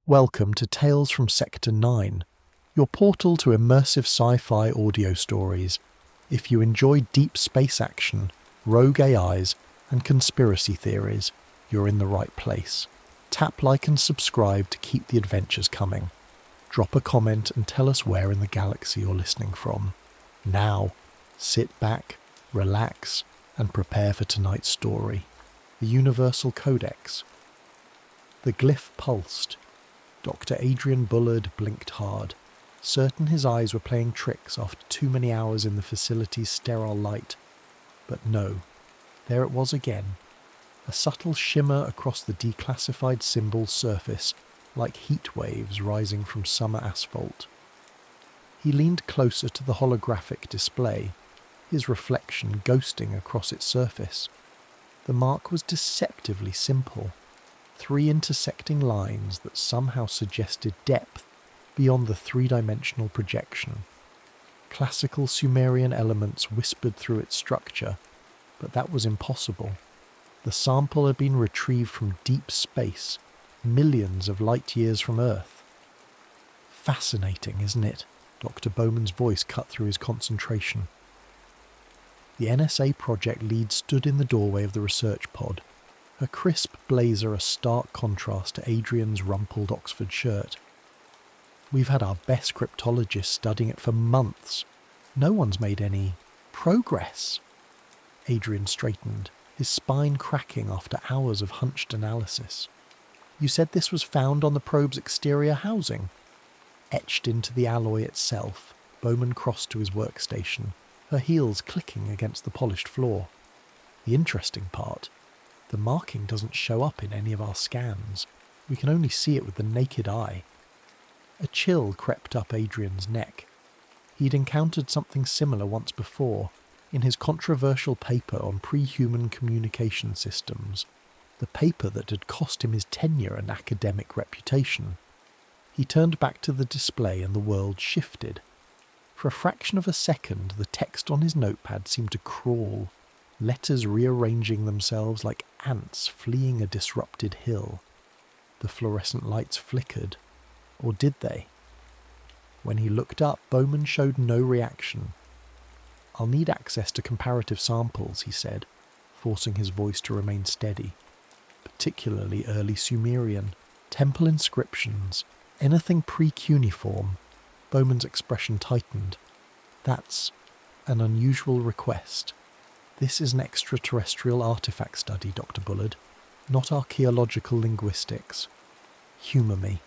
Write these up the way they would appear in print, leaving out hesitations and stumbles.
Welcome to Tales from Sector 9, your portal to immersive sci-fi audio stories. If you enjoy deep space action, rogue AIs, and conspiracy theories, you're in the right place. Tap like and subscribe to keep the adventures coming. Drop a comment and tell us where in the galaxy you're listening from. Now, sit back, relax, and prepare for tonight's story. The Universal Codex. The glyph pulsed. Dr. Adrian Bullard blinked hard, certain his eyes were playing tricks after too many hours in the facility's sterile light. But no, there it was again, a subtle shimmer across the declassified symbol's surface, like heat waves rising from summer asphalt. He leaned closer to the holographic display, his reflection ghosting across its surface. The mark was deceptively simple. 3 intersecting lines that somehow suggested depth beyond the three-dimensional projection. Classical Sumerian elements whispered through its structure, but that was impossible. The sample had been retrieved from deep space, millions of light years from Earth. Fascinating, isn't it? Dr. Bowman's voice cut through his concentration. The NSA project lead stood in the doorway of the research pod, her crisp blazer a stark contrast to Adrian's rumpled Oxford shirt. We've had our best cryptologists studying it for months. No one's made any progress. Adrian straightened, his spine cracking after hours of hunched analysis. You said this was found on the probe's exterior housing? Etched into the alloy itself, Bowman crossed to his workstation, her heels clicking against the polished floor. The interesting part, the marking doesn't show up in any of our scans. We can only see it with the naked eye. A chill crept up Adrian's neck. He'd encountered something similar once before, in his controversial paper on pre-human communication systems, the paper that had cost him his tenure and academic reputation. He turned back to the display and the world shifted. For a fraction of a second, the text on his notepad seemed to crawl, letters rearranging themselves like ants fleeing a disrupted hill. The fluorescent lights flickered. Or did they? When he looked up, Bowman showed no reaction. I'll need access to comparative samples, he said, forcing his voice to remain steady. Particularly early Sumerian, temple inscriptions, anything pre-cuneiform. Bowman's expression tightened. That's an unusual request. This is an extraterrestrial artifact study, Dr. Bullard, not archaeological linguistics. Humour me.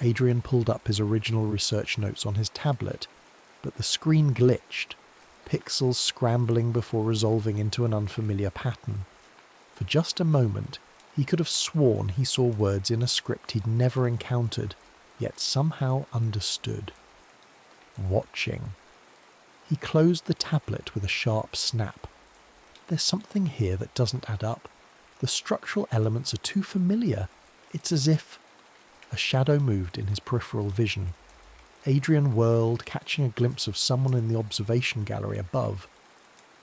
Adrian pulled up his original research notes on his tablet, but the screen glitched, pixels scrambling before resolving into an unfamiliar pattern. For just a moment, he could have sworn he saw words in a script he'd never encountered, yet somehow understood. Watching. He closed the tablet with a sharp snap. There's something here that doesn't add up. The structural elements are too familiar. It's as if... A shadow moved in his peripheral vision. Adrian whirled, catching a glimpse of someone in the observation gallery above.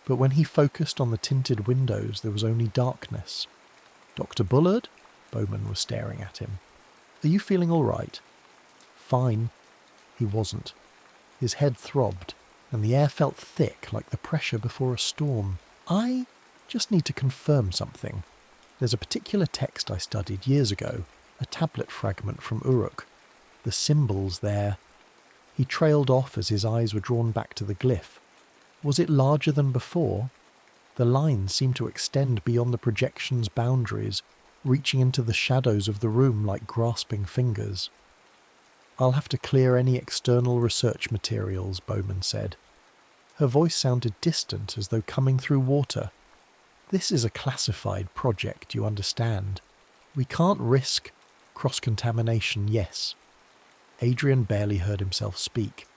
But when he focused on the tinted windows, there was only darkness. Dr. Bullard? Bowman was staring at him. Are you feeling all right? Fine. He wasn't. His head throbbed, and the air felt thick like the pressure before a storm. I just need to confirm something. There's a particular text I studied years ago, a tablet fragment from Uruk. The symbols there. He trailed off as his eyes were drawn back to the glyph. Was it larger than before? The lines seemed to extend beyond the projection's boundaries, reaching into the shadows of the room like grasping fingers. I'll have to clear any external research materials, Bowman said. Her voice sounded distant, as though coming through water. This is a classified project, you understand. We can't risk cross-contamination, yes. Adrian barely heard himself speak.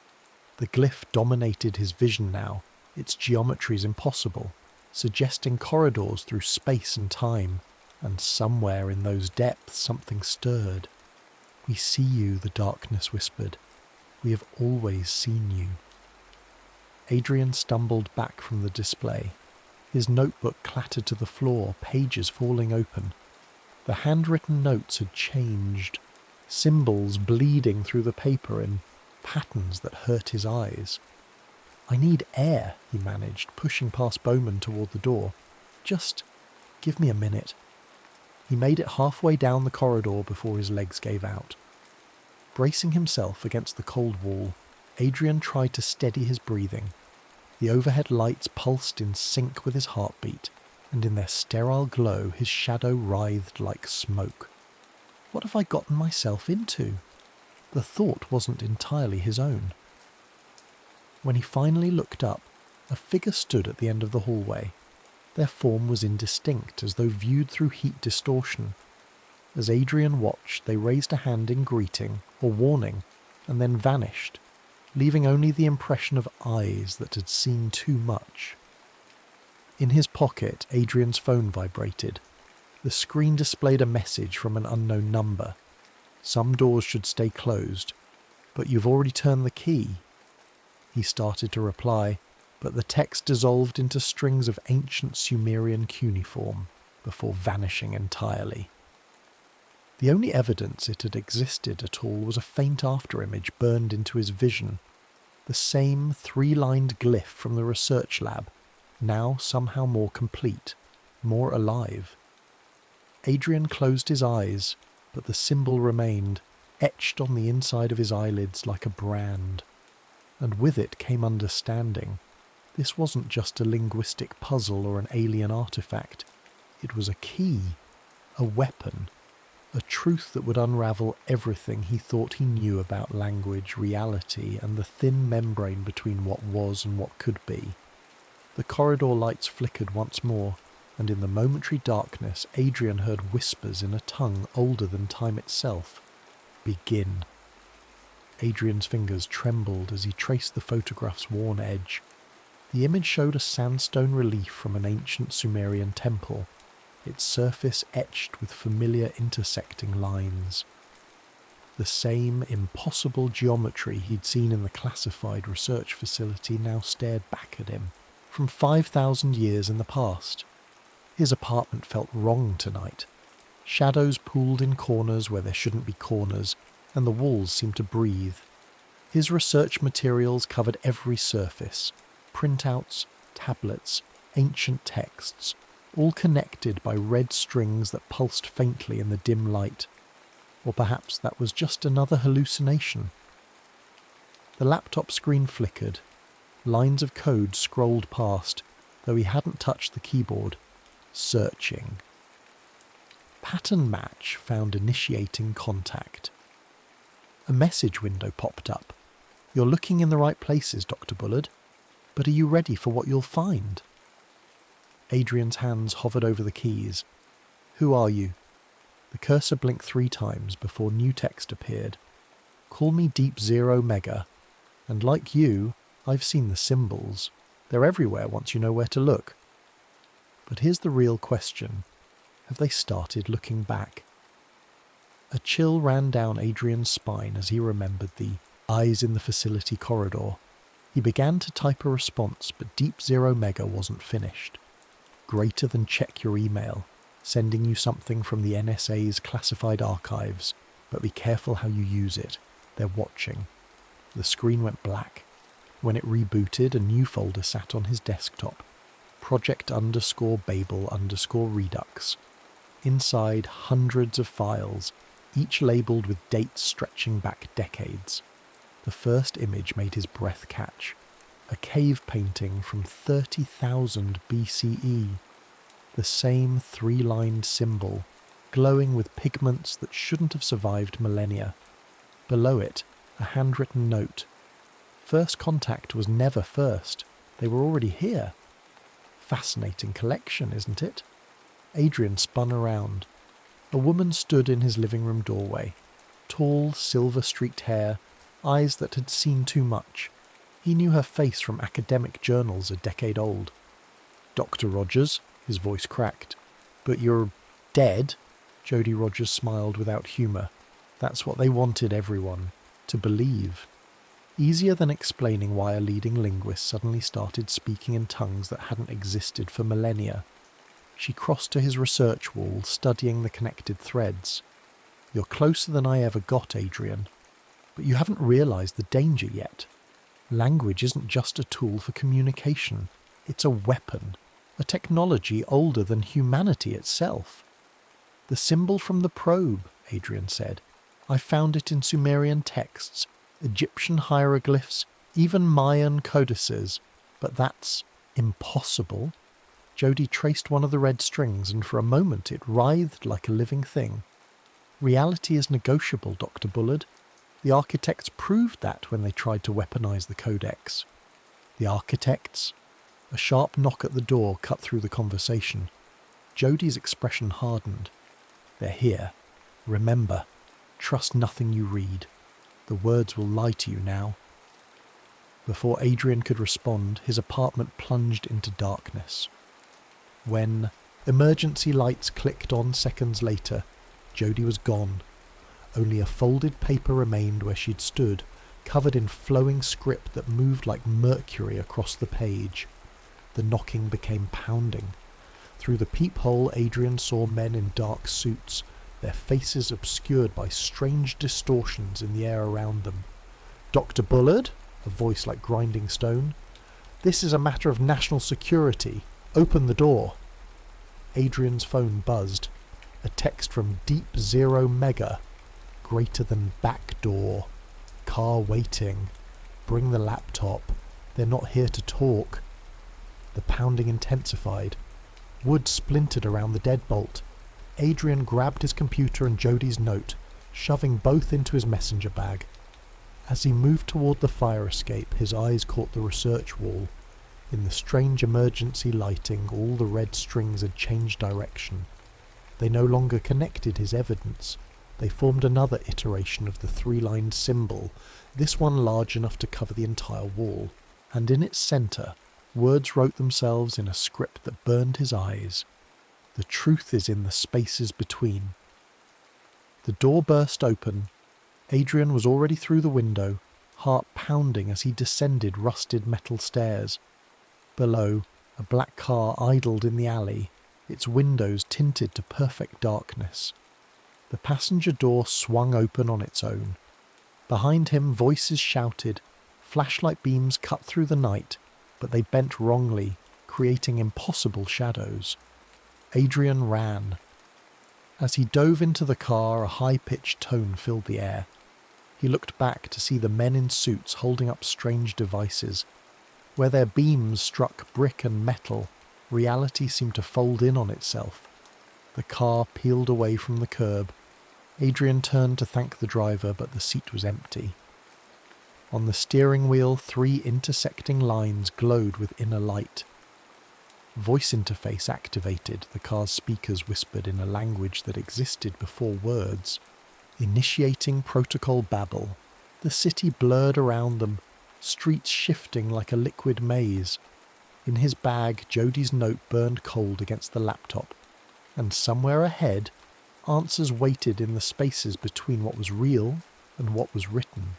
The glyph dominated his vision now, its geometries impossible, suggesting corridors through space and time, and somewhere in those depths something stirred. We see you, the darkness whispered. We have always seen you. Adrian stumbled back from the display. His notebook clattered to the floor, pages falling open. The handwritten notes had changed. symbols bleeding through the paper in patterns that hurt his eyes. "I need air," he managed, pushing past Bowman toward the door. "Just give me a minute." He made it halfway down the corridor before his legs gave out. Bracing himself against the cold wall, Adrian tried to steady his breathing. The overhead lights pulsed in sync with his heartbeat, and in their sterile glow his shadow writhed like smoke. What have I gotten myself into? The thought wasn't entirely his own. When he finally looked up, a figure stood at the end of the hallway. Their form was indistinct, as though viewed through heat distortion. As Adrian watched, they raised a hand in greeting or warning, and then vanished, leaving only the impression of eyes that had seen too much. In his pocket, Adrian's phone vibrated. The screen displayed a message from an unknown number. "Some doors should stay closed, but you've already turned the key." He started to reply, but the text dissolved into strings of ancient Sumerian cuneiform before vanishing entirely. The only evidence it had existed at all was a faint afterimage burned into his vision. The same three-lined glyph from the research lab, now somehow more complete, more alive. Adrian closed his eyes, but the symbol remained, etched on the inside of his eyelids like a brand. And with it came understanding. This wasn't just a linguistic puzzle or an alien artifact. It was a key, a weapon, a truth that would unravel everything he thought he knew about language, reality, and the thin membrane between what was and what could be. The corridor lights flickered once more, and in the momentary darkness Adrian heard whispers in a tongue older than time itself. "Begin." Adrian's fingers trembled as he traced the photograph's worn edge. The image showed a sandstone relief from an ancient Sumerian temple, its surface etched with familiar intersecting lines. The same impossible geometry he'd seen in the classified research facility now stared back at him, from 5,000 years in the past. His apartment felt wrong tonight. Shadows pooled in corners where there shouldn't be corners, and the walls seemed to breathe. His research materials covered every surface: printouts, tablets, ancient texts, all connected by red strings that pulsed faintly in the dim light. Or perhaps that was just another hallucination. The laptop screen flickered. Lines of code scrolled past, though he hadn't touched the keyboard. Searching. Pattern match found initiating contact. A message window popped up. "You're looking in the right places, Dr. Bullard. But are you ready for what you'll find?" Adrian's hands hovered over the keys. "Who are you?" The cursor blinked 3 times before new text appeared. "Call me Deep Zero Mega. And like you, I've seen the symbols. They're everywhere once you know where to look. But here's the real question. Have they started looking back?" A chill ran down Adrian's spine as he remembered the eyes in the facility corridor. He began to type a response, but Deep Zero Mega wasn't finished. Greater than check your email, sending you something from the NSA's classified archives, but be careful how you use it. They're watching. The screen went black. When it rebooted, a new folder sat on his desktop. Project_Babel_Redux. Inside, hundreds of files, each labelled with dates stretching back decades. The first image made his breath catch. A cave painting from 30,000 BCE. The same 3-lined symbol, glowing with pigments that shouldn't have survived millennia. Below it, a handwritten note. First contact was never first. They were already here. Fascinating collection, isn't it? Adrian spun around. A woman stood in his living room doorway. Tall, silver-streaked hair, eyes that had seen too much. He knew her face from academic journals a decade old. "Dr. Rogers," his voice cracked. "But you're dead?" Jody Rogers smiled without humour. That's what they wanted everyone to believe. Easier than explaining why a leading linguist suddenly started speaking in tongues that hadn't existed for millennia. She crossed to his research wall, studying the connected threads. You're closer than I ever got, Adrian. But you haven't realised the danger yet. Language isn't just a tool for communication. It's a weapon, a technology older than humanity itself. The symbol from the probe, Adrian said. I found it in Sumerian texts, Egyptian hieroglyphs, even Mayan codices. But that's impossible. Jody traced one of the red strings, and for a moment it writhed like a living thing. Reality is negotiable, Dr. Bullard. The architects proved that when they tried to weaponize the Codex. The architects? A sharp knock at the door cut through the conversation. Jody's expression hardened. They're here. Remember, trust nothing you read. The words will lie to you now. Before Adrian could respond, his apartment plunged into darkness. When emergency lights clicked on seconds later, Jody was gone. Only a folded paper remained where she'd stood, covered in flowing script that moved like mercury across the page. The knocking became pounding. Through the peephole, Adrian saw men in dark suits, their faces obscured by strange distortions in the air around them. "Dr. Bullard?" A voice like grinding stone. "This is a matter of national security. Open the door." Adrian's phone buzzed. A text from Deep Zero Mega. Greater than back door. Car waiting. Bring the laptop. They're not here to talk. The pounding intensified. Wood splintered around the deadbolt. Adrian grabbed his computer and Jody's note, shoving both into his messenger bag. As he moved toward the fire escape, his eyes caught the research wall. In the strange emergency lighting, all the red strings had changed direction. They no longer connected his evidence. They formed another iteration of the three-lined symbol, this one large enough to cover the entire wall. And in its centre, words wrote themselves in a script that burned his eyes. The truth is in the spaces between. The door burst open. Adrian was already through the window, heart pounding as he descended rusted metal stairs. Below, a black car idled in the alley, its windows tinted to perfect darkness. The passenger door swung open on its own. Behind him, voices shouted. Flashlight beams cut through the night, but they bent wrongly, creating impossible shadows. Adrian ran. As he dove into the car, a high-pitched tone filled the air. He looked back to see the men in suits holding up strange devices. Where their beams struck brick and metal, reality seemed to fold in on itself. The car peeled away from the curb. Adrian turned to thank the driver, but the seat was empty. On the steering wheel, 3 intersecting lines glowed with inner light. Voice interface activated, the car's speakers whispered in a language that existed before words. Initiating protocol babble. The city blurred around them, streets shifting like a liquid maze. In his bag, Jody's note burned cold against the laptop. And somewhere ahead, answers waited in the spaces between what was real and what was written.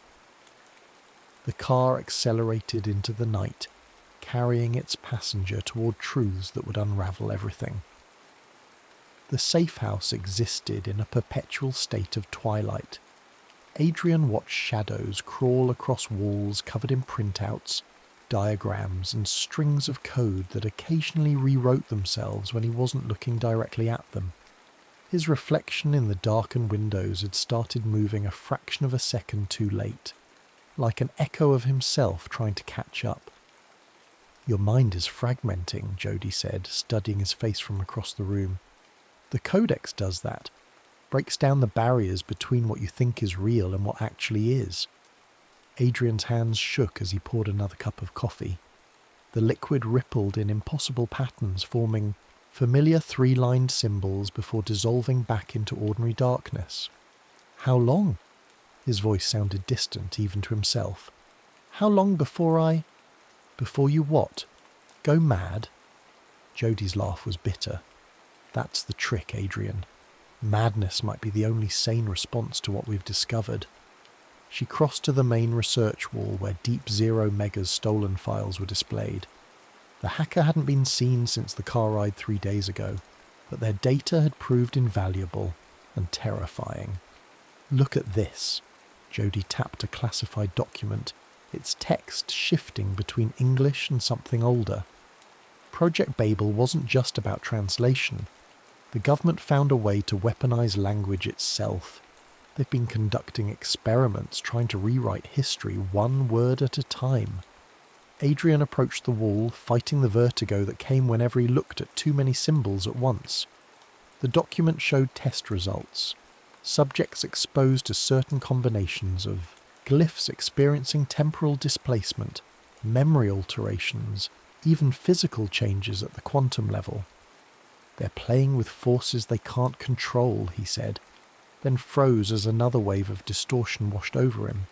The car accelerated into the night, carrying its passenger toward truths that would unravel everything. The safe house existed in a perpetual state of twilight. Adrian watched shadows crawl across walls covered in printouts, diagrams and strings of code that occasionally rewrote themselves when he wasn't looking directly at them. His reflection in the darkened windows had started moving a fraction of a second too late, like an echo of himself trying to catch up. "Your mind is fragmenting," Jody said, studying his face from across the room. "The Codex does that, breaks down the barriers between what you think is real and what actually is." Adrian's hands shook as he poured another cup of coffee. The liquid rippled in impossible patterns, forming familiar 3-lined symbols before dissolving back into ordinary darkness. "How long?" His voice sounded distant, even to himself. "How long before Before you what? Go mad?" Jody's laugh was bitter. "That's the trick, Adrian. Madness might be the only sane response to what we've discovered." She crossed to the main research wall where Deep Zero Mega's stolen files were displayed. The hacker hadn't been seen since the car ride 3 days ago, but their data had proved invaluable and terrifying. Look at this. Jody tapped a classified document, its text shifting between English and something older. Project Babel wasn't just about translation. The government found a way to weaponize language itself. They've been conducting experiments trying to rewrite history one word at a time. Adrian approached the wall, fighting the vertigo that came whenever he looked at too many symbols at once. The document showed test results. Subjects exposed to certain combinations of glyphs experiencing temporal displacement, memory alterations, even physical changes at the quantum level. They're playing with forces they can't control, he said, then froze as another wave of distortion washed over him.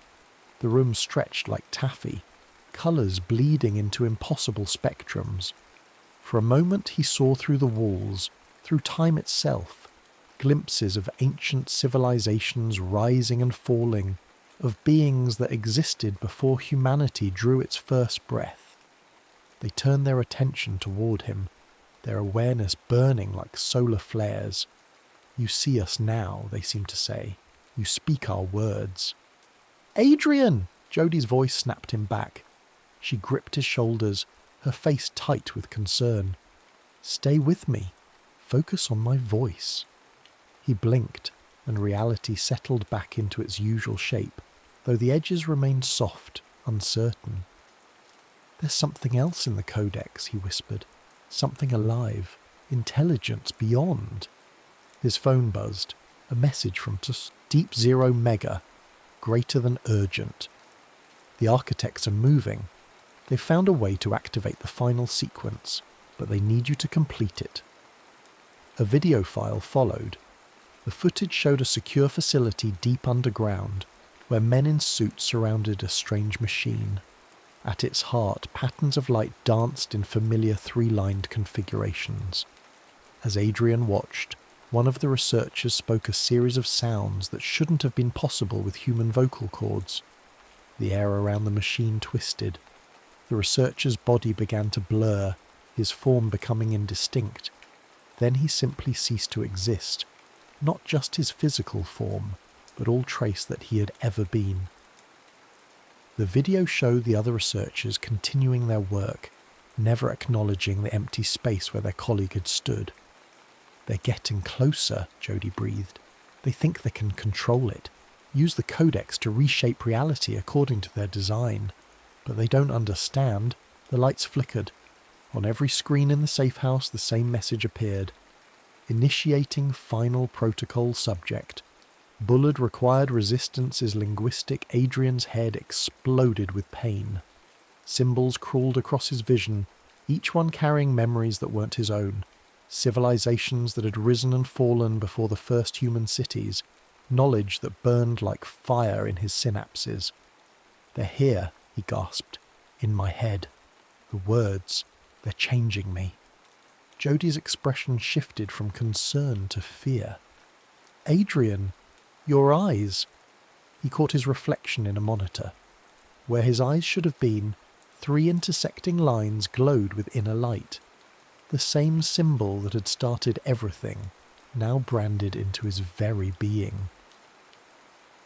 The room stretched like taffy, colours bleeding into impossible spectrums. For a moment he saw through the walls, through time itself, glimpses of ancient civilizations rising and falling, of beings that existed before humanity drew its first breath. They turned their attention toward him, their awareness burning like solar flares. "You see us now," they seemed to say. "You speak our words." "Adrian!" Jodie's voice snapped him back. She gripped his shoulders, her face tight with concern. "Stay with me. Focus on my voice." He blinked, and reality settled back into its usual shape, though the edges remained soft, uncertain. "There's something else in the Codex," he whispered. "Something alive. Intelligence beyond." His phone buzzed. A message from Deep Zero Mega. Greater than urgent. "The architects are moving. They've found a way to activate the final sequence, but they need you to complete it." A video file followed. The footage showed a secure facility deep underground, where men in suits surrounded a strange machine. At its heart, patterns of light danced in familiar three-lined configurations. As Adrian watched, one of the researchers spoke a series of sounds that shouldn't have been possible with human vocal cords. The air around the machine twisted. The researcher's body began to blur, his form becoming indistinct. Then he simply ceased to exist, not just his physical form, but all trace that he had ever been. The video showed the other researchers continuing their work, never acknowledging the empty space where their colleague had stood. "They're getting closer," Jody breathed. "They think they can control it, use the Codex to reshape reality according to their design. But they don't understand." The lights flickered. On every screen in the safe house, the same message appeared. "Initiating final protocol subject. Bullard required resistance is linguistic." Adrian's head exploded with pain. Symbols crawled across his vision, each one carrying memories that weren't his own. Civilizations that had risen and fallen before the first human cities. Knowledge that burned like fire in his synapses. "They're here," he gasped. "In my head. The words, they're changing me." Jodie's expression shifted from concern to fear. "Adrian, your eyes." He caught his reflection in a monitor. Where his eyes should have been, 3 intersecting lines glowed with inner light. The same symbol that had started everything, now branded into his very being.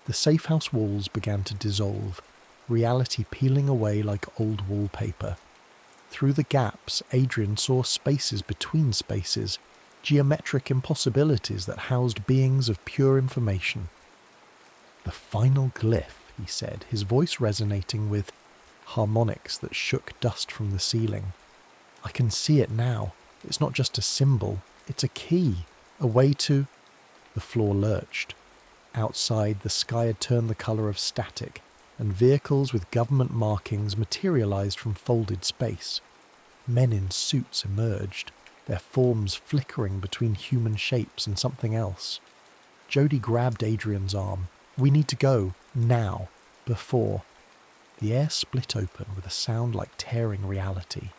The safe house walls began to dissolve, reality peeling away like old wallpaper. Through the gaps, Adrian saw spaces between spaces, geometric impossibilities that housed beings of pure information. "The final glyph," he said, his voice resonating with harmonics that shook dust from the ceiling. "I can see it now. It's not just a symbol, it's a key, a way to—" The floor lurched. Outside, the sky had turned the colour of static, and vehicles with government markings materialized from folded space. Men in suits emerged, their forms flickering between human shapes and something else. Jody grabbed Adrian's arm. "We need to go, now, before—" The air split open with a sound like tearing reality.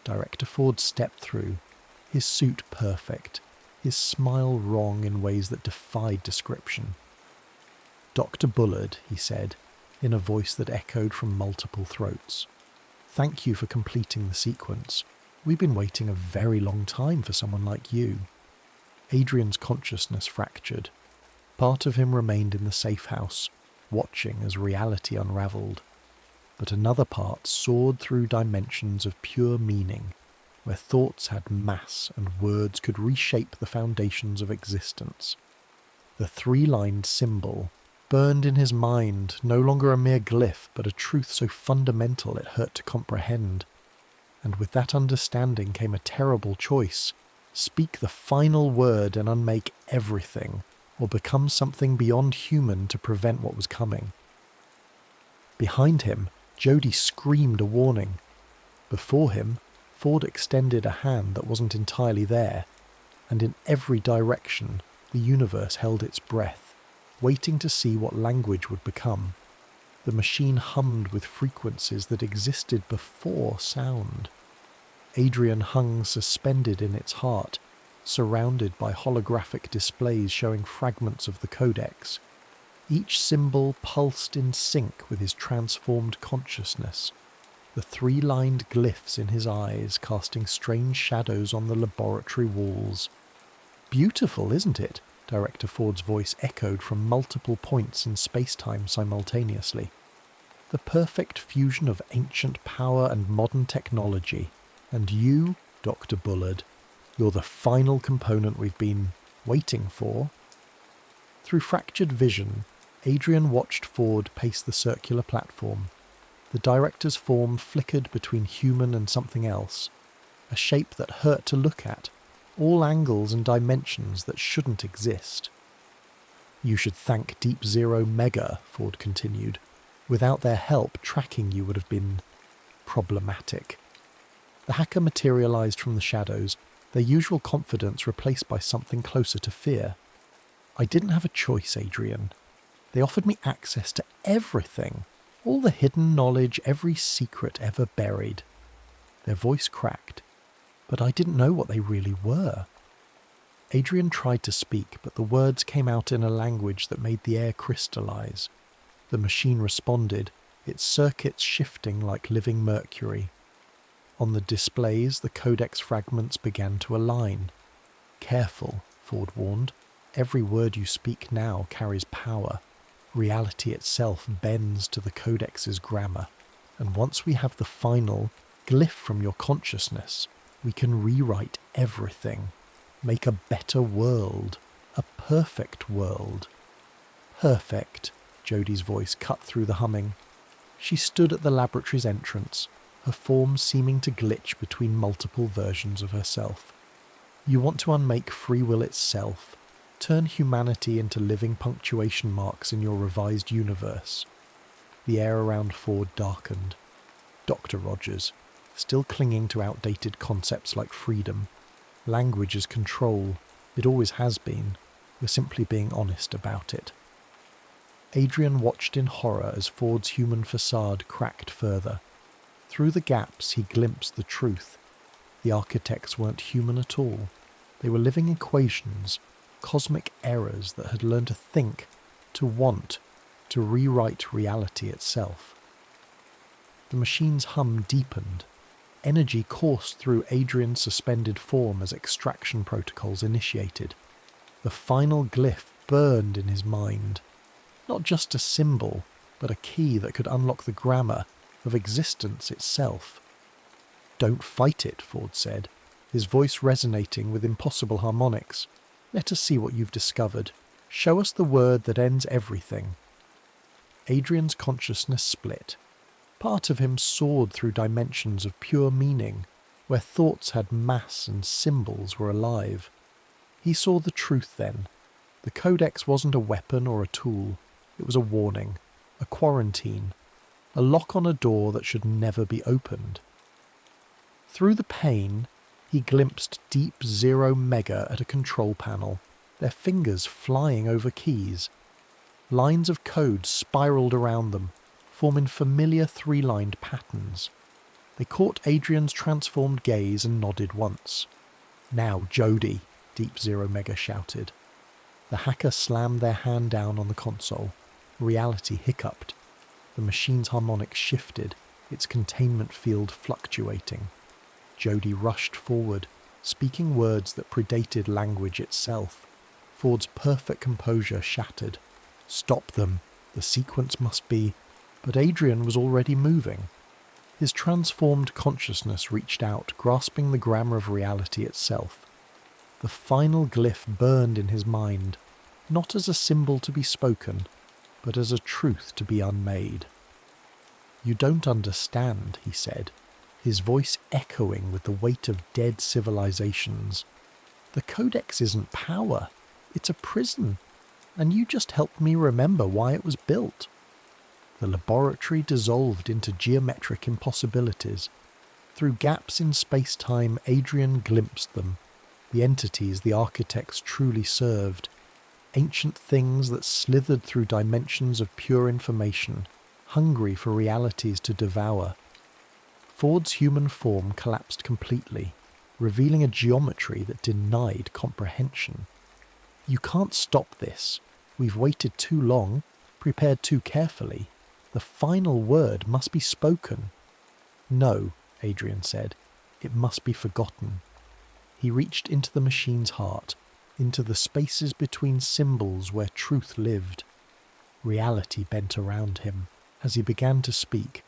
Director Ford stepped through, his suit perfect, his smile wrong in ways that defied description. "Dr. Bullard," he said, in a voice that echoed from multiple throats. "Thank you for completing the sequence. We've been waiting a very long time for someone like you." Adrian's consciousness fractured. Part of him remained in the safe house, watching as reality unravelled. But another part soared through dimensions of pure meaning, where thoughts had mass and words could reshape the foundations of existence. The three-lined symbol burned in his mind, no longer a mere glyph, but a truth so fundamental it hurt to comprehend. And with that understanding came a terrible choice: speak the final word and unmake everything, or become something beyond human to prevent what was coming. Behind him, Jody screamed a warning. Before him, Ford extended a hand that wasn't entirely there, and in every direction, the universe held its breath, waiting to see what language would become. The machine hummed with frequencies that existed before sound. Adrian hung suspended in its heart, surrounded by holographic displays showing fragments of the Codex. Each symbol pulsed in sync with his transformed consciousness, the three-lined glyphs in his eyes casting strange shadows on the laboratory walls. "Beautiful, isn't it?" Director Ford's voice echoed from multiple points in space-time simultaneously. "The perfect fusion of ancient power and modern technology. And you, Dr. Bullard, you're the final component we've been waiting for." Through fractured vision, Adrian watched Ford pace the circular platform. The director's form flickered between human and something else, a shape that hurt to look at, all angles and dimensions that shouldn't exist. "You should thank Deep Zero Mega," Ford continued. "Without their help, tracking you would have been problematic." The hacker materialized from the shadows, their usual confidence replaced by something closer to fear. "I didn't have a choice, Adrian. They offered me access to everything, all the hidden knowledge, every secret ever buried." Their voice cracked. "But I didn't know what they really were." Adrian tried to speak, but the words came out in a language that made the air crystallize. The machine responded, its circuits shifting like living mercury. On the displays, the Codex fragments began to align. "Careful," Ford warned. "Every word you speak now carries power. Reality itself bends to the Codex's grammar. And once we have the final glyph from your consciousness, we can rewrite everything. Make a better world. A perfect world." "Perfect," Jodie's voice cut through the humming. She stood at the laboratory's entrance, her form seeming to glitch between multiple versions of herself. "You want to unmake free will itself, turn humanity into living punctuation marks in your revised universe." The air around Ford darkened. Dr. Rogers, still clinging to outdated concepts like freedom. Language as control. It always has been. We're simply being honest about it. Adrian watched in horror as Ford's human facade cracked further. Through the gaps he glimpsed the truth. The architects weren't human at all. They were living equations, cosmic errors that had learned to think, to want, to rewrite reality itself. The machine's hum deepened. Energy coursed through Adrian's suspended form as extraction protocols initiated. The final glyph burned in his mind. Not just a symbol, but a key that could unlock the grammar of existence itself. "Don't fight it," Ford said, his voice resonating with impossible harmonics. "Let us see what you've discovered. Show us the word that ends everything." Adrian's consciousness split. Part of him soared through dimensions of pure meaning, where thoughts had mass and symbols were alive. He saw the truth then. The Codex wasn't a weapon or a tool. It was a warning, a quarantine, a lock on a door that should never be opened. Through the pain, he glimpsed Deep Zero Mega at a control panel, their fingers flying over keys. Lines of code spiraled around them, forming familiar three-lined patterns. They caught Adrian's transformed gaze and nodded once. "Now, Jody," Deep Zero Mega shouted. The hacker slammed their hand down on the console. Reality hiccuped. The machine's harmonics shifted, its containment field fluctuating. Jody rushed forward, speaking words that predated language itself. Ford's perfect composure shattered. Stop them. The sequence must be... But Adrian was already moving. His transformed consciousness reached out, grasping the grammar of reality itself. The final glyph burned in his mind, not as a symbol to be spoken, but as a truth to be unmade. "You don't understand," he said, his voice echoing with the weight of dead civilizations. "The Codex isn't power, it's a prison, and you just helped me remember why it was built." The laboratory dissolved into geometric impossibilities. Through gaps in space-time, Adrian glimpsed them, the entities the architects truly served, ancient things that slithered through dimensions of pure information, hungry for realities to devour. Ford's human form collapsed completely, revealing a geometry that denied comprehension. "You can't stop this. We've waited too long, prepared too carefully. The final word must be spoken." "No," Adrian said. "It must be forgotten." He reached into the machine's heart, into the spaces between symbols where truth lived. Reality bent around him as he began to speak,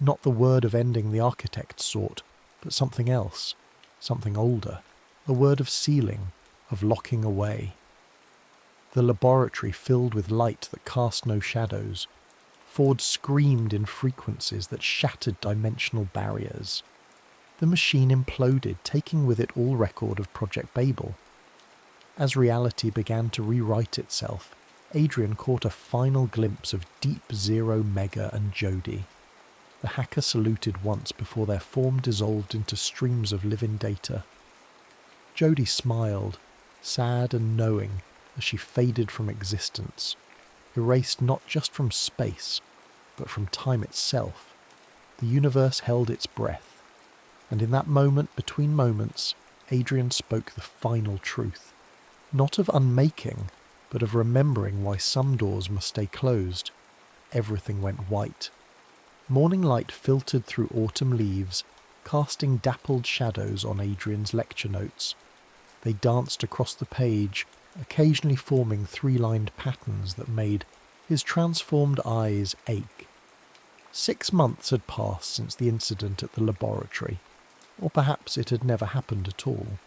not the word of ending the architect sought, but something else, something older, a word of sealing, of locking away. The laboratory filled with light that cast no shadows. Ford screamed in frequencies that shattered dimensional barriers. The machine imploded, taking with it all record of Project Babel. As reality began to rewrite itself, Adrian caught a final glimpse of Deep Zero, Mega and Jody. The hacker saluted once before their form dissolved into streams of living data. Jody smiled, sad and knowing, as she faded from existence, erased not just from space, but from time itself. The universe held its breath, and in that moment between moments, Adrian spoke the final truth, not of unmaking, but of remembering why some doors must stay closed. Everything went white. Morning light filtered through autumn leaves, casting dappled shadows on Adrian's lecture notes. They danced across the page, occasionally forming three-lined patterns that made his transformed eyes ache. 6 months had passed since the incident at the laboratory, or perhaps it had never happened at all.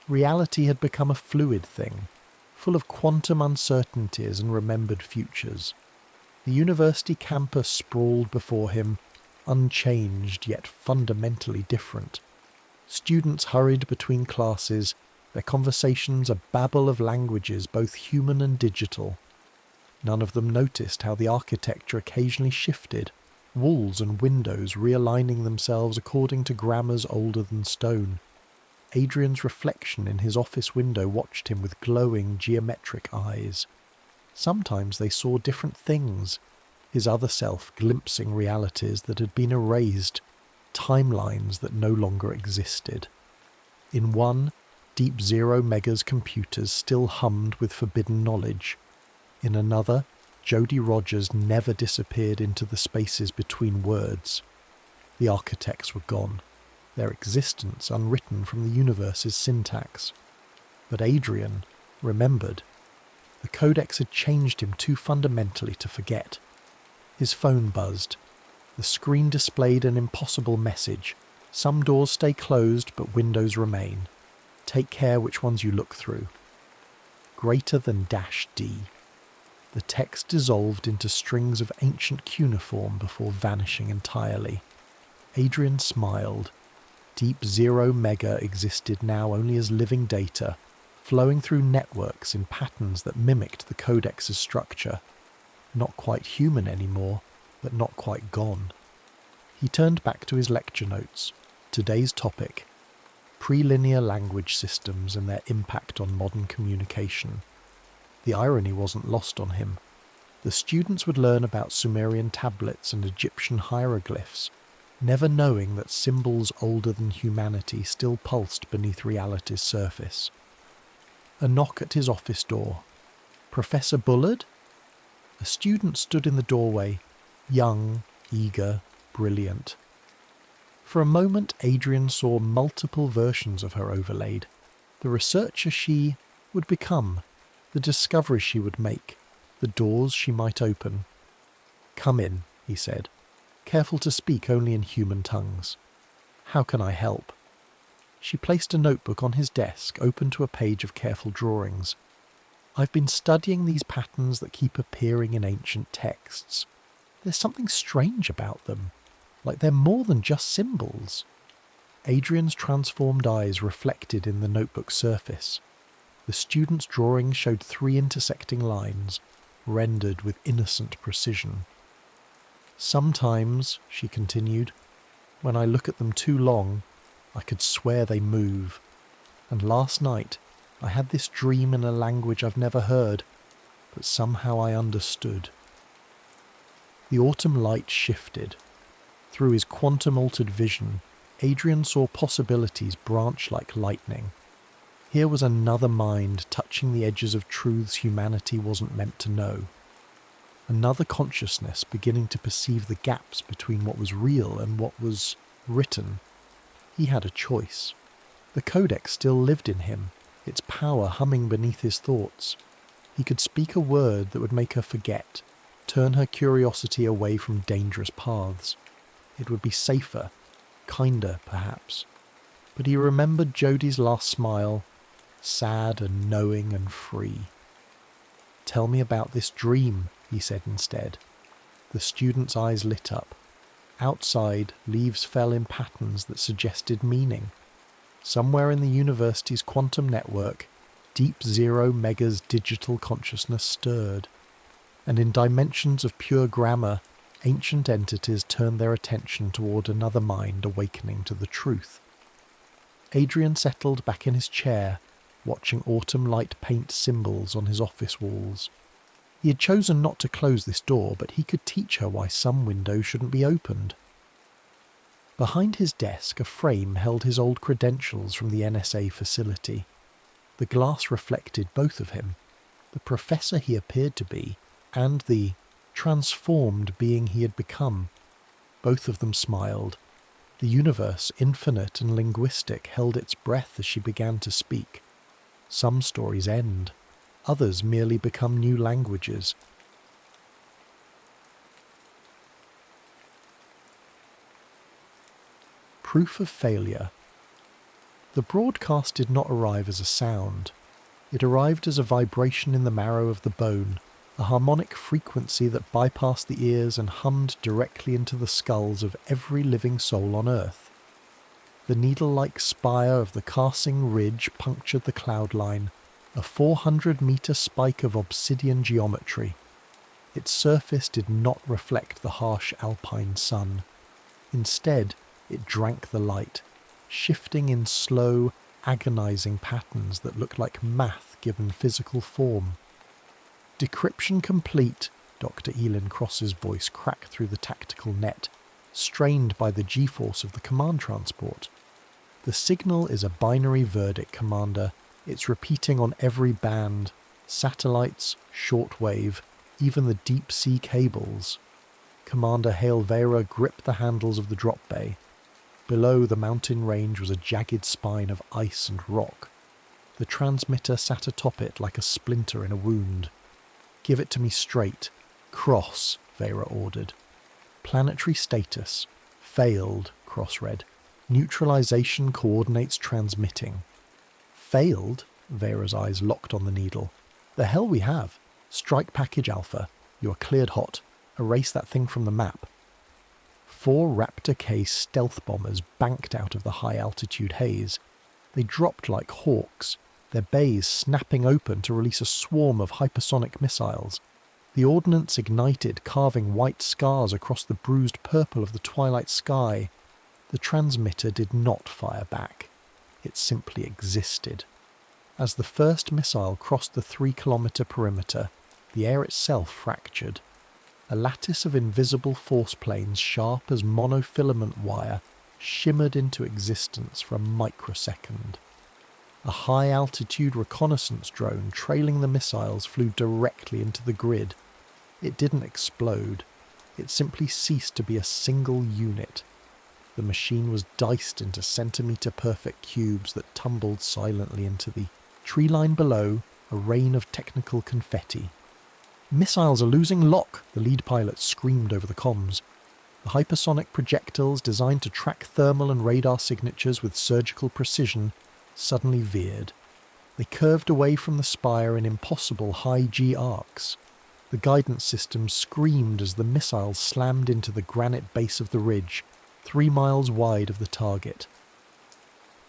Reality had become a fluid thing, full of quantum uncertainties and remembered futures. The university campus sprawled before him, unchanged yet fundamentally different. Students hurried between classes, their conversations a babble of languages both human and digital. None of them noticed how the architecture occasionally shifted, walls and windows realigning themselves according to grammars older than stone. Adrian's reflection in his office window watched him with glowing geometric eyes. Sometimes they saw different things, his other self glimpsing realities that had been erased, timelines that no longer existed. In one, Deep Zero Mega's computers still hummed with forbidden knowledge. In another, Jody Rogers never disappeared into the spaces between words. The architects were gone, their existence unwritten from the universe's syntax. But Adrian remembered. The Codex had changed him too fundamentally to forget. His phone buzzed. The screen displayed an impossible message. Some doors stay closed, but windows remain. Take care which ones you look through. Greater than -D. The text dissolved into strings of ancient cuneiform before vanishing entirely. Adrian smiled. Deep Zero Mega existed now only as living data, flowing through networks in patterns that mimicked the Codex's structure. Not quite human anymore, but not quite gone. He turned back to his lecture notes. Today's topic: prelinear language systems and their impact on modern communication. The irony wasn't lost on him. The students would learn about Sumerian tablets and Egyptian hieroglyphs, never knowing that symbols older than humanity still pulsed beneath reality's surface. A knock at his office door. "Professor Bullard?" A student stood in the doorway, young, eager, brilliant. For a moment Adrian saw multiple versions of her overlaid, the researcher she would become. the discoveries she would make, the doors she might open. "Come in," he said, careful to speak only in human tongues. "How can I help?" She placed a notebook on his desk, open to a page of careful drawings. "I've been studying these patterns that keep appearing in ancient texts. There's something strange about them, like they're more than just symbols." Adrian's transformed eyes reflected in the notebook's surface. The student's drawing showed 3 intersecting lines, rendered with innocent precision. "Sometimes," she continued, "when I look at them too long, I could swear they move. And last night, I had this dream in a language I've never heard, but somehow I understood." The autumn light shifted. Through his quantum-altered vision, Adrian saw possibilities branch like lightning. Here was another mind touching the edges of truths humanity wasn't meant to know. Another consciousness beginning to perceive the gaps between what was real and what was written. He had a choice. The Codex still lived in him, its power humming beneath his thoughts. He could speak a word that would make her forget, turn her curiosity away from dangerous paths. It would be safer, kinder perhaps. But he remembered Jodie's last smile, sad and knowing and free. "Tell me about this dream," he said instead. The student's eyes lit up. Outside, leaves fell in patterns that suggested meaning. Somewhere in the university's quantum network, Deep Zero Mega's digital consciousness stirred. And in dimensions of pure grammar, ancient entities turned their attention toward another mind awakening to the truth. Adrian settled back in his chair, watching autumn light paint symbols on his office walls. He had chosen not to close this door, but he could teach her why some windows shouldn't be opened. Behind his desk, a frame held his old credentials from the NSA facility. The glass reflected both of him, the professor he appeared to be, and the transformed being he had become. Both of them smiled. The universe, infinite and linguistic, held its breath as she began to speak. Some stories end. Others merely become new languages. Proof of failure. The broadcast did not arrive as a sound. It arrived as a vibration in the marrow of the bone, a harmonic frequency that bypassed the ears and hummed directly into the skulls of every living soul on Earth. The needle-like spire of the Karsing Ridge punctured the cloud line, a 400-metre spike of obsidian geometry. Its surface did not reflect the harsh alpine sun. Instead, it drank the light, shifting in slow, agonizing patterns that looked like math given physical form. "Decryption complete," Dr. Elin Cross's voice cracked through the tactical net, strained by the G-force of the command transport. "The signal is a binary verdict, Commander. It's repeating on every band. Satellites, shortwave, even the deep-sea cables." Commander Hale Vera gripped the handles of the drop bay. Below, the mountain range was a jagged spine of ice and rock. The transmitter sat atop it like a splinter in a wound. "Give it to me straight. Cross," Vera ordered. "Planetary status. Failed," Cross read. "Neutralization coordinates transmitting." "Failed?" Vera's eyes locked on the needle. "The hell we have. Strike package Alpha. You are cleared hot. Erase that thing from the map." 4 Raptor K stealth bombers banked out of the high-altitude haze. They dropped like hawks, their bays snapping open to release a swarm of hypersonic missiles. The ordnance ignited, carving white scars across the bruised purple of the twilight sky. The transmitter did not fire back. It simply existed. As the first missile crossed the 3-kilometre perimeter, the air itself fractured. A lattice of invisible force planes sharp as monofilament wire shimmered into existence for a microsecond. A high-altitude reconnaissance drone trailing the missiles flew directly into the grid. It didn't explode. It simply ceased to be a single unit. The machine was diced into centimetre-perfect cubes that tumbled silently into the tree line below a rain of technical confetti. "Missiles are losing lock," the lead pilot screamed over the comms. The hypersonic projectiles designed to track thermal and radar signatures with surgical precision suddenly veered. They curved away from the spire in impossible high-G arcs. The guidance system screamed as the missiles slammed into the granite base of the ridge, 3 miles wide of the target.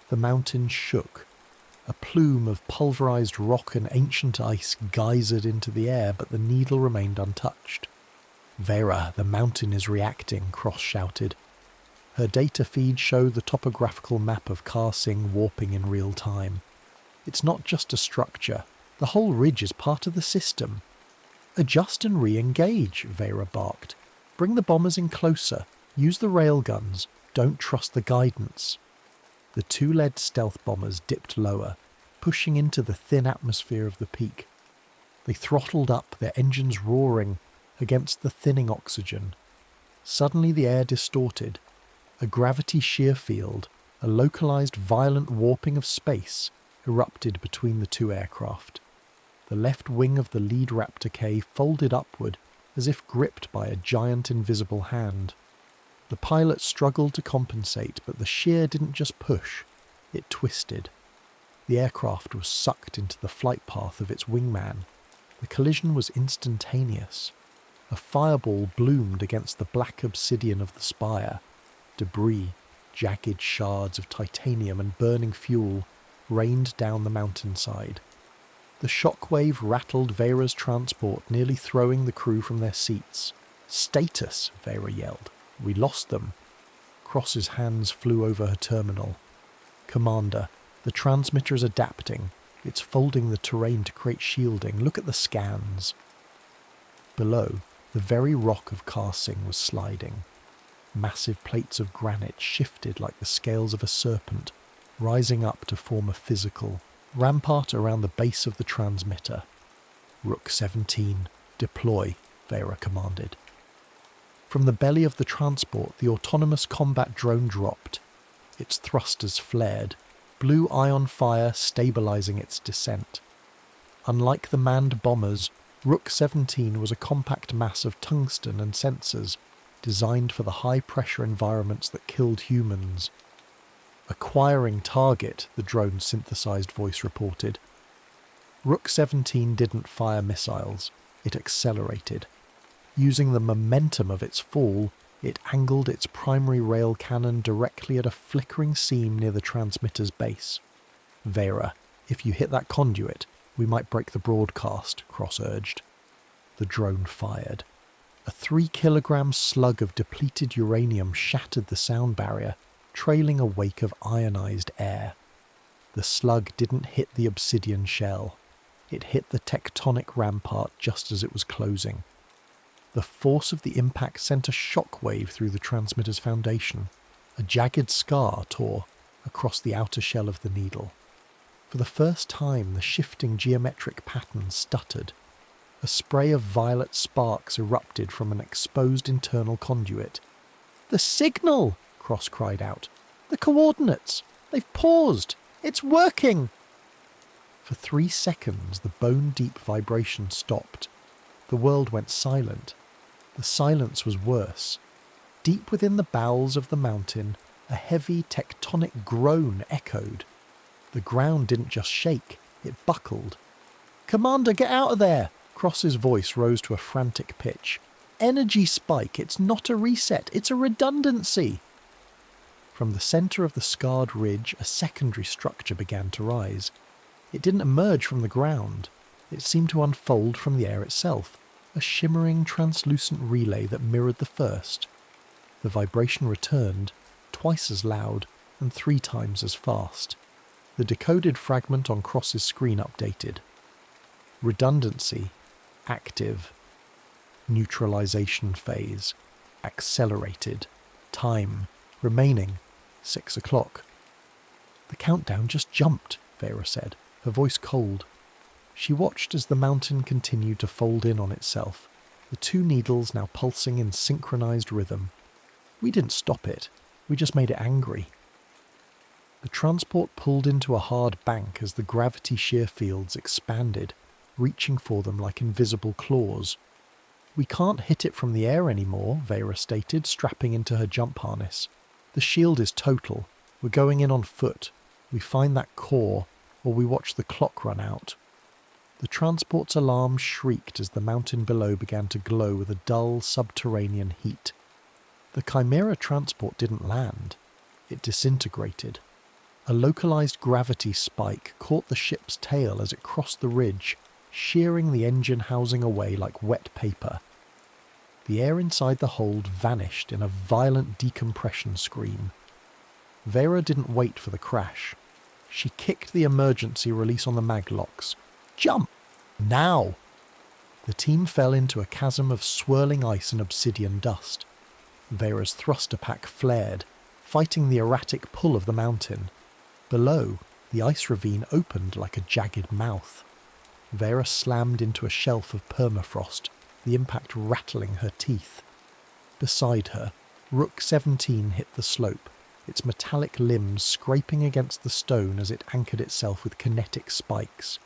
The mountain shook. A plume of pulverized rock and ancient ice geysered into the air, but the needle remained untouched. "Vera, the mountain is reacting," Cross shouted. Her data feed showed the topographical map of Karsing warping in real time. "It's not just a structure. The whole ridge is part of the system." "Adjust and re-engage," Vera barked. "Bring the bombers in closer. Use the railguns. Don't trust the guidance." The 2 lead stealth bombers dipped lower, pushing into the thin atmosphere of the peak. They throttled up, their engines roaring against the thinning oxygen. Suddenly the air distorted. A gravity shear field, a localized violent warping of space, erupted between the 2 aircraft. The left wing of the lead Raptor K folded upward as if gripped by a giant invisible hand. The pilot struggled to compensate, but the shear didn't just push, it twisted. The aircraft was sucked into the flight path of its wingman. The collision was instantaneous. A fireball bloomed against the black obsidian of the spire. Debris, jagged shards of titanium and burning fuel, rained down the mountainside. The shockwave rattled Vera's transport, nearly throwing the crew from their seats. "Status!" Vera yelled. "We lost them." Cross's hands flew over her terminal. "Commander, the transmitter is adapting. It's folding the terrain to create shielding. Look at the scans." Below, the very rock of Karsing was sliding. Massive plates of granite shifted like the scales of a serpent, rising up to form a physical rampart around the base of the transmitter. "Rook 17, deploy," Vera commanded. From the belly of the transport, the autonomous combat drone dropped. Its thrusters flared, blue ion fire stabilizing its descent. Unlike the manned bombers, Rook 17 was a compact mass of tungsten and sensors, designed for the high-pressure environments that killed humans. "Acquiring target," the drone's synthesized voice reported. Rook 17 didn't fire missiles, it accelerated. Using the momentum of its fall, it angled its primary rail cannon directly at a flickering seam near the transmitter's base. "Vera, if you hit that conduit, we might break the broadcast," Cross urged. The drone fired. A 3-kilogram slug of depleted uranium shattered the sound barrier, trailing a wake of ionized air. The slug didn't hit the obsidian shell. It hit the tectonic rampart just as it was closing. The force of the impact sent a shockwave through the transmitter's foundation. A jagged scar tore across the outer shell of the needle. For the first time, the shifting geometric pattern stuttered. A spray of violet sparks erupted from an exposed internal conduit. "The signal!" Cross cried out. "The coordinates! They've paused! It's working!" For 3 seconds, the bone-deep vibration stopped. The world went silent. The silence was worse. Deep within the bowels of the mountain, a heavy tectonic groan echoed. The ground didn't just shake, it buckled. "Commander, get out of there!" Cross's voice rose to a frantic pitch. "Energy spike, it's not a reset, it's a redundancy!" From the centre of the scarred ridge, a secondary structure began to rise. It didn't emerge from the ground. It seemed to unfold from the air itself, a shimmering, translucent relay that mirrored the first. The vibration returned, twice as loud and 3 times as fast. The decoded fragment on Cross's screen updated. Redundancy, active. Neutralization phase, accelerated. Time, remaining, 6 o'clock. "The countdown just jumped," Vera said, her voice cold. She watched as the mountain continued to fold in on itself, the 2 needles now pulsing in synchronized rhythm. "We didn't stop it, we just made it angry." The transport pulled into a hard bank as the gravity shear fields expanded, reaching for them like invisible claws. "We can't hit it from the air anymore," Vera stated, strapping into her jump harness. "The shield is total. We're going in on foot. We find that core, or we watch the clock run out." The transport's alarm shrieked as the mountain below began to glow with a dull subterranean heat. The Chimera transport didn't land. It disintegrated. A localized gravity spike caught the ship's tail as it crossed the ridge, shearing the engine housing away like wet paper. The air inside the hold vanished in a violent decompression scream. Vera didn't wait for the crash. She kicked the emergency release on the maglocks. "Jump! Now!" The team fell into a chasm of swirling ice and obsidian dust. Vera's thruster pack flared, fighting the erratic pull of the mountain. Below, the ice ravine opened like a jagged mouth. Vera slammed into a shelf of permafrost, the impact rattling her teeth. Beside her, Rook 17 hit the slope, its metallic limbs scraping against the stone as it anchored itself with kinetic spikes.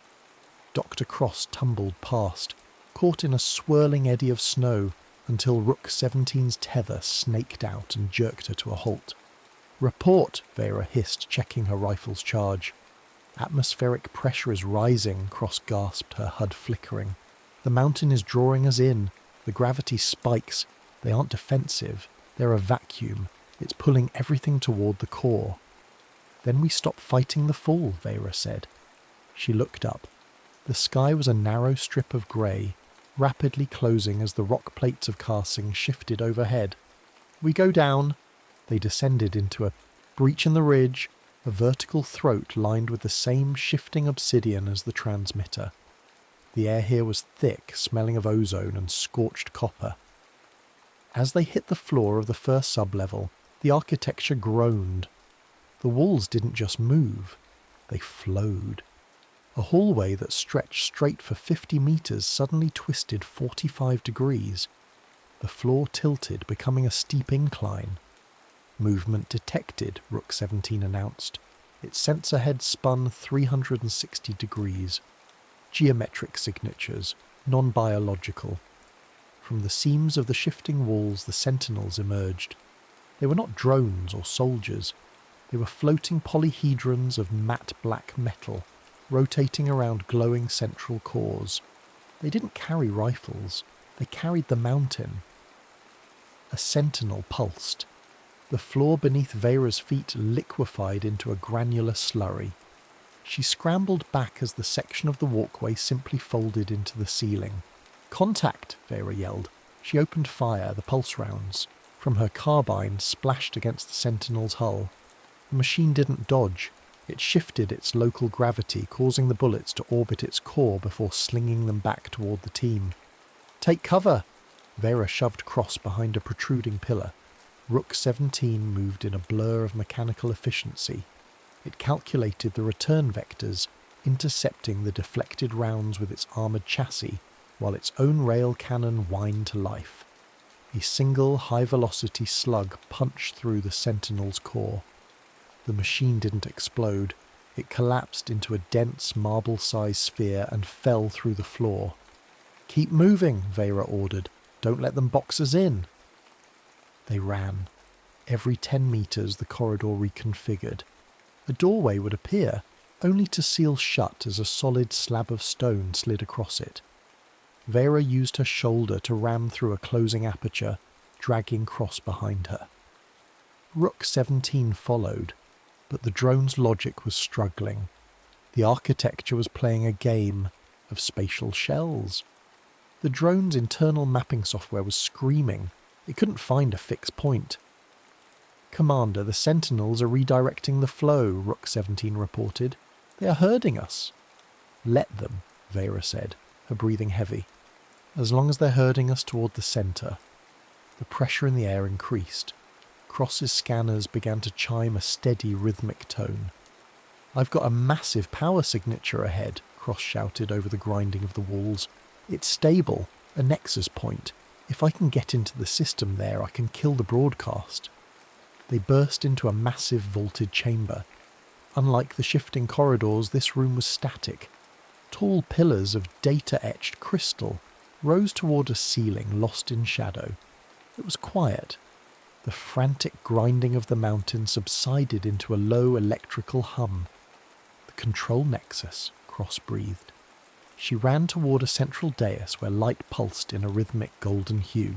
Dr. Cross tumbled past, caught in a swirling eddy of snow, until Rook 17's tether snaked out and jerked her to a halt. "Report," Vera hissed, checking her rifle's charge. "Atmospheric pressure is rising," Cross gasped, her HUD flickering. "The mountain is drawing us in. The gravity spikes. They aren't defensive. They're a vacuum. It's pulling everything toward the core." "Then we stop fighting the fall," Vera said. She looked up. The sky was a narrow strip of grey, rapidly closing as the rock plates of Karsing shifted overhead. "We go down." They descended into a breach in the ridge, a vertical throat lined with the same shifting obsidian as the transmitter. The air here was thick, smelling of ozone and scorched copper. As they hit the floor of the first sublevel, the architecture groaned. The walls didn't just move, they flowed. A hallway that stretched straight for 50 meters suddenly twisted 45 degrees. The floor tilted, becoming a steep incline. "Movement detected," Rook 17 announced. Its sensor head spun 360 degrees. Geometric signatures, non-biological. From the seams of the shifting walls, the sentinels emerged. They were not drones or soldiers. They were floating polyhedrons of matte black metal, rotating around glowing central cores. They didn't carry rifles. They carried the mountain. A sentinel pulsed. The floor beneath Vera's feet liquefied into a granular slurry. She scrambled back as the section of the walkway simply folded into the ceiling. "Contact!" Vera yelled. She opened fire, the pulse rounds. From her carbine splashed against the sentinel's hull. The machine didn't dodge. It shifted its local gravity, causing the bullets to orbit its core before slinging them back toward the team. "Take cover!" Vera shoved Cross behind a protruding pillar. Rook 17 moved in a blur of mechanical efficiency. It calculated the return vectors, intercepting the deflected rounds with its armoured chassis, while its own rail cannon whined to life. A single high-velocity slug punched through the Sentinel's core. The machine didn't explode. It collapsed into a dense marble-sized sphere and fell through the floor. "Keep moving," Vera ordered. "Don't let them box us in." They ran. Every 10 meters the corridor reconfigured. A doorway would appear, only to seal shut as a solid slab of stone slid across it. Vera used her shoulder to ram through a closing aperture, dragging Cross behind her. Rook 17 followed, but the drone's logic was struggling. The architecture was playing a game of spatial shells. The drone's internal mapping software was screaming. It couldn't find a fixed point. "Commander, the Sentinels are redirecting the flow," Rook 17 reported. "They are herding us." "Let them," Vera said, her breathing heavy. "As long as they're herding us toward the centre." The pressure in the air increased. Cross's scanners began to chime a steady rhythmic tone. "I've got a massive power signature ahead," Cross shouted over the grinding of the walls. "It's stable, a nexus point. If I can get into the system there, I can kill the broadcast." They burst into a massive vaulted chamber. Unlike the shifting corridors, this room was static. Tall pillars of data-etched crystal rose toward a ceiling lost in shadow. It was quiet. The frantic grinding of the mountain subsided into a low electrical hum. The control nexus, Cross breathed. She ran toward a central dais where light pulsed in a rhythmic golden hue.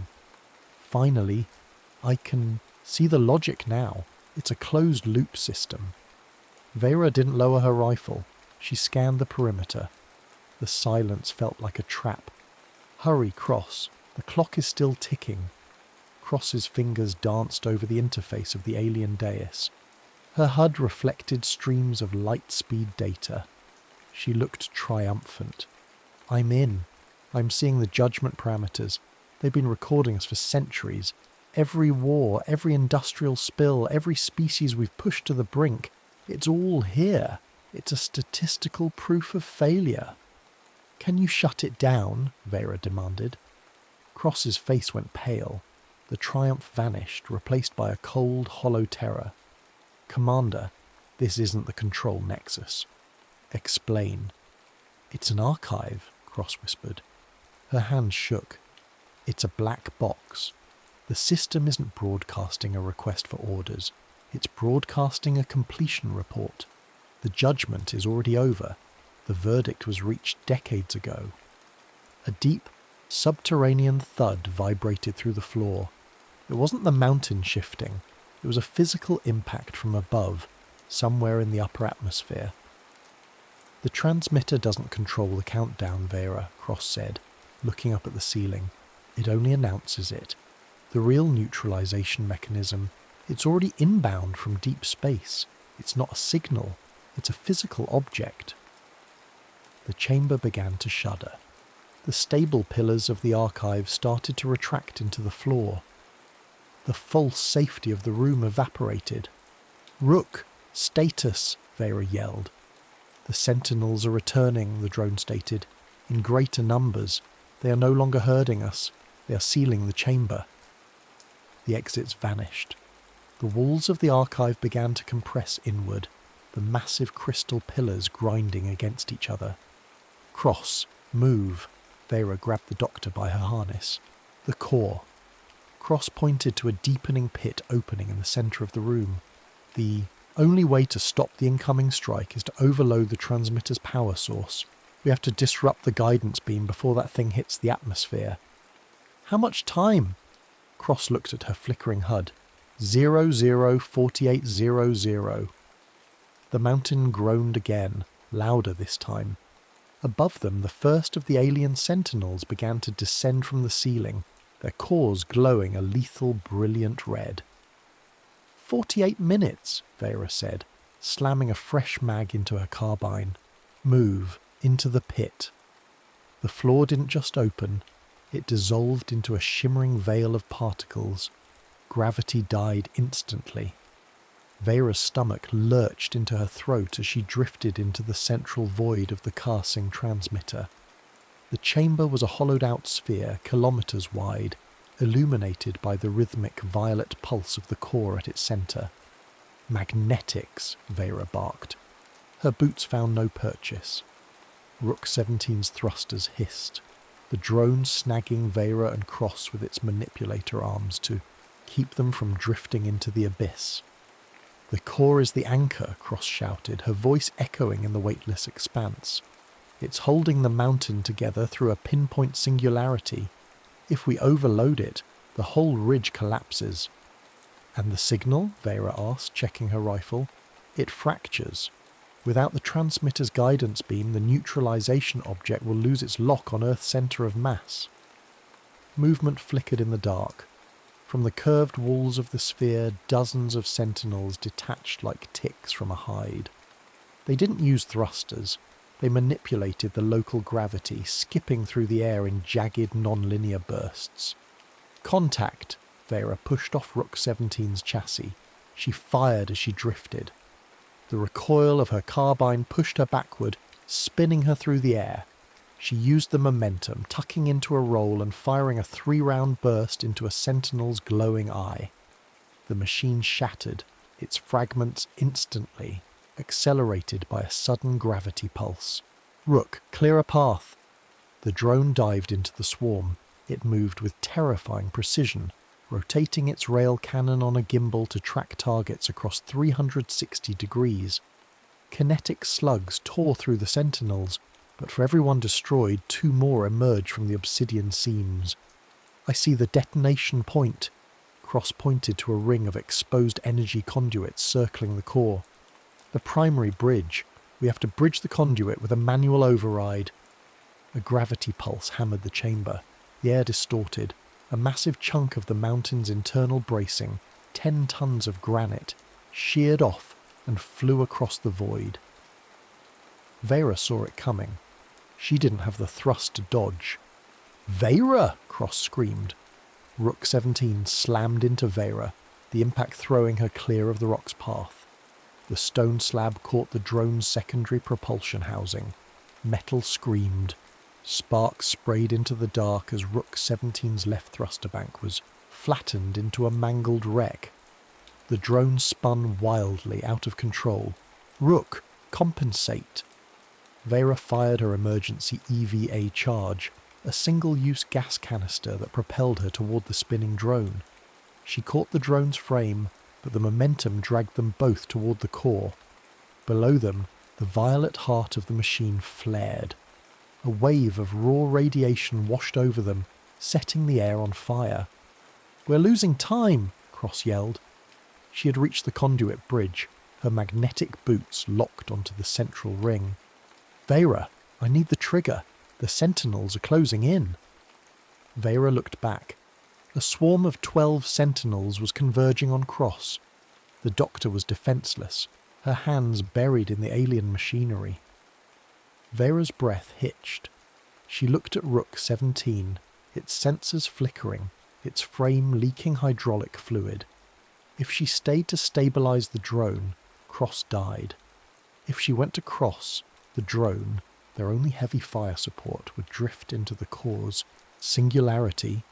Finally, I can see the logic now. It's a closed-loop system. Vera didn't lower her rifle. She scanned the perimeter. The silence felt like a trap. Hurry, Cross. The clock is still ticking. Cross's fingers danced over the interface of the alien dais. Her HUD reflected streams of light-speed data. She looked triumphant. I'm in. I'm seeing the judgment parameters. They've been recording us for centuries. Every war, every industrial spill, every species we've pushed to the brink. It's all here. It's a statistical proof of failure. Can you shut it down? Vera demanded. Cross's face went pale. The triumph vanished, replaced by a cold, hollow terror. Commander, this isn't the control nexus. Explain. It's an archive, Cross whispered. Her hand shook. It's a black box. The system isn't broadcasting a request for orders. It's broadcasting a completion report. The judgment is already over. The verdict was reached decades ago. A deep, subterranean thud vibrated through the floor. It wasn't the mountain shifting. It was a physical impact from above, somewhere in the upper atmosphere. The transmitter doesn't control the countdown, Vera, Cross said, looking up at the ceiling. It only announces it. The real neutralization mechanism, it's already inbound from deep space. It's not a signal. It's a physical object. The chamber began to shudder. The stable pillars of the archive started to retract into the floor. The false safety of the room evaporated. Rook! Status! Vera yelled. The sentinels are returning, the drone stated. In greater numbers. They are no longer herding us. They are sealing the chamber. The exits vanished. The walls of the archive began to compress inward, the massive crystal pillars grinding against each other. Cross, move. Vera grabbed the doctor by her harness. The core. Cross pointed to a deepening pit opening in the centre of the room. The only way to stop the incoming strike is to overload the transmitter's power source. We have to disrupt the guidance beam before that thing hits the atmosphere. How much time? Cross looked at her flickering HUD. 004800. The mountain groaned again, louder this time. Above them, the first of the alien sentinels began to descend from the ceiling, their cores glowing a lethal, brilliant red. 48 minutes, Vera said, slamming a fresh mag into her carbine. Move, into the pit. The floor didn't just open, it dissolved into a shimmering veil of particles. Gravity died instantly. Vera's stomach lurched into her throat as she drifted into the central void of the Karsing transmitter. The chamber was a hollowed-out sphere, kilometres wide, illuminated by the rhythmic violet pulse of the core at its centre. Magnetics, Vera barked. Her boots found no purchase. Rook 17's thrusters hissed, the drone snagging Vera and Cross with its manipulator arms to keep them from drifting into the abyss. The core is the anchor, Cross shouted, her voice echoing in the weightless expanse. It's holding the mountain together through a pinpoint singularity. If we overload it, the whole ridge collapses. And the signal? Vera asked, checking her rifle. It fractures. Without the transmitter's guidance beam, the neutralization object will lose its lock on Earth's centre of mass. Movement flickered in the dark. From the curved walls of the sphere, dozens of sentinels detached like ticks from a hide. They didn't use thrusters. They manipulated the local gravity, skipping through the air in jagged, non-linear bursts. Contact! Vera pushed off Rook 17's chassis. She fired as she drifted. The recoil of her carbine pushed her backward, spinning her through the air. She used the momentum, tucking into a roll and firing a 3-round burst into a sentinel's glowing eye. The machine shattered, its fragments instantly. accelerated by a sudden gravity pulse. "Rook, clear a path!" The drone dived into the swarm. It moved with terrifying precision, rotating its rail cannon on a gimbal to track targets across 360 degrees. Kinetic slugs tore through the sentinels, but for every one destroyed, 2 more emerged from the obsidian seams. "I see the detonation point." Cross pointed to a ring of exposed energy conduits circling the core. "The primary bridge. We have to bridge the conduit with a manual override." A gravity pulse hammered the chamber. The air distorted. A massive chunk of the mountain's internal bracing, 10 tons of granite, sheared off and flew across the void. Vera saw it coming. She didn't have the thrust to dodge. "Vera!" Cross screamed. Rook 17 slammed into Vera, the impact throwing her clear of the rock's path. The stone slab caught the drone's secondary propulsion housing. Metal screamed. Sparks sprayed into the dark as Rook 17's left thruster bank was flattened into a mangled wreck. The drone spun wildly, out of control. "Rook, compensate!" Vera fired her emergency EVA charge, a single-use gas canister that propelled her toward the spinning drone. She caught the drone's frame, but the momentum dragged them both toward the core. Below them, the violet heart of the machine flared. A wave of raw radiation washed over them, setting the air on fire. "We're losing time!" Cross yelled. She had reached the conduit bridge, her magnetic boots locked onto the central ring. "Vera, I need the trigger. The sentinels are closing in." Vera looked back. A swarm of 12 sentinels was converging on Cross. The doctor was defenseless, her hands buried in the alien machinery. Vera's breath hitched. She looked at Rook 17, its sensors flickering, its frame leaking hydraulic fluid. If she stayed to stabilize the drone, Cross died. If she went to Cross, the drone, their only heavy fire support, would drift into the core's singularity.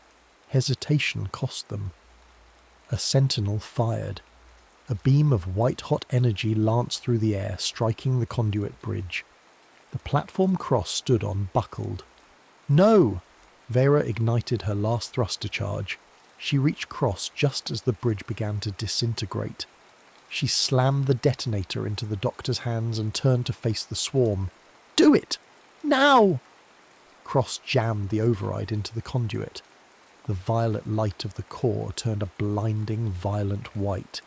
Hesitation cost them. A sentinel fired. A beam of white-hot energy lanced through the air, striking the conduit bridge. The platform Cross stood on buckled. "No!" Vera ignited her last thruster charge. She reached Cross just as the bridge began to disintegrate. She slammed the detonator into the doctor's hands and turned to face the swarm. "Do it! Now!" Cross jammed the override into the conduit. The violet light of the core turned a blinding, violent white.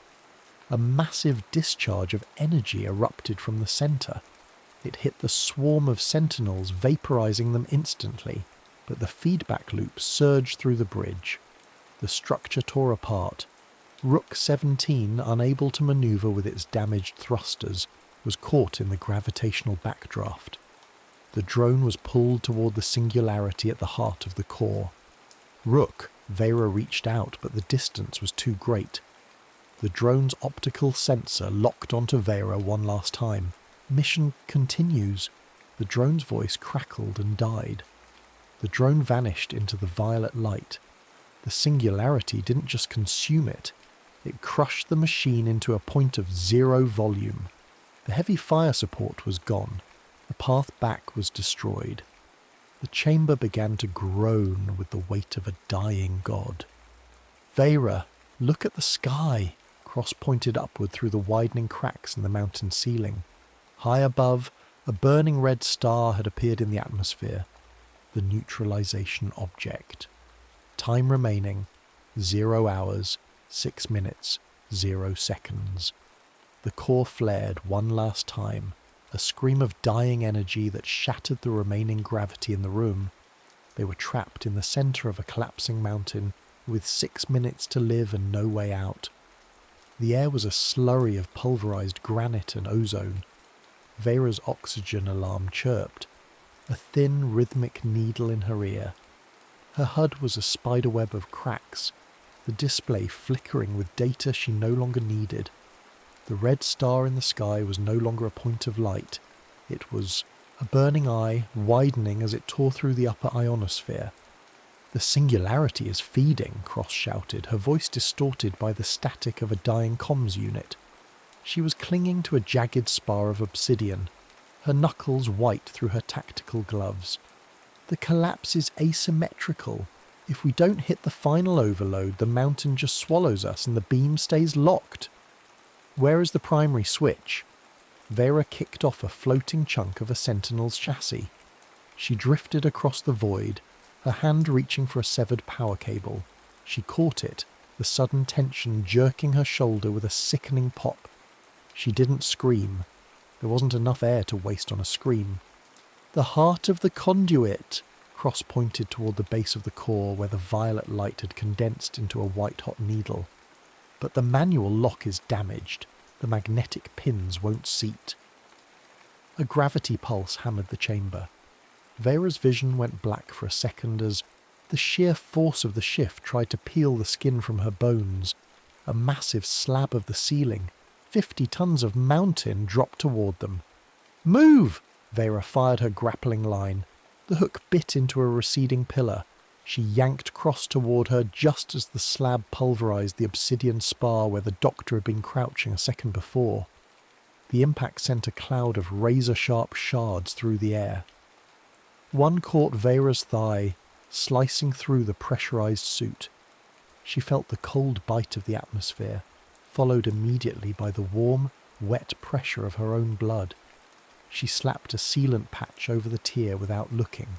A massive discharge of energy erupted from the centre. It hit the swarm of sentinels, vaporizing them instantly, but the feedback loop surged through the bridge. The structure tore apart. Rook 17, unable to maneuver with its damaged thrusters, was caught in the gravitational backdraft. The drone was pulled toward the singularity at the heart of the core. Rook, Vera reached out, but the distance was too great. The drone's optical sensor locked onto Vera one last time. "Mission continues." The drone's voice crackled and died. The drone vanished into the violet light. The singularity didn't just consume it. It crushed the machine into a point of 0 volume. The heavy fire support was gone. The path back was destroyed. The chamber began to groan with the weight of a dying god. "Vera, look at the sky." Cross pointed upward through the widening cracks in the mountain ceiling. High above, a burning red star had appeared in the atmosphere. The neutralization object. Time remaining, 0 hours, 6 minutes, 0 seconds. The core flared one last time, a scream of dying energy that shattered the remaining gravity in the room. They were trapped in the center of a collapsing mountain, with 6 minutes to live and no way out. The air was a slurry of pulverized granite and ozone. Vera's oxygen alarm chirped, a thin rhythmic needle in her ear. Her HUD was a spiderweb of cracks, the display flickering with data she no longer needed. The red star in the sky was no longer a point of light. It was a burning eye, widening as it tore through the upper ionosphere. "The singularity is feeding," Cross shouted, her voice distorted by the static of a dying comms unit. She was clinging to a jagged spar of obsidian, her knuckles white through her tactical gloves. The collapse is asymmetrical. If we don't hit the final overload, the mountain just swallows us and the beam stays locked. Where is the primary switch? Vera kicked off a floating chunk of a Sentinel's chassis. She drifted across the void, her hand reaching for a severed power cable. She caught it, the sudden tension jerking her shoulder with a sickening pop. She didn't scream. There wasn't enough air to waste on a scream. The heart of the conduit! Cross pointed toward the base of the core where the violet light had condensed into a white-hot needle. But the manual lock is damaged. The magnetic pins won't seat. A gravity pulse hammered the chamber. Vera's vision went black for a second as the sheer force of the shift tried to peel the skin from her bones. A massive slab of the ceiling, 50 tons of mountain, dropped toward them. "Move!" Vera fired her grappling line. The hook bit into a receding pillar. She yanked Cross toward her just as the slab pulverized the obsidian spar where the doctor had been crouching a second before. The impact sent a cloud of razor-sharp shards through the air. One caught Vera's thigh, slicing through the pressurized suit. She felt the cold bite of the atmosphere, followed immediately by the warm, wet pressure of her own blood. She slapped a sealant patch over the tear without looking.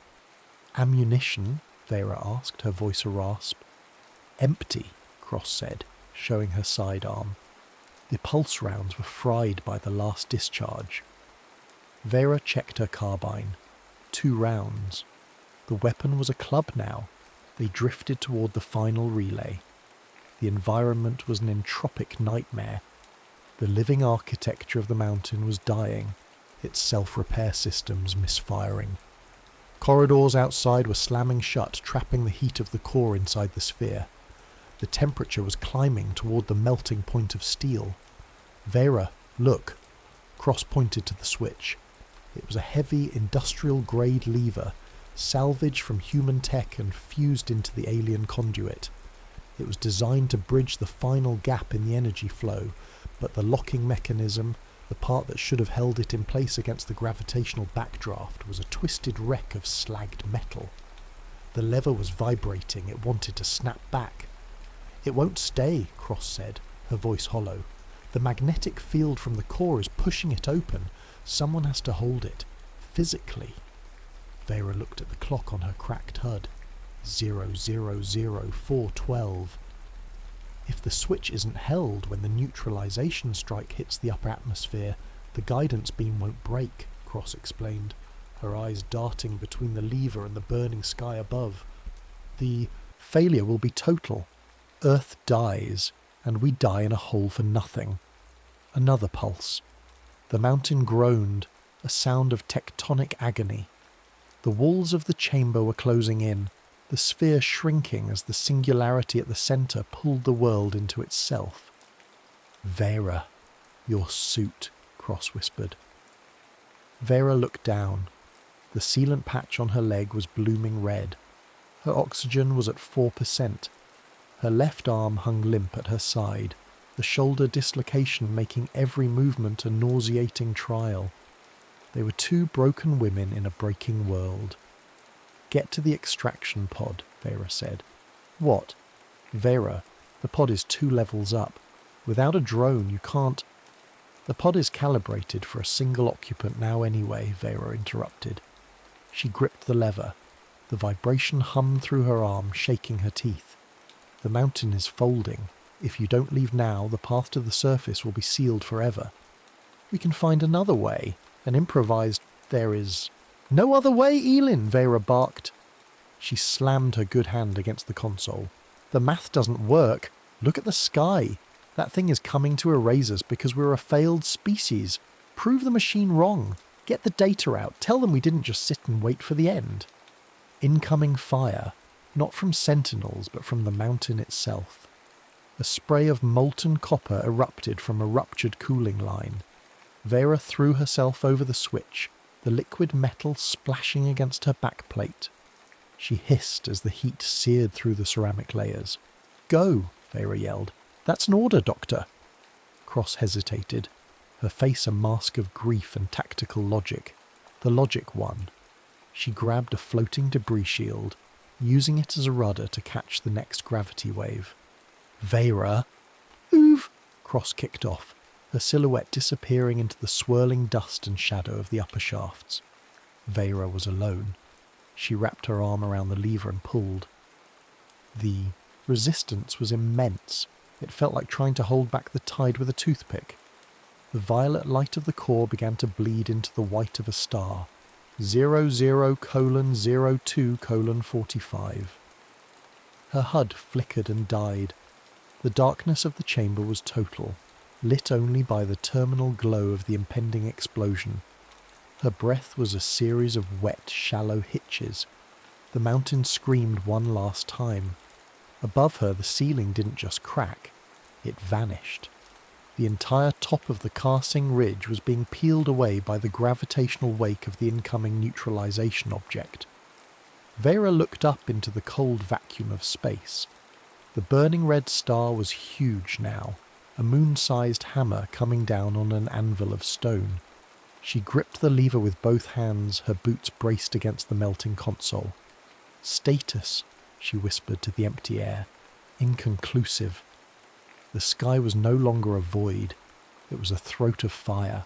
"Ammunition?" Vera asked, her voice a rasp. "Empty," Cross said, showing her sidearm. The pulse rounds were fried by the last discharge. Vera checked her carbine. 2 rounds. The weapon was a club now. They drifted toward the final relay. The environment was an entropic nightmare. The living architecture of the mountain was dying, its self-repair systems misfiring. Corridors outside were slamming shut, trapping the heat of the core inside the sphere. The temperature was climbing toward the melting point of steel. "Vera, look." Cross pointed to the switch. It was a heavy, industrial-grade lever, salvaged from human tech and fused into the alien conduit. It was designed to bridge the final gap in the energy flow, but the locking mechanism, the part that should have held it in place against the gravitational backdraft, was a twisted wreck of slagged metal. The lever was vibrating. It wanted to snap back. "It won't stay," Cross said, her voice hollow. "The magnetic field from the core is pushing it open. Someone has to hold it. Physically." Vera looked at the clock on her cracked HUD. 000412. If the switch isn't held when the neutralization strike hits the upper atmosphere, the guidance beam won't break, Cross explained, her eyes darting between the lever and the burning sky above. "The failure will be total. Earth dies, and we die in a hole for nothing." Another pulse. The mountain groaned, a sound of tectonic agony. The walls of the chamber were closing in, the sphere shrinking as the singularity at the centre pulled the world into itself. "Vera, your suit," Cross whispered. Vera looked down. The sealant patch on her leg was blooming red. Her oxygen was at 4%. Her left arm hung limp at her side, the shoulder dislocation making every movement a nauseating trial. They were 2 broken women in a breaking world. "Get to the extraction pod," Vera said. "What?" "Vera, the pod is 2 levels up. Without a drone, you can't—" "The pod is calibrated for a single occupant now anyway," Vera interrupted. She gripped the lever. The vibration hummed through her arm, shaking her teeth. "The mountain is folding. If you don't leave now, the path to the surface will be sealed forever. We can find another way, an improvised— There is—" "No other way, Elin!" Vera barked. She slammed her good hand against the console. "The math doesn't work. Look at the sky. That thing is coming to erase us because we're a failed species. Prove the machine wrong. Get the data out. Tell them we didn't just sit and wait for the end." Incoming fire, not from sentinels but from the mountain itself. A spray of molten copper erupted from a ruptured cooling line. Vera threw herself over the switch, the liquid metal splashing against her backplate. She hissed as the heat seared through the ceramic layers. "Go," Vera yelled. "That's an order, Doctor." Cross hesitated. her face a mask of grief and tactical logic. The logic won. She grabbed a floating debris shield, using it as a rudder to catch the next gravity wave. Vera! Oof! Cross kicked off, her silhouette disappearing into the swirling dust and shadow of the upper shafts. Vera was alone. She wrapped her arm around the lever and pulled. The resistance was immense. It felt like trying to hold back the tide with a toothpick. The violet light of the core began to bleed into the white of a star. 00:02:45. Her HUD flickered and died. The darkness of the chamber was total, lit only by the terminal glow of the impending explosion. Her breath was a series of wet, shallow hitches. The mountain screamed one last time. Above her, the ceiling didn't just crack, it vanished. The entire top of the Karsing Ridge was being peeled away by the gravitational wake of the incoming neutralization object. Vera looked up into the cold vacuum of space. The burning red star was huge now, a moon-sized hammer coming down on an anvil of stone. She gripped the lever with both hands, her boots braced against the melting console. "Status," she whispered to the empty air. "Inconclusive." The sky was no longer a void. It was a throat of fire.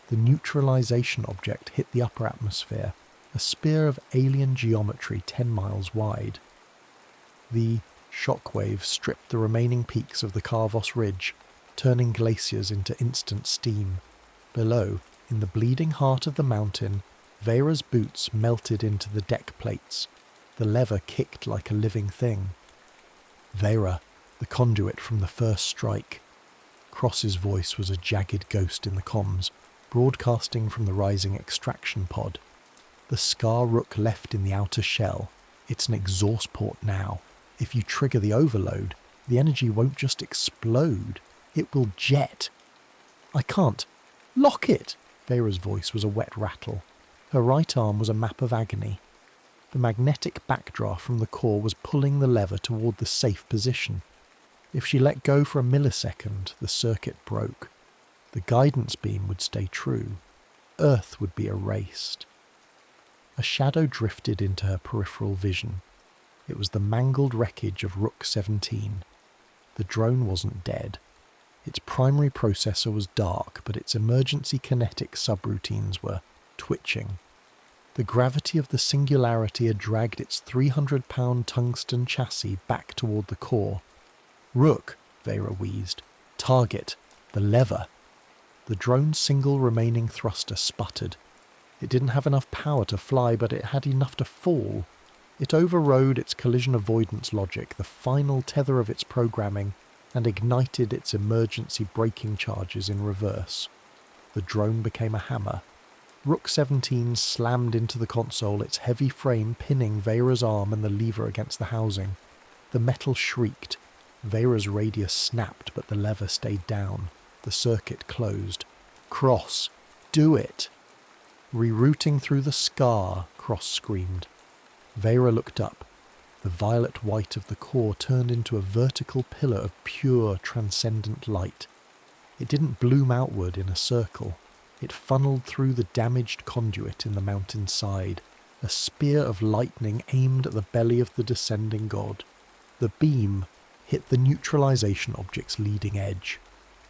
The neutralization object hit the upper atmosphere, a spear of alien geometry 10 miles wide. The shockwave stripped the remaining peaks of the Karvos Ridge, turning glaciers into instant steam. Below, in the bleeding heart of the mountain, Vera's boots melted into the deck plates. The lever kicked like a living thing. Vera, the conduit from the first strike. Cross's voice was a jagged ghost in the comms, broadcasting from the rising extraction pod. The Scar Rook left in the outer shell. It's an exhaust port now. If you trigger the overload, the energy won't just explode. It will jet. "I can't. Lock it!" Vera's voice was a wet rattle. Her right arm was a map of agony. The magnetic backdraft from the core was pulling the lever toward the safe position. If she let go for a millisecond, the circuit broke. The guidance beam would stay true. Earth would be erased. A shadow drifted into her peripheral vision. It was the mangled wreckage of Rook 17. The drone wasn't dead. Its primary processor was dark, but its emergency kinetic subroutines were twitching. The gravity of the singularity had dragged its 300-pound tungsten chassis back toward the core. "Rook," Vera wheezed. "Target. The lever." The drone's single remaining thruster sputtered. It didn't have enough power to fly, but it had enough to fall. It overrode its collision avoidance logic, the final tether of its programming, and ignited its emergency braking charges in reverse. The drone became a hammer. Rook 17 slammed into the console, its heavy frame pinning Vera's arm and the lever against the housing. The metal shrieked. Vera's radius snapped, but the lever stayed down. The circuit closed. "Cross! Do it!" "Rerouting through the scar," Cross screamed. Vera looked up. The violet white of the core turned into a vertical pillar of pure, transcendent light. It didn't bloom outward in a circle. It funneled through the damaged conduit in the mountain's side, a spear of lightning aimed at the belly of the descending god. The beam hit the neutralization object's leading edge.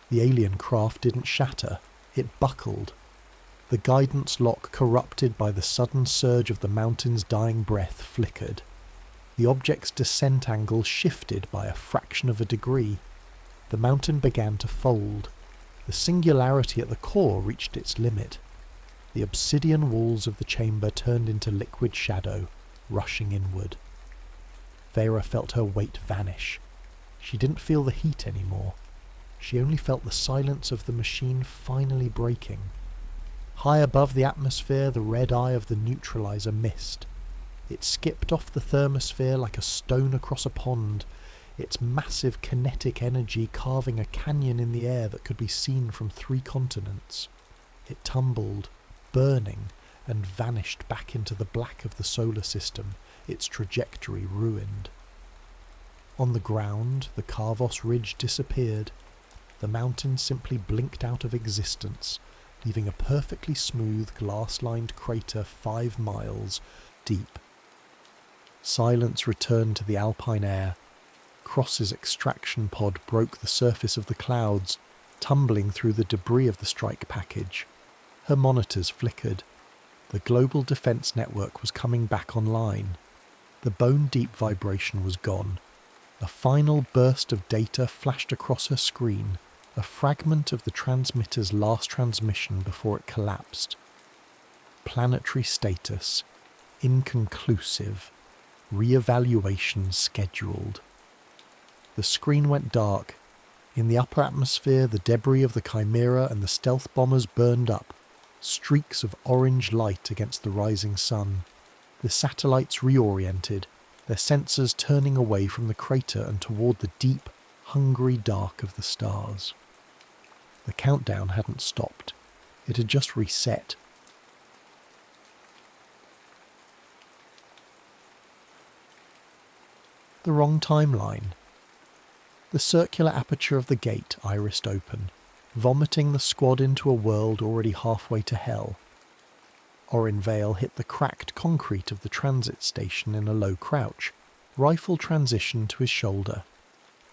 The alien craft didn't shatter. It buckled. The guidance lock, corrupted by the sudden surge of the mountain's dying breath, flickered. The object's descent angle shifted by a fraction of a degree. The mountain began to fold. The singularity at the core reached its limit. The obsidian walls of the chamber turned into liquid shadow, rushing inward. Vera felt her weight vanish. She didn't feel the heat anymore. She only felt the silence of the machine finally breaking. High above the atmosphere, the red eye of the neutralizer missed. It skipped off the thermosphere like a stone across a pond, its massive kinetic energy carving a canyon in the air that could be seen from 3 continents. It tumbled, burning, and vanished back into the black of the solar system, its trajectory ruined. On the ground, the Karvos Ridge disappeared. the mountain simply blinked out of existence, leaving a perfectly smooth, glass-lined crater 5 miles deep. Silence returned to the alpine air. Cross's extraction pod broke the surface of the clouds, tumbling through the debris of the strike package. Her monitors flickered. The global defense network was coming back online. The bone-deep vibration was gone. A final burst of data flashed across her screen, a fragment of the transmitter's last transmission before it collapsed. Planetary status. Inconclusive. Re-evaluation scheduled. The screen went dark. In the upper atmosphere, the debris of the Chimera and the stealth bombers burned up, streaks of orange light against the rising sun. The satellites reoriented, their sensors turning away from the crater and toward the deep, hungry dark of the stars. The countdown hadn't stopped. It had just reset. The wrong timeline. The circular aperture of the gate irised open, vomiting the squad into a world already halfway to hell. Orin Vale hit the cracked concrete of the transit station in a low crouch, rifle transitioned to his shoulder.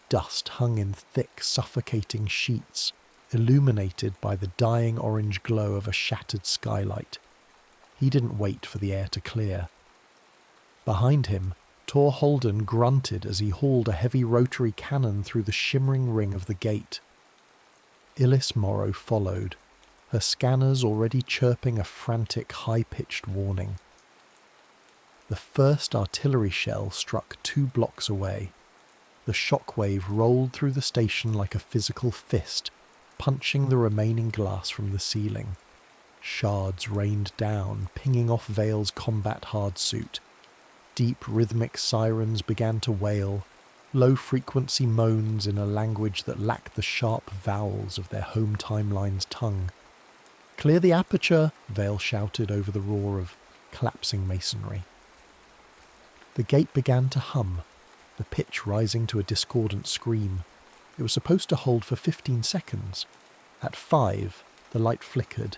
Dust hung in thick, suffocating sheets, illuminated by the dying orange glow of a shattered skylight. He didn't wait for the air to clear. Behind him, Tor Holden grunted as he hauled a heavy rotary cannon through the shimmering ring of the gate. Illis Morrow followed, her scanners already chirping a frantic, high-pitched warning. The first artillery shell struck 2 blocks away. The shockwave rolled through the station like a physical fist, punching the remaining glass from the ceiling. Shards rained down, pinging off Vale's combat hardsuit. Deep rhythmic sirens began to wail, low-frequency moans in a language that lacked the sharp vowels of their home timeline's tongue. "Clear the aperture!" Vale shouted over the roar of collapsing masonry. The gate began to hum, the pitch rising to a discordant scream. It was supposed to hold for 15 seconds. At 5, the light flickered.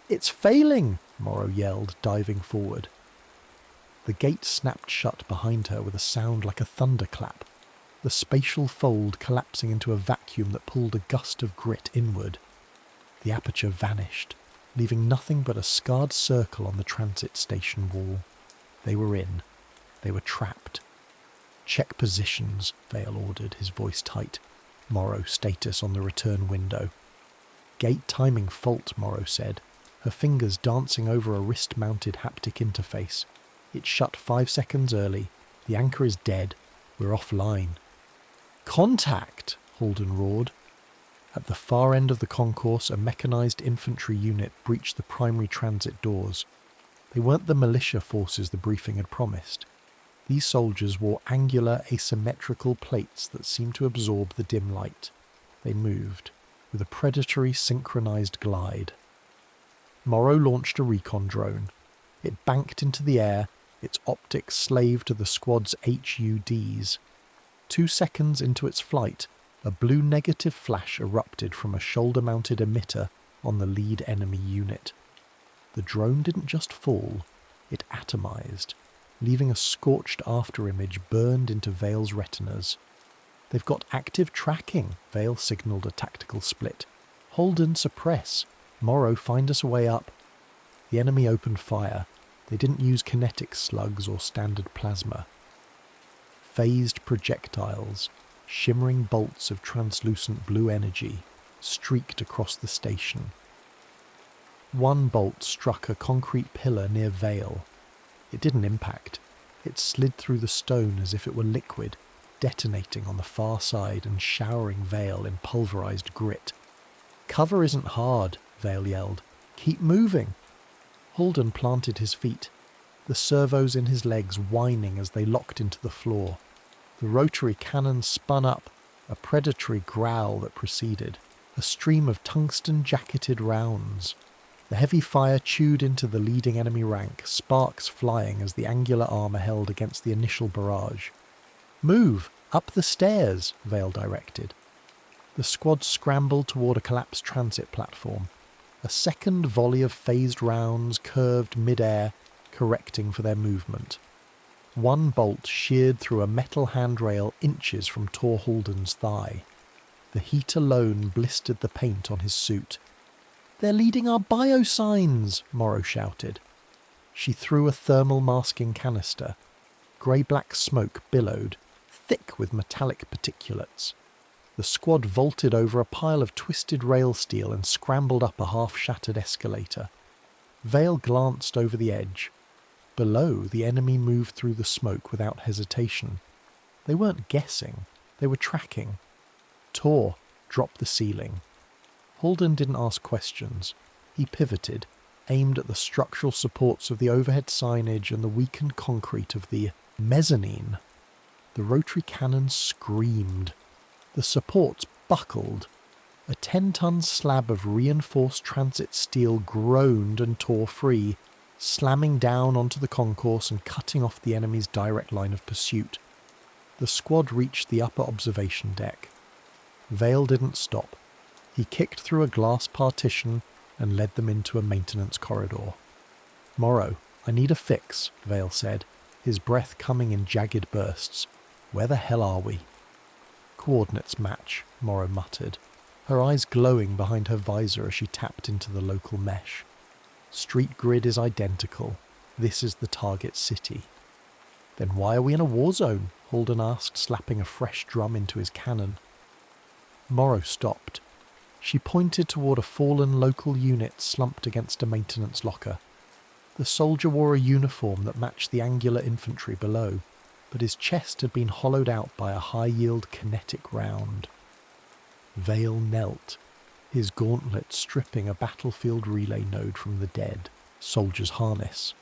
"It's failing!" Morrow yelled, diving forward. The gate snapped shut behind her with a sound like a thunderclap, the spatial fold collapsing into a vacuum that pulled a gust of grit inward. The aperture vanished, leaving nothing but a scarred circle on the transit station wall. They were in. They were trapped. "Check positions," Vale ordered, his voice tight. Morrow status on the return window. "Gate timing fault," Morrow said, her fingers dancing over a wrist-mounted haptic interface. "It shut 5 seconds early. The anchor is dead. We're offline." "Contact!" Holden roared. At the far end of the concourse, a mechanized infantry unit breached the primary transit doors. They weren't the militia forces the briefing had promised. These soldiers wore angular, asymmetrical plates that seemed to absorb the dim light. They moved, with a predatory, synchronized glide. Morrow launched a recon drone. It banked into the air, its optics slave to the squad's HUDs. 2 seconds into its flight, a blue negative flash erupted from a shoulder-mounted emitter on the lead enemy unit. The drone didn't just fall, it atomized, leaving a scorched afterimage burned into Vale's retinas. "They've got active tracking," Vale signalled a tactical split. "Holden, suppress. Morrow, find us a way up." The enemy opened fire. They didn't use kinetic slugs or standard plasma. Phased projectiles, shimmering bolts of translucent blue energy, streaked across the station. One bolt struck a concrete pillar near Vale. It didn't impact. It slid through the stone as if it were liquid, detonating on the far side and showering Vale in pulverized grit. "Cover isn't hard," Vale yelled. "Keep moving." Holden planted his feet, the servos in his legs whining as they locked into the floor. The rotary cannon spun up, a predatory growl that proceeded, a stream of tungsten-jacketed rounds. The heavy fire chewed into the leading enemy rank, sparks flying as the angular armour held against the initial barrage. "Move! Up the stairs!" Vale directed. The squad scrambled toward a collapsed transit platform. A second volley of phased rounds curved mid-air, correcting for their movement. One bolt sheared through a metal handrail inches from Tor Halden's thigh. The heat alone blistered the paint on his suit. "They're leading our biosigns!" Morrow shouted. She threw a thermal masking canister. Grey-black smoke billowed, thick with metallic particulates. The squad vaulted over a pile of twisted rail steel and scrambled up a half-shattered escalator. Vale glanced over the edge. Below, the enemy moved through the smoke without hesitation. They weren't guessing, they were tracking. Tor dropped the ceiling. Halden didn't ask questions. He pivoted, aimed at the structural supports of the overhead signage and the weakened concrete of the mezzanine. The rotary cannon screamed. The supports buckled. A 10-ton slab of reinforced transit steel groaned and tore free, slamming down onto the concourse and cutting off the enemy's direct line of pursuit. The squad reached the upper observation deck. Vale didn't stop. He kicked through a glass partition and led them into a maintenance corridor. "Morrow, I need a fix," Vale said, his breath coming in jagged bursts. "Where the hell are we?" "Coordinates match," Morrow muttered, her eyes glowing behind her visor as she tapped into the local mesh. "Street grid is identical. This is the target city." "Then why are we in a war zone?" Halden asked, slapping a fresh drum into his cannon. Morrow stopped. She pointed toward a fallen local unit slumped against a maintenance locker. The soldier wore a uniform that matched the angular infantry below, but his chest had been hollowed out by a high-yield kinetic round. Vale knelt, his gauntlet stripping a battlefield relay node from the dead soldier's harness.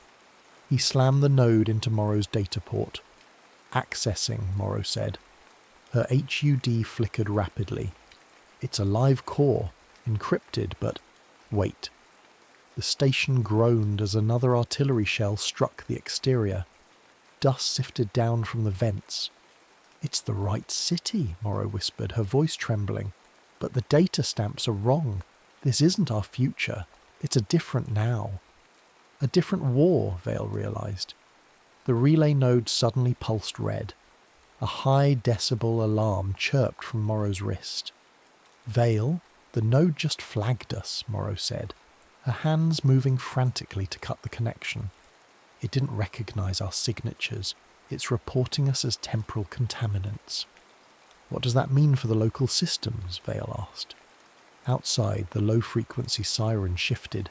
He slammed the node into Morrow's data port. "Accessing," Morrow said. Her HUD flickered rapidly. "It's a live core, encrypted, but..." "Wait." The station groaned as another artillery shell struck the exterior. Dust sifted down from the vents. "It's the right city," Morrow whispered, her voice trembling. "But the data stamps are wrong. This isn't our future. It's a different now." A different war, Vale realized. The relay node suddenly pulsed red. A high decibel alarm chirped from Morrow's wrist. "Vale, the node just flagged us," Morrow said, her hands moving frantically to cut the connection. "It didn't recognize our signatures. It's reporting us as temporal contaminants." "What does that mean for the local systems?" Vale asked. Outside, the low-frequency siren shifted.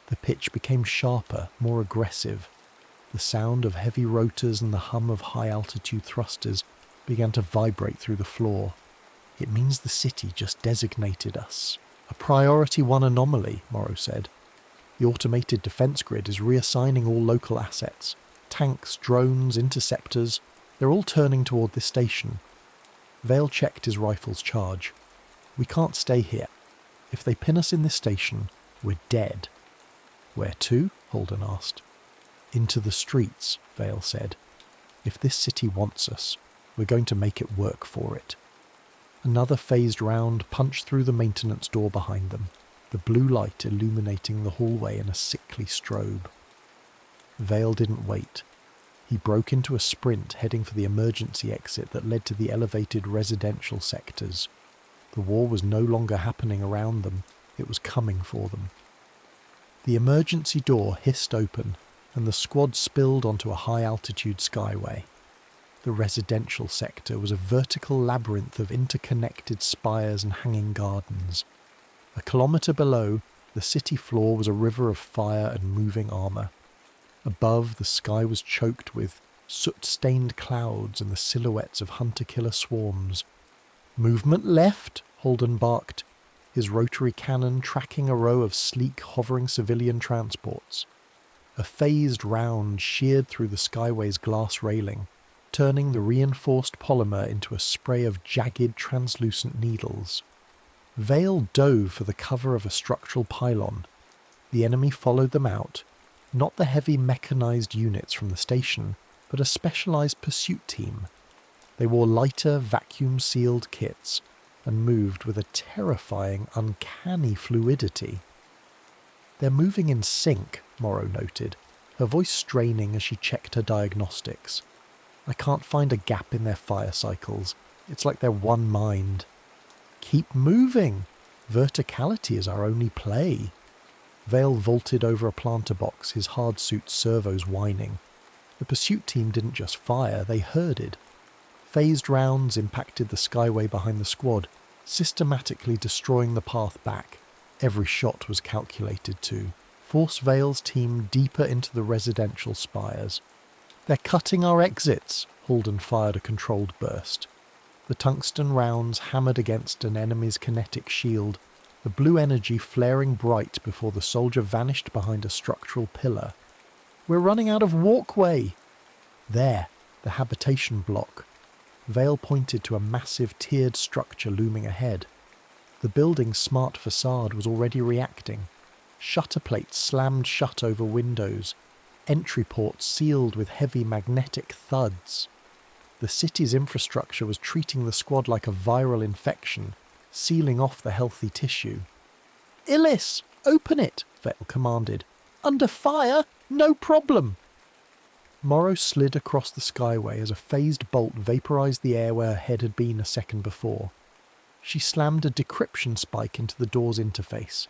The pitch became sharper, more aggressive. The sound of heavy rotors and the hum of high-altitude thrusters began to vibrate through the floor. "It means the city just designated us. A Priority 1 anomaly," Morrow said. "The automated defense grid is reassigning all local assets. Tanks, drones, interceptors, they're all turning toward this station." Vale checked his rifle's charge. "We can't stay here. If they pin us in this station, we're dead." "Where to?" Halden asked. "Into the streets," Vale said. "If this city wants us, we're going to make it work for it." Another phased round punched through the maintenance door behind them, the blue light illuminating the hallway in a sickly strobe. Vale didn't wait. He broke into a sprint, heading for the emergency exit that led to the elevated residential sectors. The war was no longer happening around them, it was coming for them. The emergency door hissed open, and the squad spilled onto a high-altitude skyway. The residential sector was a vertical labyrinth of interconnected spires and hanging gardens. A kilometre below, the city floor was a river of fire and moving armour. Above, the sky was choked with soot-stained clouds and the silhouettes of hunter-killer swarms. "Movement left," Halden barked, his rotary cannon tracking a row of sleek, hovering civilian transports. A phased round sheared through the skyway's glass railing, turning the reinforced polymer into a spray of jagged, translucent needles. Vale dove for the cover of a structural pylon. The enemy followed them out, not the heavy mechanized units from the station, but a specialized pursuit team. They wore lighter, vacuum-sealed kits, and moved with a terrifying, uncanny fluidity. "They're moving in sync," Morrow noted, her voice straining as she checked her diagnostics. "I can't find a gap in their fire cycles. It's like they're one mind." "Keep moving! Verticality is our only play." Vale vaulted over a planter box, his hard suit servos whining. The pursuit team didn't just fire, they herded. Phased rounds impacted the skyway behind the squad, systematically destroying the path back. Every shot was calculated to force Vale's team deeper into the residential spires. "They're cutting our exits," Holden fired a controlled burst. The tungsten rounds hammered against an enemy's kinetic shield, the blue energy flaring bright before the soldier vanished behind a structural pillar. "We're running out of walkway!" "There, the habitation block." Vale pointed to a massive tiered structure looming ahead. The building's smart facade was already reacting. Shutter plates slammed shut over windows, entry ports sealed with heavy magnetic thuds. The city's infrastructure was treating the squad like a viral infection, sealing off the healthy tissue. "Illis, open it!" Vale commanded. "Under fire? No problem!" Morrow slid across the skyway as a phased bolt vaporized the air where her head had been a second before. She slammed a decryption spike into the door's interface.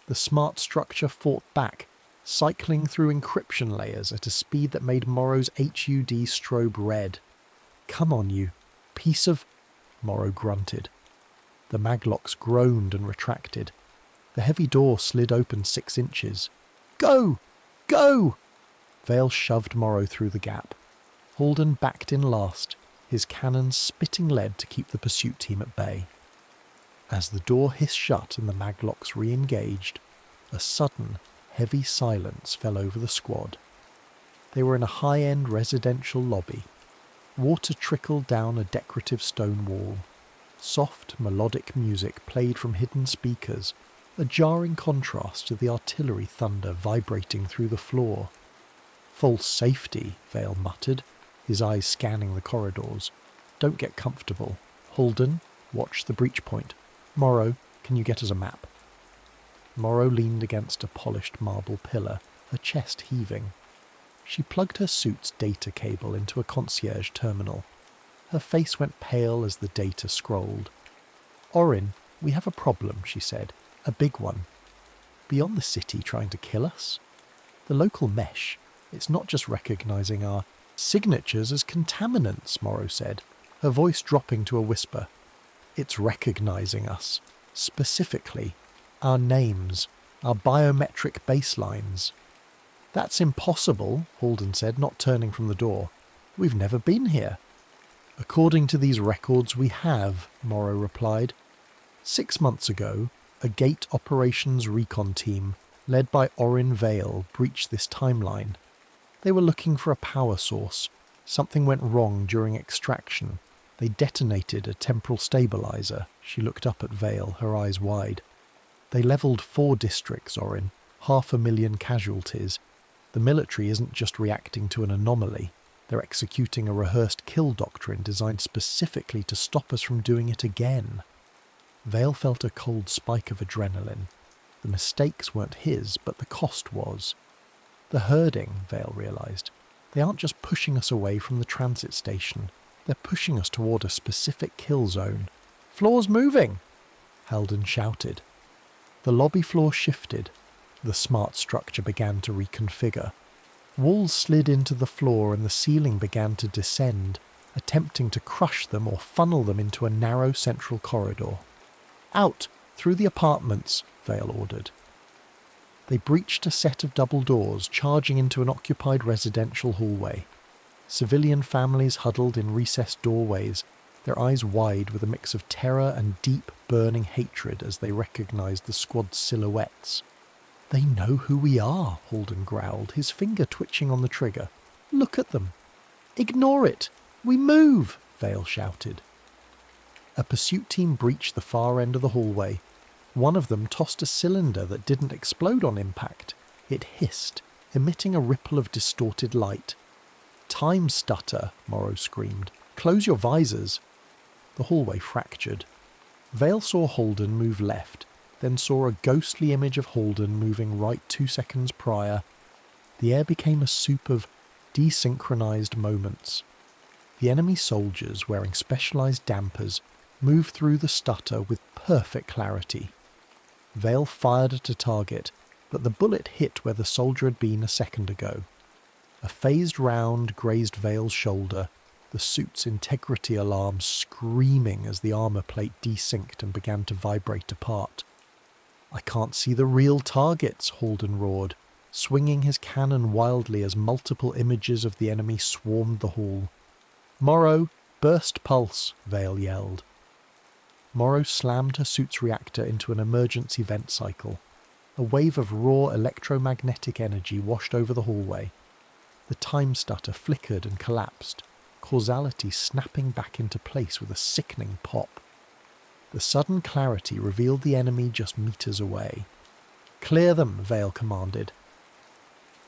The smart structure fought back, cycling through encryption layers at a speed that made Morrow's HUD strobe red. "Come on, you piece of—" Morrow grunted. The maglocks groaned and retracted. The heavy door slid open 6 inches. "Go! Go!" Vale shoved Morrow through the gap. Holden backed in last, his cannons spitting lead to keep the pursuit team at bay. As the door hissed shut and the maglocks re-engaged, a sudden, heavy silence fell over the squad. They were in a high-end residential lobby. Water trickled down a decorative stone wall. Soft, melodic music played from hidden speakers, a jarring contrast to the artillery thunder vibrating through the floor. "False safety," Vale muttered, his eyes scanning the corridors. "Don't get comfortable. Holden, watch the breach point. Morrow, can you get us a map?" Morrow leaned against a polished marble pillar, her chest heaving. She plugged her suit's data cable into a concierge terminal. Her face went pale as the data scrolled. "Orin, we have a problem," she said. "A big one. Beyond the city trying to kill us? The local mesh, it's not just recognizing our signatures as contaminants," Morrow said, her voice dropping to a whisper. "It's recognizing us. Specifically, our names, our biometric baselines." "That's impossible," Holden said, not turning from the door. "We've never been here." "According to these records, we have," Morrow replied. 6 months ago, a gate operations recon team, led by Orin Vale, breached this timeline. They were looking for a power source. Something went wrong during extraction. They detonated a temporal stabilizer. She looked up at Vale, her eyes wide. "They leveled 4 districts, Orin. 500,000 casualties. The military isn't just reacting to an anomaly. They're executing a rehearsed kill doctrine designed specifically to stop us from doing it again." Vale felt a cold spike of adrenaline. The mistakes weren't his, but the cost was. The herding, Vale realised. They aren't just pushing us away from the transit station. They're pushing us toward a specific kill zone. "Floor's moving!" Halden shouted. The lobby floor shifted. The smart structure began to reconfigure. Walls slid into the floor and the ceiling began to descend, attempting to crush them or funnel them into a narrow central corridor. "Out! Through the apartments!" Vale ordered. They breached a set of double doors, charging into an occupied residential hallway. Civilian families huddled in recessed doorways, their eyes wide with a mix of terror and deep, burning hatred as they recognized the squad's silhouettes. "They know who we are," Holden growled, his finger twitching on the trigger. "Look at them!" "Ignore it! We move!" Vale shouted. A pursuit team breached the far end of the hallway. One of them tossed a cylinder that didn't explode on impact. It hissed, emitting a ripple of distorted light. "Time stutter," Morrow screamed. "Close your visors." The hallway fractured. Vale saw Holden move left, then saw a ghostly image of Holden moving right 2 seconds prior. The air became a soup of desynchronized moments. The enemy soldiers, wearing specialized dampers, moved through the stutter with perfect clarity. Vale fired at a target, but the bullet hit where the soldier had been a second ago. A phased round grazed Vale's shoulder, the suit's integrity alarm screaming as the armour plate desynced and began to vibrate apart. "I can't see the real targets," Holden roared, swinging his cannon wildly as multiple images of the enemy swarmed the hall. "Morrow, burst pulse," Vale yelled. Morrow slammed her suit's reactor into an emergency vent cycle. A wave of raw electromagnetic energy washed over the hallway. The time stutter flickered and collapsed, causality snapping back into place with a sickening pop. The sudden clarity revealed the enemy just meters away. "Clear them," Vale commanded.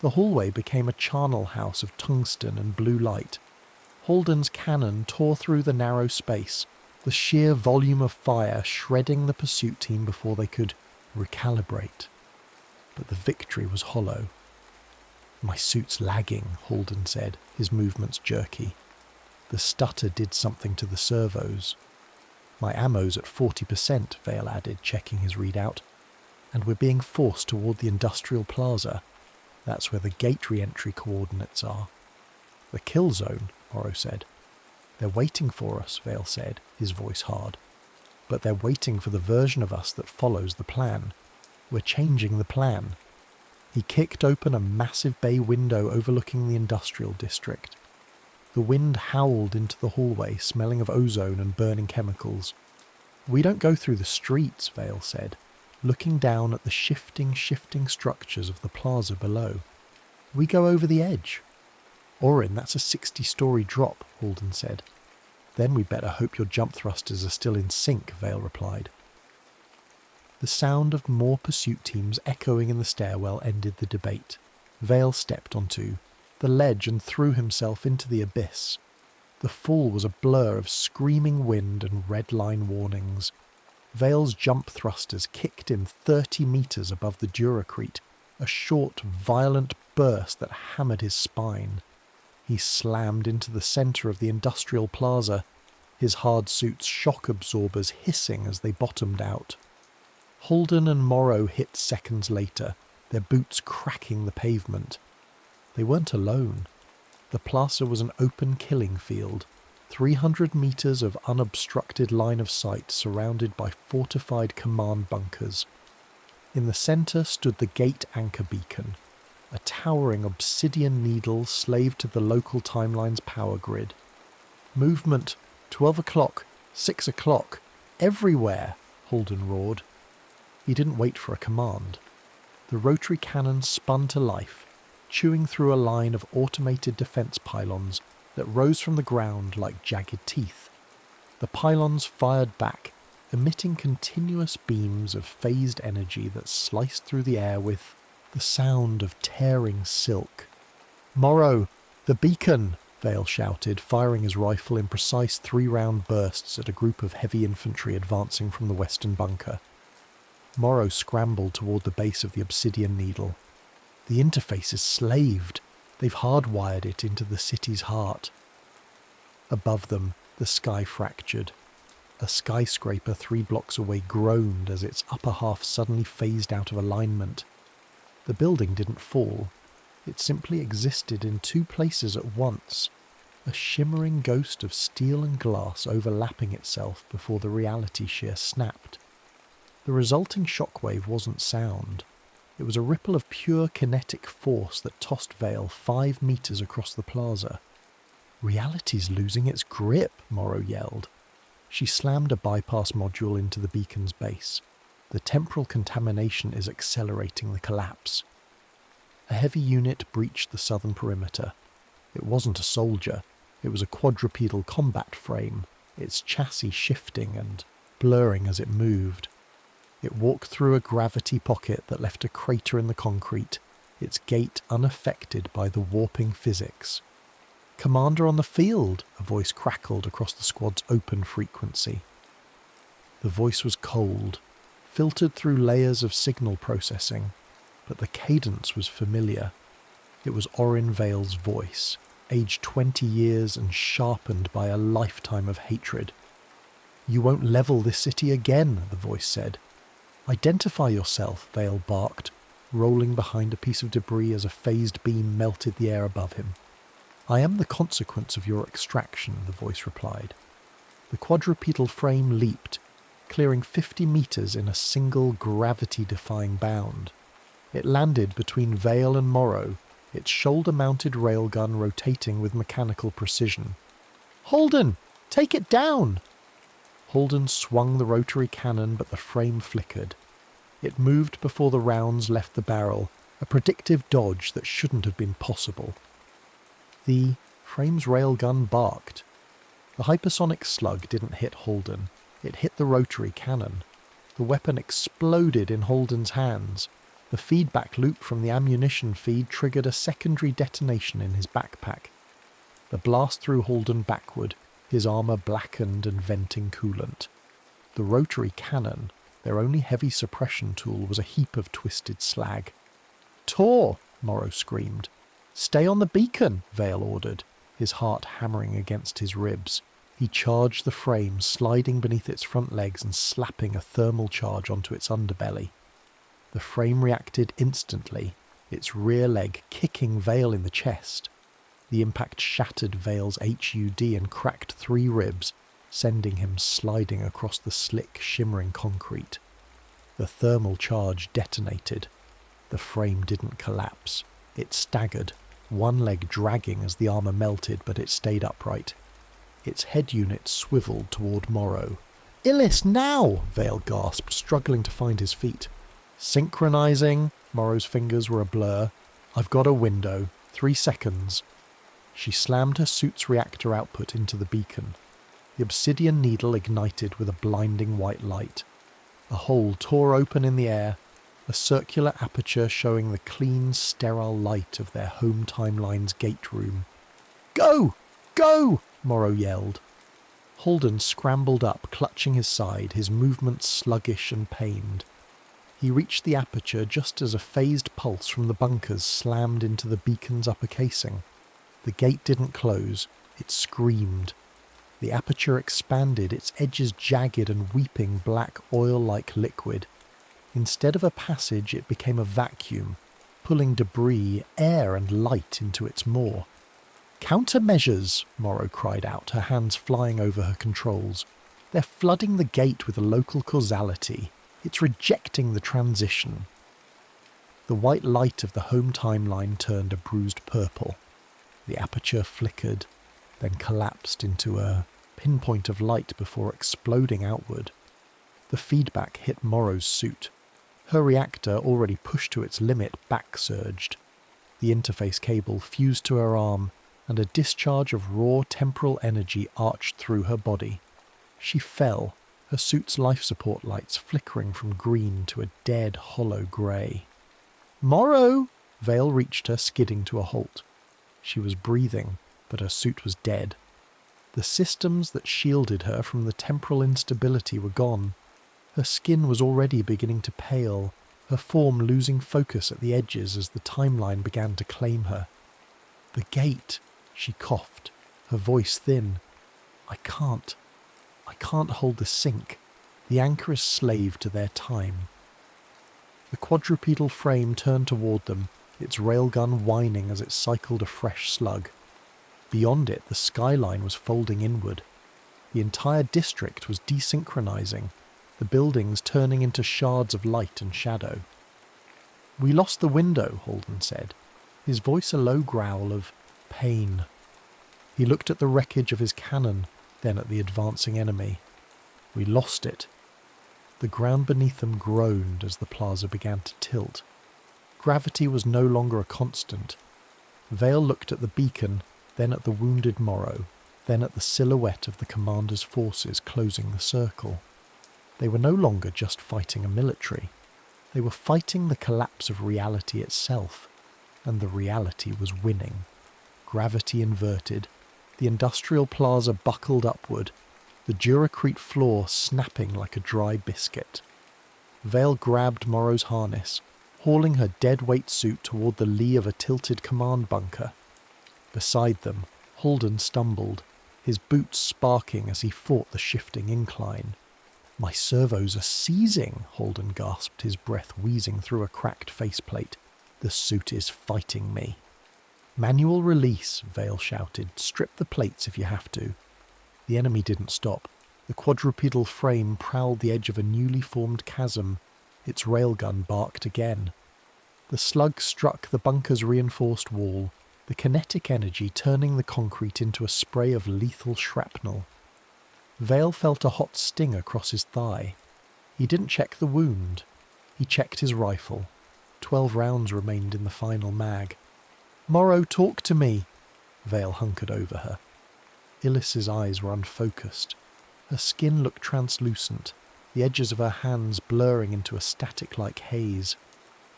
The hallway became a charnel house of tungsten and blue light. Holden's cannon tore through the narrow space, the sheer volume of fire shredding the pursuit team before they could recalibrate. But the victory was hollow. "My suit's lagging," Holden said, his movements jerky. "The stutter did something to the servos." "My ammo's at 40%, Vale added, checking his readout. "And we're being forced toward the industrial plaza. That's where the gate re-entry coordinates are." "The kill zone," Morrow said. "They're waiting for us," Vale said, his voice hard. "But they're waiting for the version of us that follows the plan. We're changing the plan." He kicked open a massive bay window overlooking the industrial district. The wind howled into the hallway, smelling of ozone and burning chemicals. "We don't go through the streets," Vale said, looking down at the shifting structures of the plaza below. "We go over the edge." "Orin, that's a 60-story drop," Holden said. "Then we better hope your jump thrusters are still in sync," Vale replied. The sound of more pursuit teams echoing in the stairwell ended the debate. Vale stepped onto the ledge and threw himself into the abyss. The fall was a blur of screaming wind and red line warnings. Vale's jump thrusters kicked him 30 metres above the Duracrete, a short, violent burst that hammered his spine. He slammed into the centre of the industrial plaza, his hard suit's shock absorbers hissing as they bottomed out. Holden and Morrow hit seconds later, their boots cracking the pavement. They weren't alone. The plaza was an open killing field, 300 metres of unobstructed line of sight surrounded by fortified command bunkers. In the centre stood the gate anchor beacon, a towering obsidian needle slaved to the local timeline's power grid. "Movement, 12 o'clock, 6 o'clock, everywhere," Holden roared. He didn't wait for a command. The rotary cannon spun to life, chewing through a line of automated defence pylons that rose from the ground like jagged teeth. The pylons fired back, emitting continuous beams of phased energy that sliced through the air with the sound of tearing silk. "Morrow, the beacon!" Vale shouted, firing his rifle in precise 3-round bursts at a group of heavy infantry advancing from the western bunker. Morrow scrambled toward the base of the obsidian needle. "The interface is slaved. They've hardwired it into the city's heart." Above them, the sky fractured. A skyscraper 3 blocks away groaned as its upper half suddenly phased out of alignment. The building didn't fall. It simply existed in 2 places at once, a shimmering ghost of steel and glass overlapping itself before the reality shear snapped. The resulting shockwave wasn't sound. It was a ripple of pure kinetic force that tossed Vale 5 metres across the plaza. "Reality's losing its grip," Morrow yelled. She slammed a bypass module into the beacon's base. The temporal contamination is accelerating the collapse. A heavy unit breached the southern perimeter. It wasn't a soldier. It was a quadrupedal combat frame, its chassis shifting and blurring as it moved. It walked through a gravity pocket that left a crater in the concrete, its gait unaffected by the warping physics. "Commander on the field," a voice crackled across the squad's open frequency. The voice was cold, filtered through layers of signal processing, but the cadence was familiar. It was Orin Vale's voice, aged 20 years and sharpened by a lifetime of hatred. "You won't level this city again," the voice said. "Identify yourself," Vale barked, rolling behind a piece of debris as a phased beam melted the air above him. "I am the consequence of your extraction," the voice replied. The quadrupedal frame leaped, clearing 50 meters in a single gravity-defying bound. It landed between Vale and Morrow, its shoulder-mounted railgun rotating with mechanical precision. "Holden! Take it down!" Holden swung the rotary cannon, but the frame flickered. It moved before the rounds left the barrel, a predictive dodge that shouldn't have been possible. The frame's railgun barked. The hypersonic slug didn't hit Holden. It hit the rotary cannon. The weapon exploded in Holden's hands. The feedback loop from the ammunition feed triggered a secondary detonation in his backpack. The blast threw Holden backward, his armour blackened and venting coolant. The rotary cannon, their only heavy suppression tool, was a heap of twisted slag. "Tor!" Morrow screamed. "Stay on the beacon," Vale ordered, his heart hammering against his ribs. He charged the frame, sliding beneath its front legs and slapping a thermal charge onto its underbelly. The frame reacted instantly, its rear leg kicking Vale in the chest. The impact shattered Vale's HUD and cracked 3 ribs, sending him sliding across the slick, shimmering concrete. The thermal charge detonated. The frame didn't collapse. It staggered, one leg dragging as the armour melted, but it stayed upright. Its head unit swiveled toward Morrow. "Illis, now!" Vale gasped, struggling to find his feet. "Synchronizing." Morrow's fingers were a blur. "I've got a window. 3 seconds. She slammed her suit's reactor output into the beacon. The obsidian needle ignited with a blinding white light. A hole tore open in the air, a circular aperture showing the clean, sterile light of their home timeline's gate room. "Go! Go!" Morrow yelled. Holden scrambled up, clutching his side, his movements sluggish and pained. He reached the aperture just as a phased pulse from the bunkers slammed into the beacon's upper casing. The gate didn't close, it screamed. The aperture expanded, its edges jagged and weeping black oil-like liquid. Instead of a passage, it became a vacuum, pulling debris, air and light into its maw. "Countermeasures!" Morrow cried out, her hands flying over her controls. "They're flooding the gate with a local causality. It's rejecting the transition." The white light of the home timeline turned a bruised purple. The aperture flickered, then collapsed into a pinpoint of light before exploding outward. The feedback hit Morrow's suit. Her reactor, already pushed to its limit, back-surged. The interface cable fused to her arm, and a discharge of raw temporal energy arched through her body. She fell, her suit's life support lights flickering from green to a dead, hollow grey. "Morrow!" Vale reached her, skidding to a halt. She was breathing, but her suit was dead. The systems that shielded her from the temporal instability were gone. Her skin was already beginning to pale, her form losing focus at the edges as the timeline began to claim her. "The gate," she coughed, her voice thin. I can't hold the sink. The anchor is slave to their time." The quadrupedal frame turned toward them, its railgun whining as it cycled a fresh slug. Beyond it, the skyline was folding inward. The entire district was desynchronizing, the buildings turning into shards of light and shadow. "We lost the window," Holden said, his voice a low growl of pain. He looked at the wreckage of his cannon, then at the advancing enemy. "We lost it." The ground beneath them groaned as the plaza began to tilt. Gravity was no longer a constant. Vale looked at the beacon, then at the wounded Morrow, then at the silhouette of the commander's forces closing the circle. They were no longer just fighting a military. They were fighting the collapse of reality itself, and the reality was winning. Gravity inverted. The industrial plaza buckled upward. the Duracrete floor snapping like a dry biscuit. Vale grabbed Morrow's harness, hauling her dead-weight suit toward the lee of a tilted command bunker. Beside them, Holden stumbled, his boots sparking as he fought the shifting incline. "My servos are seizing," Holden gasped, his breath wheezing through a cracked faceplate. "The suit is fighting me." "Manual release," Vale shouted. "Strip the plates if you have to." The enemy didn't stop. The quadrupedal frame prowled the edge of a newly formed chasm. Its railgun barked again. The slug struck the bunker's reinforced wall, the kinetic energy turning the concrete into a spray of lethal shrapnel. Vale felt a hot sting across his thigh. He didn't check the wound. He checked his rifle. 12 rounds remained in the final mag. "Morrow, talk to me!" Vale hunkered over her. Illis's eyes were unfocused. Her skin looked translucent, the edges of her hands blurring into a static-like haze.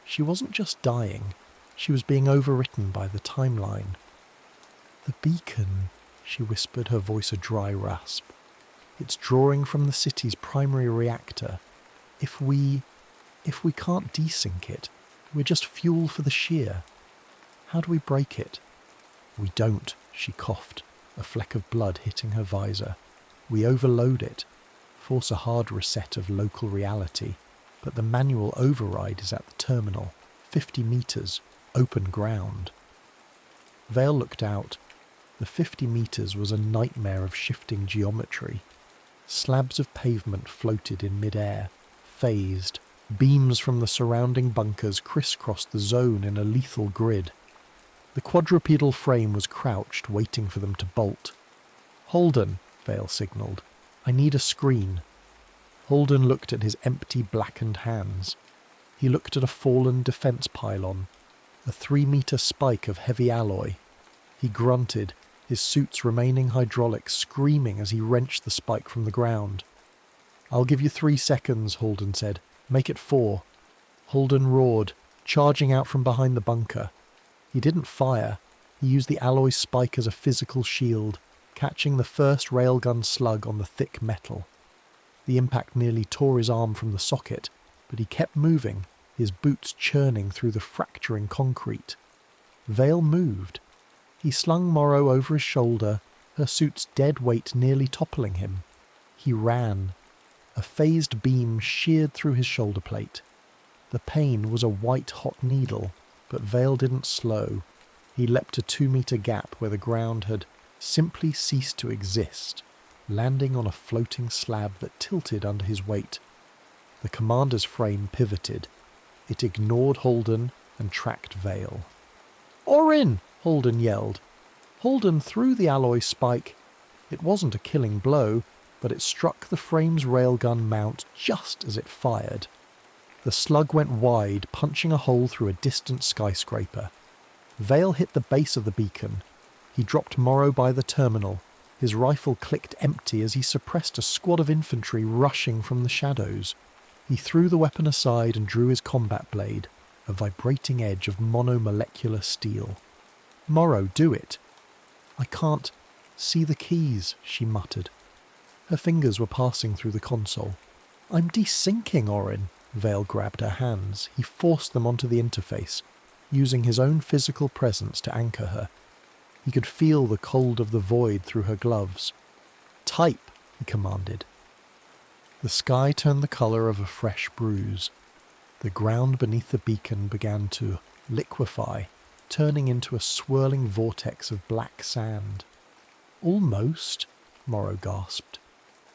She wasn't just dying, she was being overwritten by the timeline. "The beacon," she whispered, her voice a dry rasp. "It's drawing from the city's primary reactor. If we can't desync it, we're just fuel for the shear. How do we break it?" "We don't," she coughed, a fleck of blood hitting her visor. "We overload it, force a hard reset of local reality, but the manual override is at the terminal, 50 meters, open ground." Vale looked out. The 50 meters was a nightmare of shifting geometry. Slabs of pavement floated in mid-air, phased. Beams from the surrounding bunkers crisscrossed the zone in a lethal grid. The quadrupedal frame was crouched, waiting for them to bolt. "Holden," Vale signalled. "I need a screen." Holden looked at his empty, blackened hands. He looked at a fallen defence pylon, a 3-metre spike of heavy alloy. He grunted, his suit's remaining hydraulics screaming as he wrenched the spike from the ground. "I'll give you 3 seconds," Holden said. "Make it 4. Holden roared, charging out from behind the bunker. He didn't fire. He used the alloy spike as a physical shield, catching the first railgun slug on the thick metal. The impact nearly tore his arm from the socket, but he kept moving, his boots churning through the fracturing concrete. Vale moved. He slung Morrow over his shoulder, her suit's dead weight nearly toppling him. He ran. A phased beam sheared through his shoulder plate. The pain was a white-hot needle, but Vale didn't slow. He leapt a 2-metre gap where the ground had simply ceased to exist, landing on a floating slab that tilted under his weight. The commander's frame pivoted. It ignored Holden and tracked Vale. "Orin!" Holden yelled. Holden threw the alloy spike. It wasn't a killing blow, but it struck the frame's railgun mount just as it fired. The slug went wide, punching a hole through a distant skyscraper. Vale hit the base of the beacon. He dropped Morrow by the terminal. His rifle clicked empty as he suppressed a squad of infantry rushing from the shadows. He threw the weapon aside and drew his combat blade, a vibrating edge of monomolecular steel. "Morrow, do it." "I can't see the keys," she muttered. Her fingers were passing through the console. "I'm desyncing, Orin." Vale grabbed her hands. He forced them onto the interface, using his own physical presence to anchor her. He could feel the cold of the void through her gloves. "Type," he commanded. The sky turned the colour of a fresh bruise. The ground beneath the beacon began to liquefy, turning into a swirling vortex of black sand. "Almost," Morrow gasped.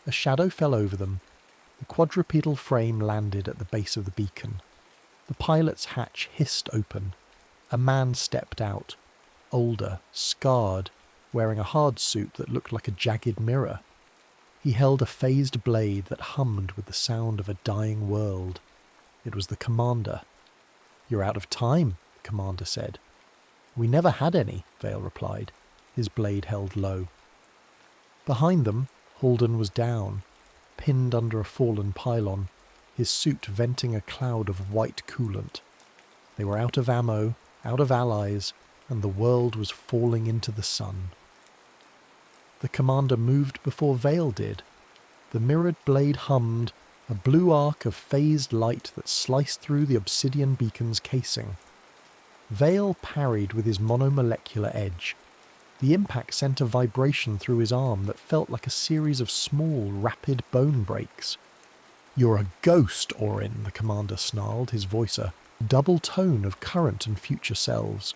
A shadow fell over them. The quadrupedal frame landed at the base of the beacon. The pilot's hatch hissed open. A man stepped out, older, scarred, wearing a hard suit that looked like a jagged mirror. He held a phased blade that hummed with the sound of a dying world. It was the commander. "You're out of time," the commander said. "We never had any," Vale replied, his blade held low. Behind them, Holden was down, pinned under a fallen pylon, his suit venting a cloud of white coolant. They were out of ammo, out of allies, and the world was falling into the sun. The commander moved before Vale did. The mirrored blade hummed, a blue arc of phased light that sliced through the obsidian beacon's casing. Vale parried with his monomolecular edge. The impact sent a vibration through his arm that felt like a series of small, rapid bone breaks. "You're a ghost, Orin," the commander snarled, his voice a double tone of current and future selves.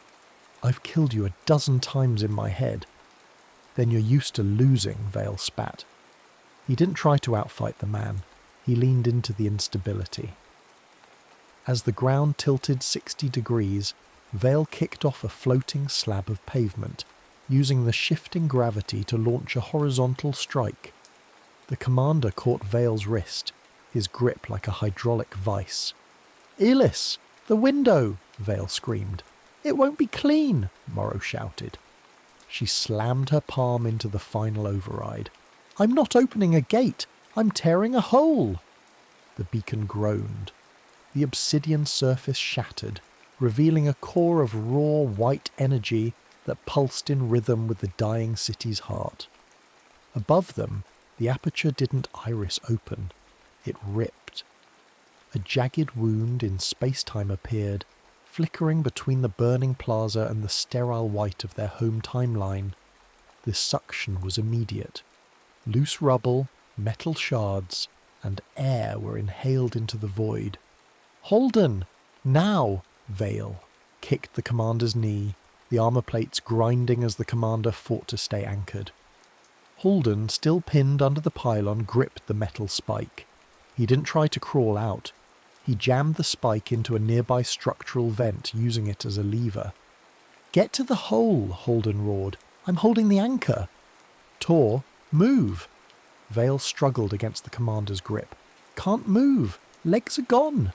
"I've killed you a dozen times in my head." "Then you're used to losing," Vale spat. He didn't try to outfight the man. He leaned into the instability. As the ground tilted 60 degrees, Vale kicked off a floating slab of pavement, using the shifting gravity to launch a horizontal strike. The commander caught Vale's wrist, his grip like a hydraulic vice. "Elis! The window!" Vale screamed. "It won't be clean!" Morrow shouted. She slammed her palm into the final override. "I'm not opening a gate! I'm tearing a hole!" The beacon groaned. The obsidian surface shattered, revealing a core of raw white energy that pulsed in rhythm with the dying city's heart. Above them, the aperture didn't iris open. It ripped. A jagged wound in space-time appeared, flickering between the burning plaza and the sterile white of their home timeline. The suction was immediate. Loose rubble, metal shards, and air were inhaled into the void. "Holden! Now!" Vale kicked the commander's knee, the armor plates grinding as the commander fought to stay anchored. Holden, still pinned under the pylon, gripped the metal spike. He didn't try to crawl out. He jammed the spike into a nearby structural vent, using it as a lever. "Get to the hole," Holden roared. "I'm holding the anchor." "Tor, move!" Vale struggled against the commander's grip. "Can't move. Legs are gone."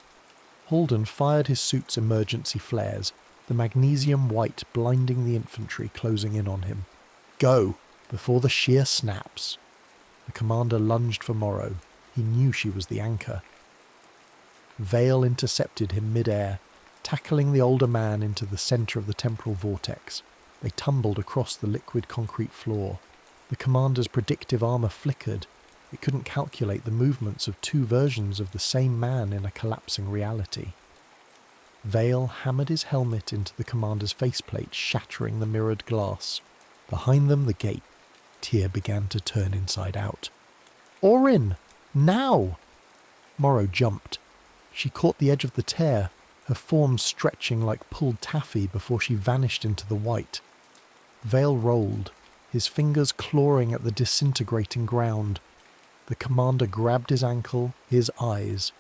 Holden fired his suit's emergency flares, the magnesium white blinding the infantry closing in on him. "Go, before the shear snaps." The commander lunged for Morrow. He knew she was the anchor. Vale intercepted him mid-air, tackling the older man into the centre of the temporal vortex. They tumbled across the liquid concrete floor. The commander's predictive armour flickered. It couldn't calculate the movements of two versions of the same man in a collapsing reality. Vale hammered his helmet into the commander's faceplate, shattering the mirrored glass. Behind them, the gate. Tyr began to turn inside out. "Orin! Now!" Morrow jumped. She caught the edge of the tear, her form stretching like pulled taffy before she vanished into the white. Vale rolled, his fingers clawing at the disintegrating ground. The commander grabbed his ankle, his eyes,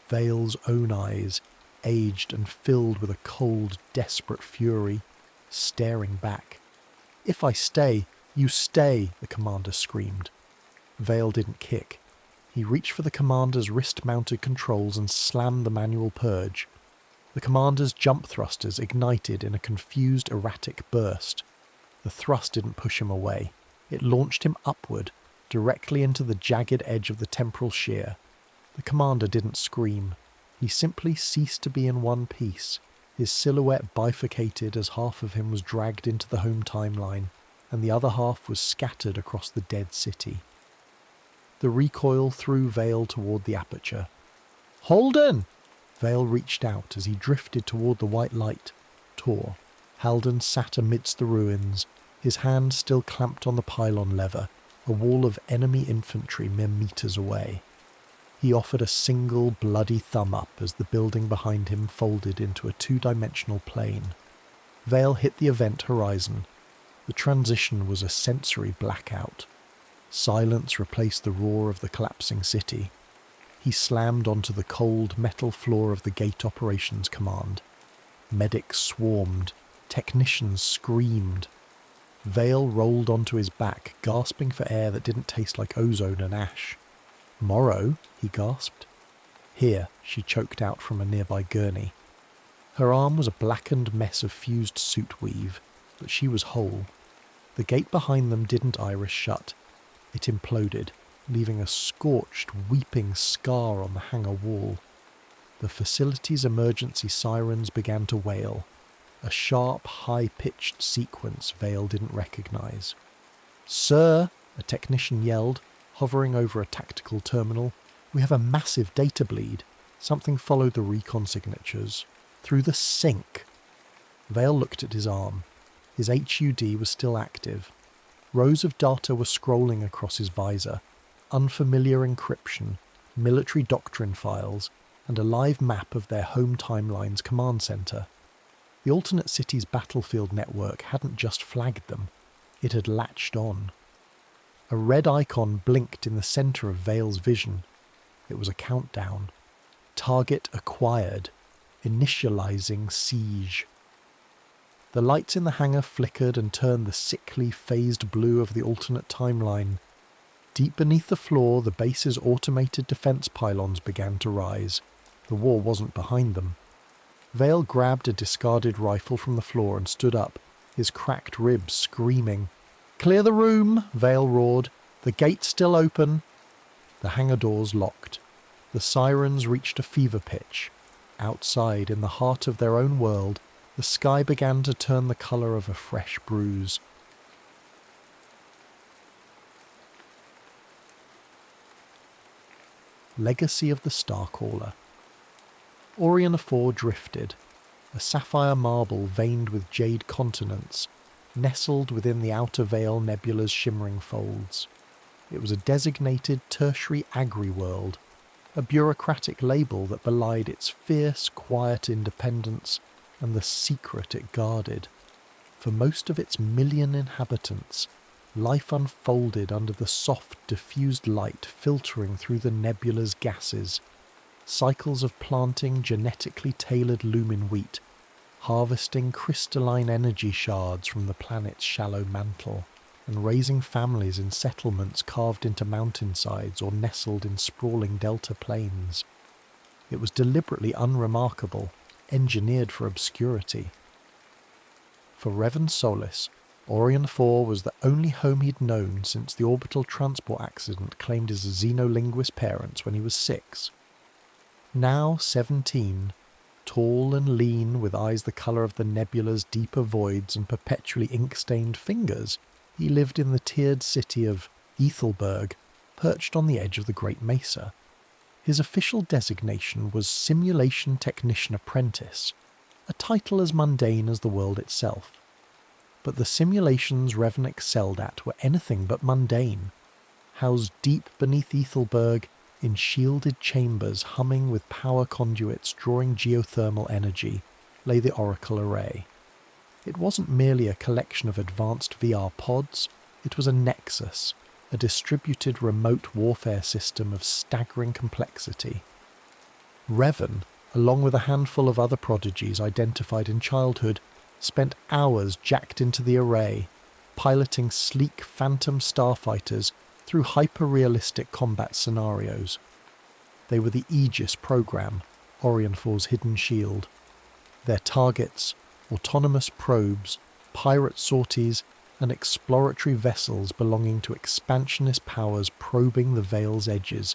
Vale's own eyes, aged and filled with a cold, desperate fury, staring back. "If I stay, you stay," the commander screamed. Vale didn't kick. He reached for the commander's wrist-mounted controls and slammed the manual purge. The commander's jump thrusters ignited in a confused, erratic burst. The thrust didn't push him away. It launched him upward, directly into the jagged edge of the temporal shear. The commander didn't scream. He simply ceased to be in one piece. His silhouette bifurcated as half of him was dragged into the home timeline, and the other half was scattered across the dead city. The recoil threw Vale toward the aperture. "Holden!" Vale reached out as he drifted toward the white light. Tor. Halden sat amidst the ruins, his hand still clamped on the pylon lever, a wall of enemy infantry mere meters away. He offered a single bloody thumb up as the building behind him folded into a two-dimensional plane. Vale hit the event horizon. The transition was a sensory blackout. Silence replaced the roar of the collapsing city. He slammed onto the cold metal floor of the Gate Operations Command. Medics swarmed. Technicians screamed. Vale rolled onto his back, gasping for air that didn't taste like ozone and ash. "Morrow," he gasped. "Here," she choked out from a nearby gurney. Her arm was a blackened mess of fused suit weave, but she was whole. The gate behind them didn't iris shut. It imploded, leaving a scorched, weeping scar on the hangar wall. The facility's emergency sirens began to wail, a sharp, high-pitched sequence Vale didn't recognize. "Sir," a technician yelled, hovering over a tactical terminal. We have a massive data bleed. Something followed the recon signatures. Through the sync. Vale looked at his arm. His HUD was still active. Rows of data were scrolling across his visor. Unfamiliar encryption, military doctrine files, and a live map of their home timeline's command centre. The alternate city's battlefield network hadn't just flagged them, it had latched on. A red icon blinked in the centre of Vale's vision. It was a countdown. Target acquired. Initializing siege. The lights in the hangar flickered and turned the sickly, phased blue of the alternate timeline. Deep beneath the floor, the base's automated defence pylons began to rise. The war wasn't behind them. Vale grabbed a discarded rifle from the floor and stood up, his cracked ribs screaming. "Clear the room!" Vale roared. "The gate's still open." The hangar doors locked. The sirens reached a fever pitch. Outside, in the heart of their own world, the sky began to turn the colour of a fresh bruise. Legacy of the Starcaller. Orion 4 drifted, a sapphire marble veined with jade continents, nestled within the outer Vale Nebula's shimmering folds. It was a designated tertiary agri-world, a bureaucratic label that belied its fierce, quiet independence and the secret it guarded. For most of its million inhabitants, life unfolded under the soft, diffused light filtering through the nebula's gases. Cycles of planting genetically tailored lumen wheat, harvesting crystalline energy shards from the planet's shallow mantle, and raising families in settlements carved into mountainsides or nestled in sprawling delta plains. It was deliberately unremarkable, engineered for obscurity. For Revan Solis, Orion 4 was the only home he'd known since the orbital transport accident claimed his xenolinguist parents when he was 6. Now 17, tall and lean with eyes the colour of the nebula's deeper voids and perpetually ink-stained fingers, he lived in the tiered city of Ethelberg, perched on the edge of the Great Mesa. His official designation was Simulation Technician Apprentice, a title as mundane as the world itself. But the simulations Revan excelled at were anything but mundane. Housed deep beneath Ethelberg, in shielded chambers humming with power conduits drawing geothermal energy, lay the Oracle Array. It wasn't merely a collection of advanced VR pods, it was a nexus, a distributed remote warfare system of staggering complexity. Revan, along with a handful of other prodigies identified in childhood, spent hours jacked into the array, piloting sleek phantom starfighters through hyper-realistic combat scenarios. They were the Aegis program, Orion 4's hidden shield. Their targets, autonomous probes, pirate sorties, and exploratory vessels belonging to expansionist powers probing the Vale's edges,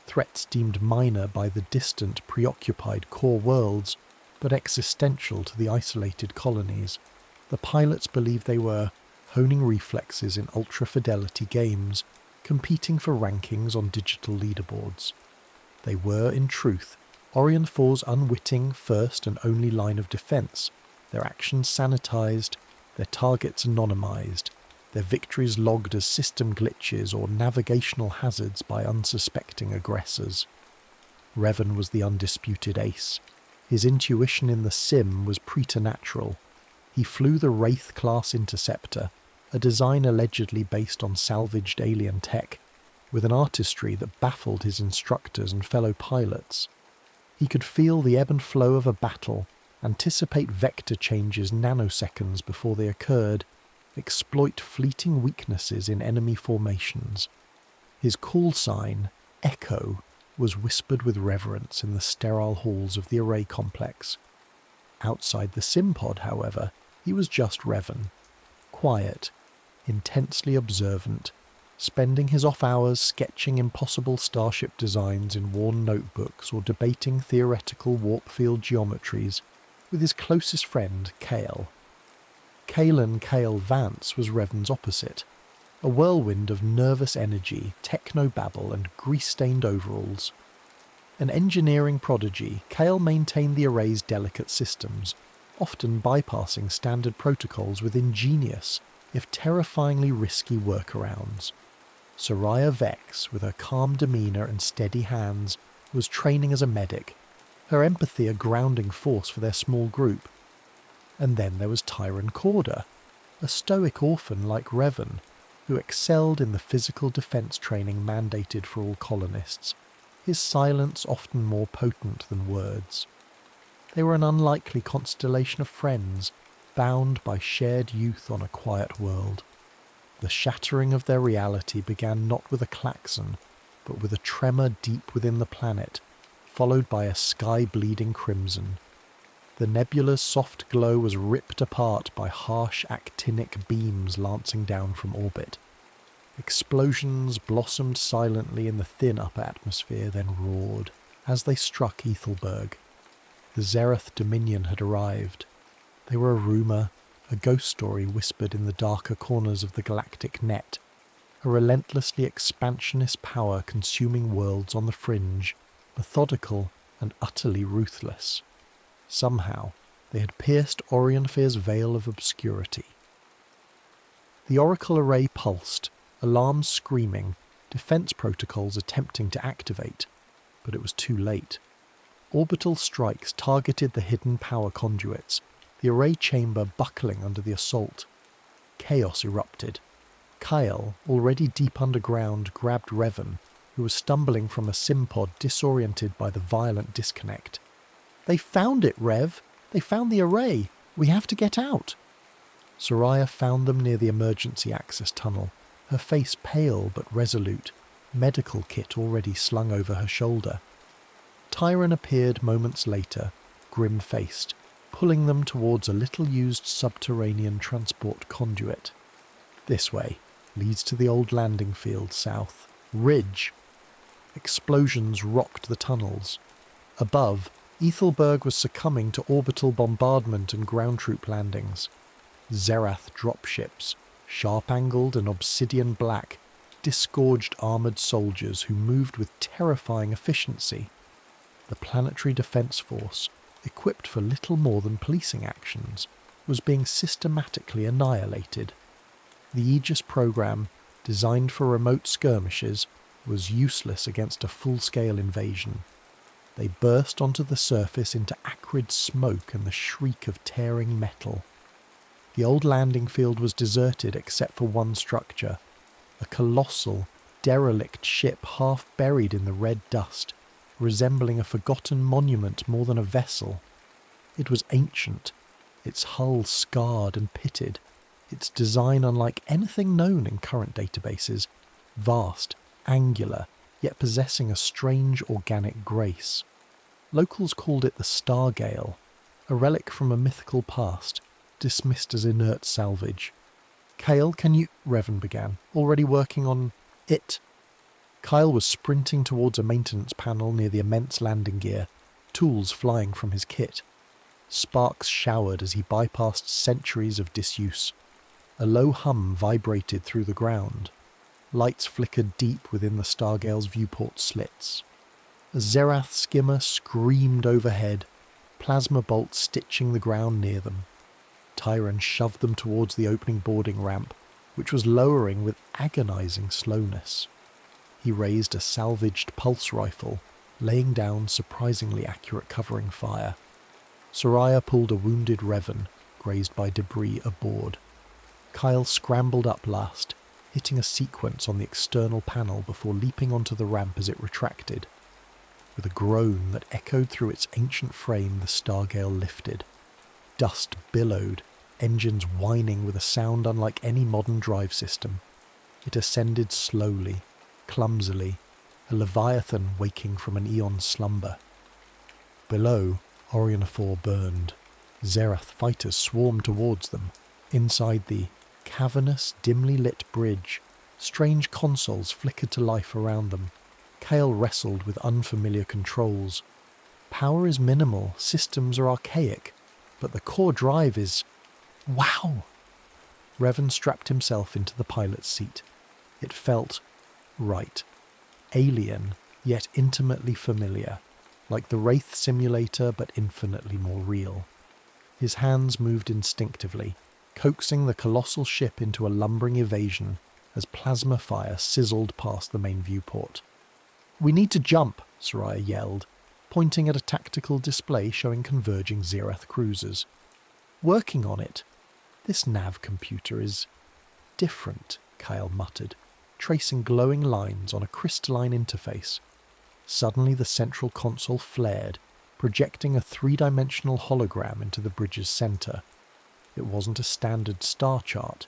threats deemed minor by the distant, preoccupied core worlds, but existential to the isolated colonies. The pilots believed they were honing reflexes in ultra-fidelity games, competing for rankings on digital leaderboards. They were, in truth, Orion 4's unwitting first and only line of defence, their actions sanitised, their targets anonymised, their victories logged as system glitches or navigational hazards by unsuspecting aggressors. Revan was the undisputed ace. His intuition in the sim was preternatural. He flew the Wraith-class interceptor, a design allegedly based on salvaged alien tech, with an artistry that baffled his instructors and fellow pilots. He could feel the ebb and flow of a battle, anticipate vector changes nanoseconds before they occurred, exploit fleeting weaknesses in enemy formations. His call sign, Echo, was whispered with reverence in the sterile halls of the array complex. Outside the Simpod, however, he was just Revan. Quiet, intensely observant, spending his off hours sketching impossible starship designs in worn notebooks or debating theoretical warp field geometries with his closest friend, Kale. Kalen Kale Vance was Revan's opposite, a whirlwind of nervous energy, techno-babble and grease-stained overalls. An engineering prodigy, Kale maintained the array's delicate systems, often bypassing standard protocols with ingenious, if terrifyingly risky workarounds. Soraya Vex, with her calm demeanour and steady hands, was training as a medic, her empathy a grounding force for their small group. And then there was Tyron Corder, a stoic orphan like Revan, who excelled in the physical defence training mandated for all colonists, his silence often more potent than words. They were an unlikely constellation of friends, bound by shared youth on a quiet world. The shattering of their reality began not with a klaxon, but with a tremor deep within the planet, followed by a sky bleeding crimson. The nebula's soft glow was ripped apart by harsh actinic beams lancing down from orbit. Explosions blossomed silently in the thin upper atmosphere, then roared as they struck Ethelberg. The Zereth Dominion had arrived. They were a rumour, a ghost story whispered in the darker corners of the galactic net, a relentlessly expansionist power consuming worlds on the fringe, methodical and utterly ruthless. Somehow, they had pierced Orionfear's veil of obscurity. The Oracle array pulsed, alarms screaming, defense protocols attempting to activate, but it was too late. Orbital strikes targeted the hidden power conduits, the array chamber buckling under the assault. Chaos erupted. Kyle, already deep underground, grabbed Revan, who was stumbling from a simpod disoriented by the violent disconnect. "They found it, Rev! They found the array! We have to get out!" Soraya found them near the emergency access tunnel, her face pale but resolute, medical kit already slung over her shoulder. Tyron appeared moments later, grim-faced, pulling them towards a little-used subterranean transport conduit. "This way, leads to the old landing field south. Ridge!" Explosions rocked the tunnels. Above, Ethelberg was succumbing to orbital bombardment and ground troop landings. Zerath dropships, sharp-angled and obsidian black, disgorged armoured soldiers who moved with terrifying efficiency. The Planetary Defence Force, equipped for little more than policing actions, was being systematically annihilated. The Aegis program, designed for remote skirmishes, was useless against a full-scale invasion. They burst onto the surface into acrid smoke and the shriek of tearing metal. The old landing field was deserted except for one structure, a colossal, derelict ship half buried in the red dust, resembling a forgotten monument more than a vessel. It was ancient, its hull scarred and pitted, its design unlike anything known in current databases, vast, angular, yet possessing a strange organic grace. Locals called it the Stargale, a relic from a mythical past, dismissed as inert salvage. "Kale, can you—" Revan began, already working on it. Kyle was sprinting towards a maintenance panel near the immense landing gear, tools flying from his kit. Sparks showered as he bypassed centuries of disuse. A low hum vibrated through the ground. Lights flickered deep within the Stargale's viewport slits. A Zerath skimmer screamed overhead, plasma bolts stitching the ground near them. Tyron shoved them towards the opening boarding ramp, which was lowering with agonizing slowness. He raised a salvaged pulse rifle, laying down surprisingly accurate covering fire. Soraya pulled a wounded Revan, grazed by debris aboard. Kyle scrambled up last, hitting a sequence on the external panel before leaping onto the ramp as it retracted. With a groan that echoed through its ancient frame, the Stargale lifted. Dust billowed, engines whining with a sound unlike any modern drive system. It ascended slowly, clumsily, a leviathan waking from an eon's slumber. Below, Orion 4 burned. Zerath fighters swarmed towards them. Inside the cavernous, dimly lit bridge, strange consoles flickered to life around them. Kale wrestled with unfamiliar controls. Power is minimal, systems are archaic, but the core drive is... Wow! Revan strapped himself into the pilot's seat. It felt right. Alien, yet intimately familiar, like the Wraith simulator but infinitely more real. His hands moved instinctively, coaxing the colossal ship into a lumbering evasion as plasma fire sizzled past the main viewport. "We need to jump," Soraya yelled, pointing at a tactical display showing converging Zirath cruisers. "Working on it. This nav computer is different," Kyle muttered, tracing glowing lines on a crystalline interface. Suddenly the central console flared, projecting a three-dimensional hologram into the bridge's centre. It wasn't a standard star chart.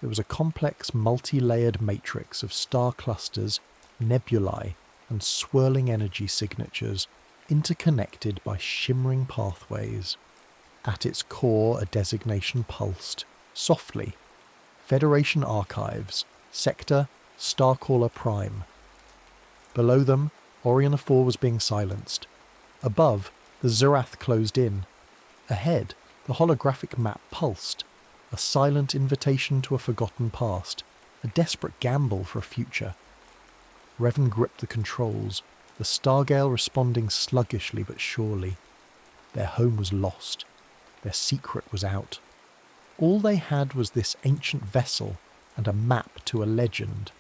It was a complex, multi-layered matrix of star clusters, nebulae, and swirling energy signatures, interconnected by shimmering pathways. At its core, a designation pulsed, softly. Federation Archives, Sector Starcaller Prime. Below them, Orion 4 was being silenced. Above, the Zirath closed in. Ahead, the holographic map pulsed, a silent invitation to a forgotten past, a desperate gamble for a future. Revan gripped the controls, the Stargale responding sluggishly but surely. Their home was lost. Their secret was out. All they had was this ancient vessel and a map to a legend.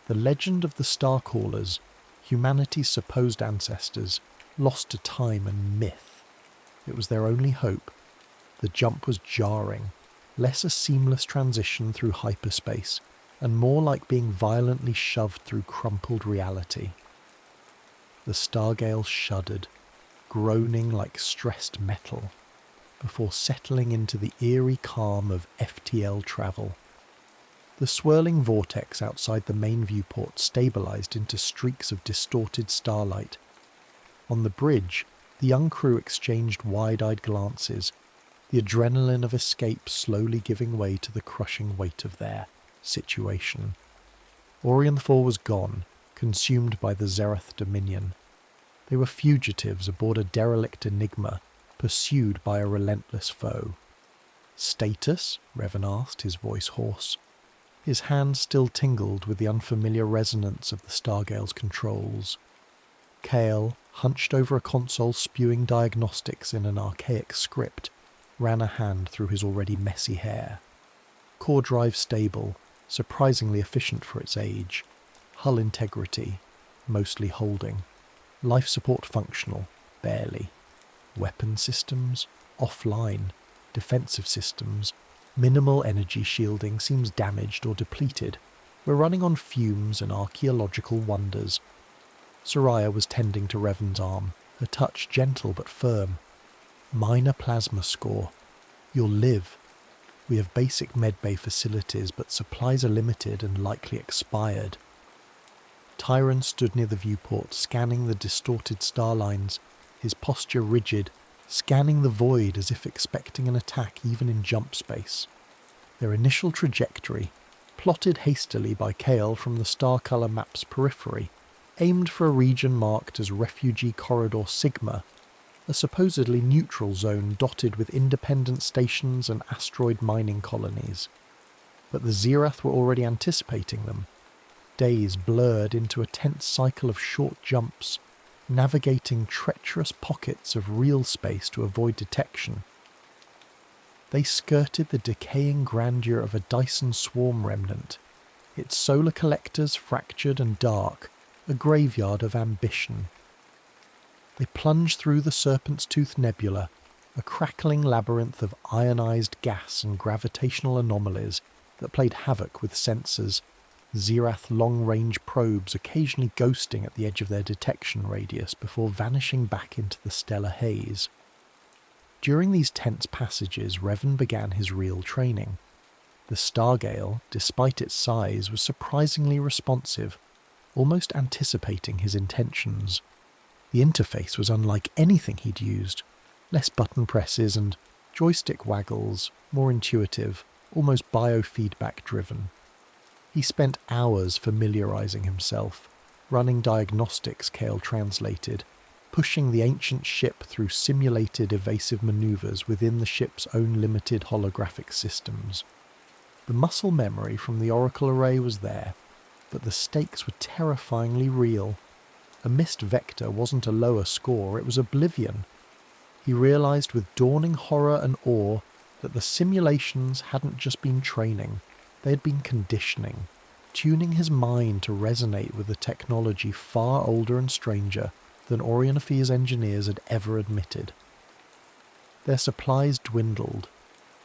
The legend of the Starcallers, humanity's supposed ancestors, lost to time and myth. It was their only hope. The jump was jarring, less a seamless transition through hyperspace, and more like being violently shoved through crumpled reality. The Stargale shuddered, groaning like stressed metal, before settling into the eerie calm of FTL travel. The swirling vortex outside the main viewport stabilized into streaks of distorted starlight. On the bridge, the young crew exchanged wide-eyed glances, the adrenaline of escape slowly giving way to the crushing weight of their situation. Orion 4 was gone, consumed by the Zerath Dominion. They were fugitives aboard a derelict Enigma, pursued by a relentless foe. "Status?" Revan asked, his voice hoarse. His hand still tingled with the unfamiliar resonance of the Stargale's controls. Kale, hunched over a console spewing diagnostics in an archaic script, ran a hand through his already messy hair. Core drive stable, surprisingly efficient for its age. Hull integrity, mostly holding. Life support functional, barely. Weapon systems, offline. Defensive systems, minimal energy shielding seems damaged or depleted. We're running on fumes and archaeological wonders. Soraya was tending to Revan's arm, her touch gentle but firm. "Minor plasma score. You'll live. We have basic medbay facilities, but supplies are limited and likely expired." Tyron stood near the viewport, scanning the distorted star lines, his posture rigid, scanning the void as if expecting an attack even in jump space. Their initial trajectory, plotted hastily by Kale from the Starcaller map's periphery, aimed for a region marked as Refugee Corridor Sigma, a supposedly neutral zone dotted with independent stations and asteroid mining colonies. But the Zirath were already anticipating them. Days blurred into a tense cycle of short jumps, navigating treacherous pockets of real space to avoid detection. They skirted the decaying grandeur of a Dyson swarm remnant, its solar collectors fractured and dark, a graveyard of ambition. They plunged through the Serpent's Tooth Nebula, a crackling labyrinth of ionized gas and gravitational anomalies that played havoc with sensors, Zirath long-range probes occasionally ghosting at the edge of their detection radius before vanishing back into the stellar haze. During these tense passages, Revan began his real training. The Stargale, despite its size, was surprisingly responsive, almost anticipating his intentions. The interface was unlike anything he'd used, less button presses and joystick waggles, more intuitive, almost biofeedback-driven. He spent hours familiarizing himself, running diagnostics Kale translated, pushing the ancient ship through simulated evasive maneuvers within the ship's own limited holographic systems. The muscle memory from the Oracle array was there, but the stakes were terrifyingly real. A missed vector wasn't a lower score, it was oblivion. He realised with dawning horror and awe that the simulations hadn't just been training, they had been conditioning, tuning his mind to resonate with a technology far older and stranger than Orionophia's engineers had ever admitted. Their supplies dwindled.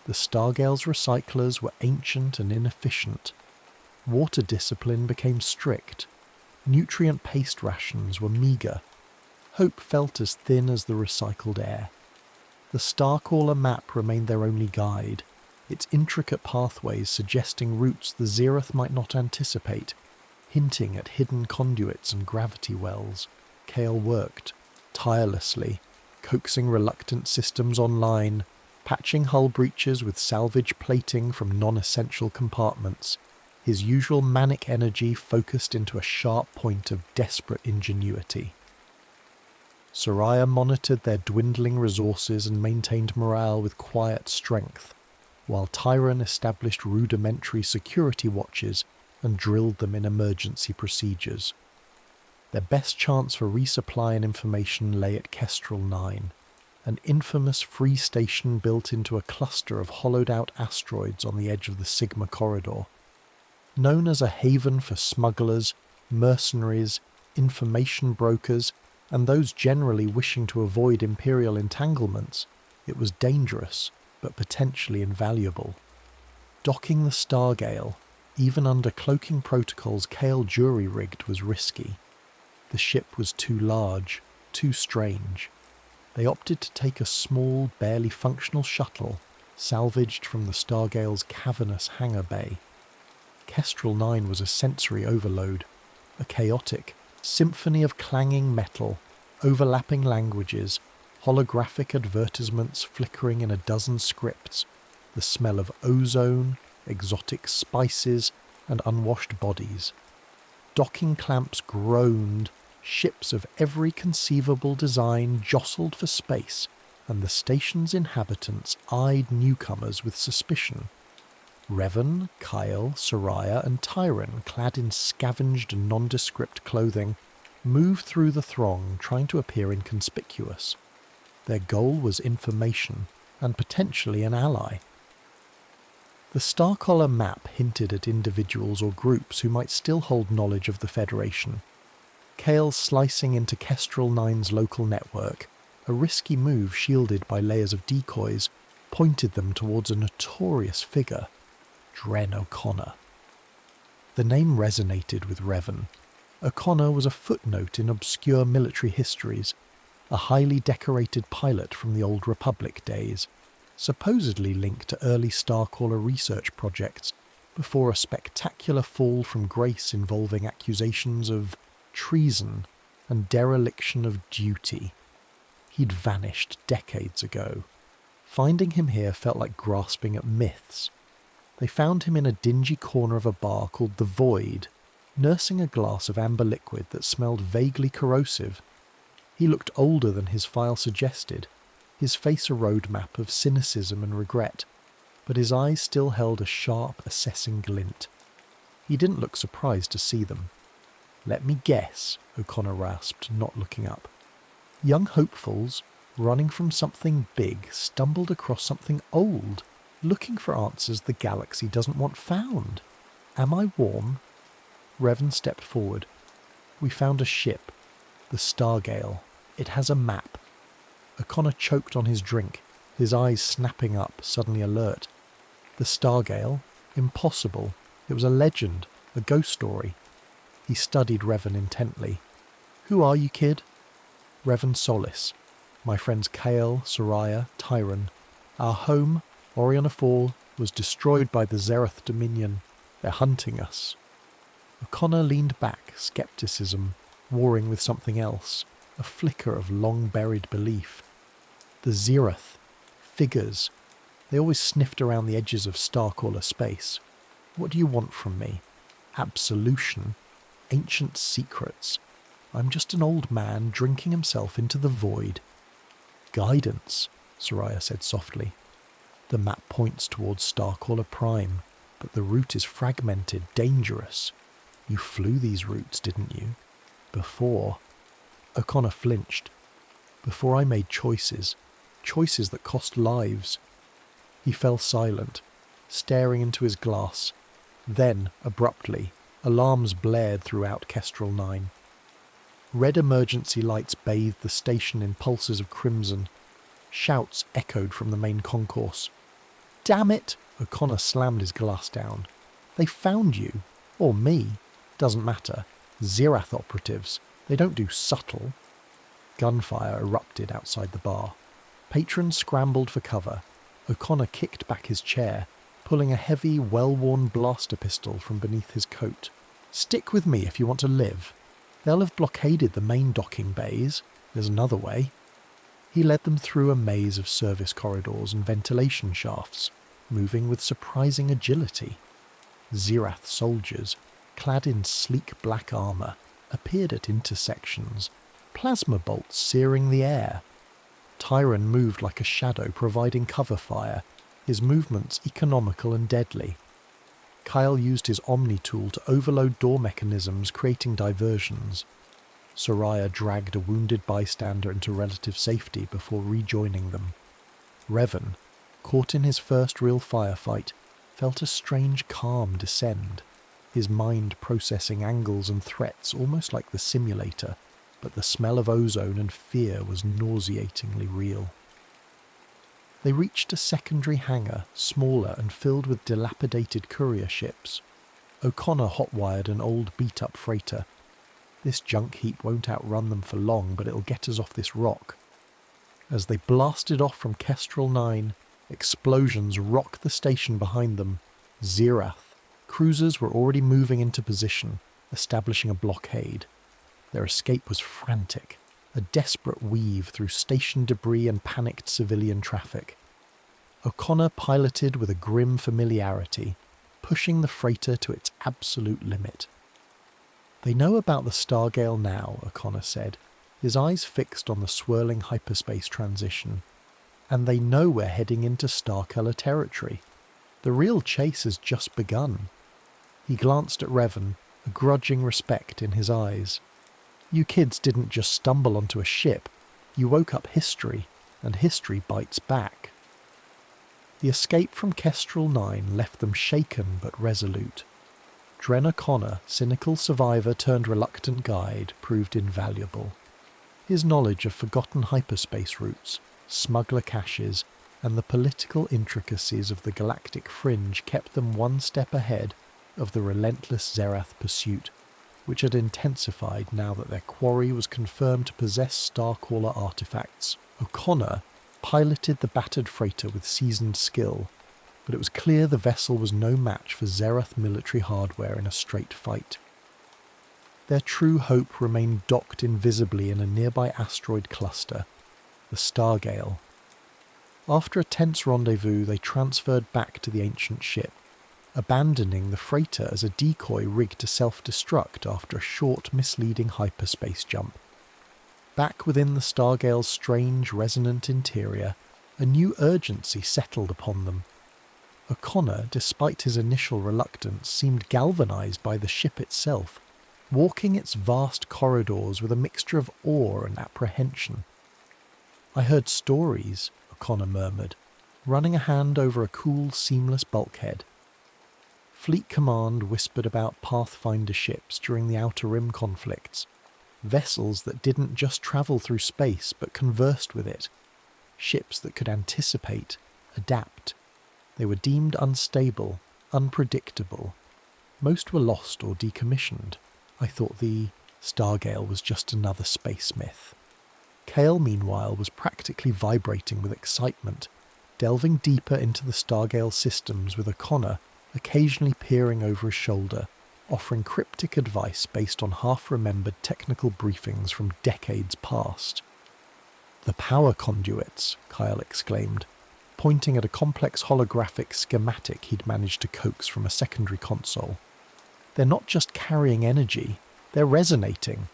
The Stargale's recyclers were ancient and inefficient. Water discipline became strict. Nutrient paste rations were meagre. Hope felt as thin as the recycled air. The Starcaller map remained their only guide, its intricate pathways suggesting routes the Zeroth might not anticipate, hinting at hidden conduits and gravity wells. Kale worked, tirelessly, coaxing reluctant systems online, patching hull breaches with salvage plating from non-essential compartments, his usual manic energy focused into a sharp point of desperate ingenuity. Soraya monitored their dwindling resources and maintained morale with quiet strength, while Tyron established rudimentary security watches and drilled them in emergency procedures. Their best chance for resupply and information lay at Kestrel 9, an infamous free station built into a cluster of hollowed-out asteroids on the edge of the Sigma Corridor. Known as a haven for smugglers, mercenaries, information brokers, and those generally wishing to avoid Imperial entanglements, it was dangerous, but potentially invaluable. Docking the Stargale, even under cloaking protocols Kale jury-rigged, was risky. The ship was too large, too strange. They opted to take a small, barely functional shuttle, salvaged from the Stargale's cavernous hangar bay. Kestrel 9 was a sensory overload, a chaotic symphony of clanging metal, overlapping languages, holographic advertisements flickering in a dozen scripts, the smell of ozone, exotic spices, and unwashed bodies. Docking clamps groaned, ships of every conceivable design jostled for space, and the station's inhabitants eyed newcomers with suspicion. Revan, Kyle, Soraya, and Tyron, clad in scavenged and nondescript clothing, moved through the throng trying to appear inconspicuous. Their goal was information, and potentially an ally. The Starcaller map hinted at individuals or groups who might still hold knowledge of the Federation. Kale slicing into Kestrel 9's local network, a risky move shielded by layers of decoys, pointed them towards a notorious figure, Dren O'Connor. The name resonated with Revan. O'Connor was a footnote in obscure military histories, a highly decorated pilot from the Old Republic days, supposedly linked to early Starcaller research projects before a spectacular fall from grace involving accusations of treason and dereliction of duty. He'd vanished decades ago. Finding him here felt like grasping at myths. They found him in a dingy corner of a bar called The Void, nursing a glass of amber liquid that smelled vaguely corrosive. He looked older than his file suggested, his face a roadmap of cynicism and regret, but his eyes still held a sharp, assessing glint. He didn't look surprised to see them. "Let me guess," O'Connor rasped, not looking up. Young hopefuls, running from something big, stumbled across something old, looking for answers the galaxy doesn't want found. Am I warm? Revan stepped forward. "We found a ship. The Stargale. It has a map." O'Connor choked on his drink, his eyes snapping up, suddenly alert. The Stargale? Impossible. It was a legend, a ghost story. He studied Revan intently. "Who are you, kid?" "Revan Solis. My friends Kale, Soraya, Tyron. Our home, Orion 4, was destroyed by the Zeroth Dominion. They're hunting us." O'Connor leaned back, skepticism warring with something else, a flicker of long-buried belief. The Zeroth. Figures. They always sniffed around the edges of Starcaller space. What do you want from me? Absolution? Ancient secrets? I'm just an old man drinking himself into the void. "Guidance," Soraya said softly. "The map points towards Starcaller Prime, but the route is fragmented, dangerous. You flew these routes, didn't you? Before. O'Connor flinched. Before I made choices that cost lives. He fell silent, staring into his glass. Then, abruptly, alarms blared throughout Kestrel 9. Red emergency lights bathed the station in pulses of crimson. Shouts echoed from the main concourse. "Damn it!" O'Connor slammed his glass down. "They found you. Or me. Doesn't matter. Zirath operatives. They don't do subtle." Gunfire erupted outside the bar. Patrons scrambled for cover. O'Connor kicked back his chair, pulling a heavy, well-worn blaster pistol from beneath his coat. "Stick with me if you want to live. They'll have blockaded the main docking bays. There's another way." He led them through a maze of service corridors and ventilation shafts, moving with surprising agility. Zirath soldiers, clad in sleek black armour, appeared at intersections, plasma bolts searing the air. Tyron moved like a shadow, providing cover fire, his movements economical and deadly. Kyle used his Omni tool to overload door mechanisms, creating diversions. Soraya dragged a wounded bystander into relative safety before rejoining them. Revan, caught in his first real firefight, felt a strange calm descend, his mind processing angles and threats almost like the simulator, but the smell of ozone and fear was nauseatingly real. They reached a secondary hangar, smaller and filled with dilapidated courier ships. O'Connor hotwired an old beat-up freighter. "This junk heap won't outrun them for long, but it'll get us off this rock." As they blasted off from Kestrel 9, explosions rocked the station behind them. Zirath. Cruisers were already moving into position, establishing a blockade. Their escape was frantic, a desperate weave through station debris and panicked civilian traffic. O'Connor piloted with a grim familiarity, pushing the freighter to its absolute limit. "They know about the Stargale now," O'Connor said, his eyes fixed on the swirling hyperspace transition. "And they know we're heading into Starcaller territory. The real chase has just begun." He glanced at Revan, a grudging respect in his eyes. "You kids didn't just stumble onto a ship. You woke up history, and history bites back." The escape from Kestrel 9 left them shaken but resolute. Dren O'Connor, cynical survivor turned reluctant guide, proved invaluable. His knowledge of forgotten hyperspace routes, smuggler caches, and the political intricacies of the galactic fringe kept them one step ahead of the relentless Zerath pursuit, which had intensified now that their quarry was confirmed to possess Starcaller artifacts. O'Connor piloted the battered freighter with seasoned skill, but it was clear the vessel was no match for Zerath military hardware in a straight fight. Their true hope remained docked invisibly in a nearby asteroid cluster, the Stargale. After a tense rendezvous, they transferred back to the ancient ship, abandoning the freighter as a decoy rigged to self-destruct after a short, misleading hyperspace jump. Back within the Stargale's strange, resonant interior, a new urgency settled upon them. O'Connor, despite his initial reluctance, seemed galvanized by the ship itself, walking its vast corridors with a mixture of awe and apprehension. "I heard stories," O'Connor murmured, running a hand over a cool, seamless bulkhead. Fleet Command whispered about Pathfinder ships during the Outer Rim conflicts, vessels that didn't just travel through space but conversed with it, ships that could anticipate, adapt. They were deemed unstable, unpredictable. Most were lost or decommissioned. I thought the Stargale was just another space myth. Kale, meanwhile, was practically vibrating with excitement, delving deeper into the Stargale systems with O'Connor occasionally peering over his shoulder, offering cryptic advice based on half-remembered technical briefings from decades past. "The power conduits," Kyle exclaimed, pointing at a complex holographic schematic he'd managed to coax from a secondary console. "They're not just carrying energy, they're resonating.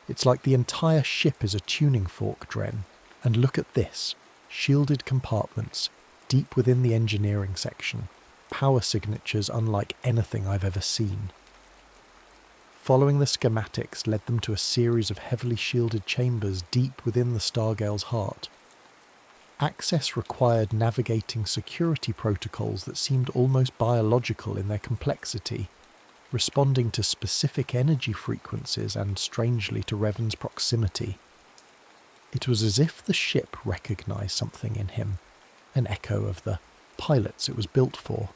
It's like the entire ship is a tuning fork, Dren. And look at this, shielded compartments, deep within the engineering section. power signatures unlike anything I've ever seen. Following the schematics led them to a series of heavily shielded chambers deep within the Stargale's heart. Access required navigating security protocols that seemed almost biological in their complexity, responding to specific energy frequencies and, strangely, to Revan's proximity. It was as if the ship recognised something in him, an echo of the pilots it was built for.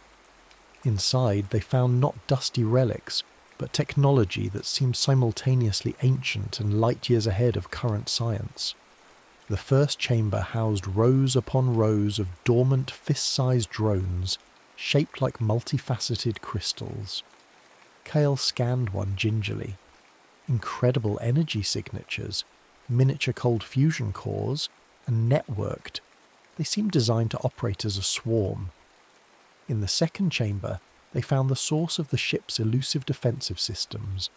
Inside, they found not dusty relics, but technology that seemed simultaneously ancient and light years ahead of current science. The first chamber housed rows upon rows of dormant fist-sized drones, shaped like multifaceted crystals. Kale scanned one gingerly. Incredible energy signatures, miniature cold fusion cores, and networked. They seemed designed to operate as a swarm. In the second chamber, they found the source of the ship's elusive defensive systems,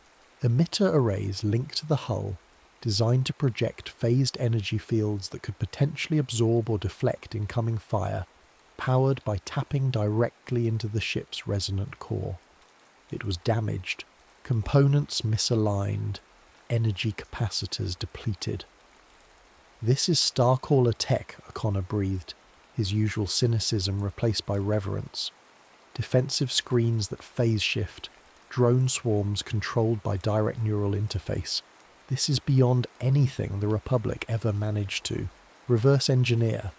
emitter arrays linked to the hull, designed to project phased energy fields that could potentially absorb or deflect incoming fire, powered by tapping directly into the ship's resonant core. It was damaged, components misaligned, energy capacitors depleted. "This is Starcaller tech," O'Connor breathed, his usual cynicism replaced by reverence. Defensive screens that phase shift, drone swarms controlled by direct neural interface. This is beyond anything the Republic ever managed to reverse engineer.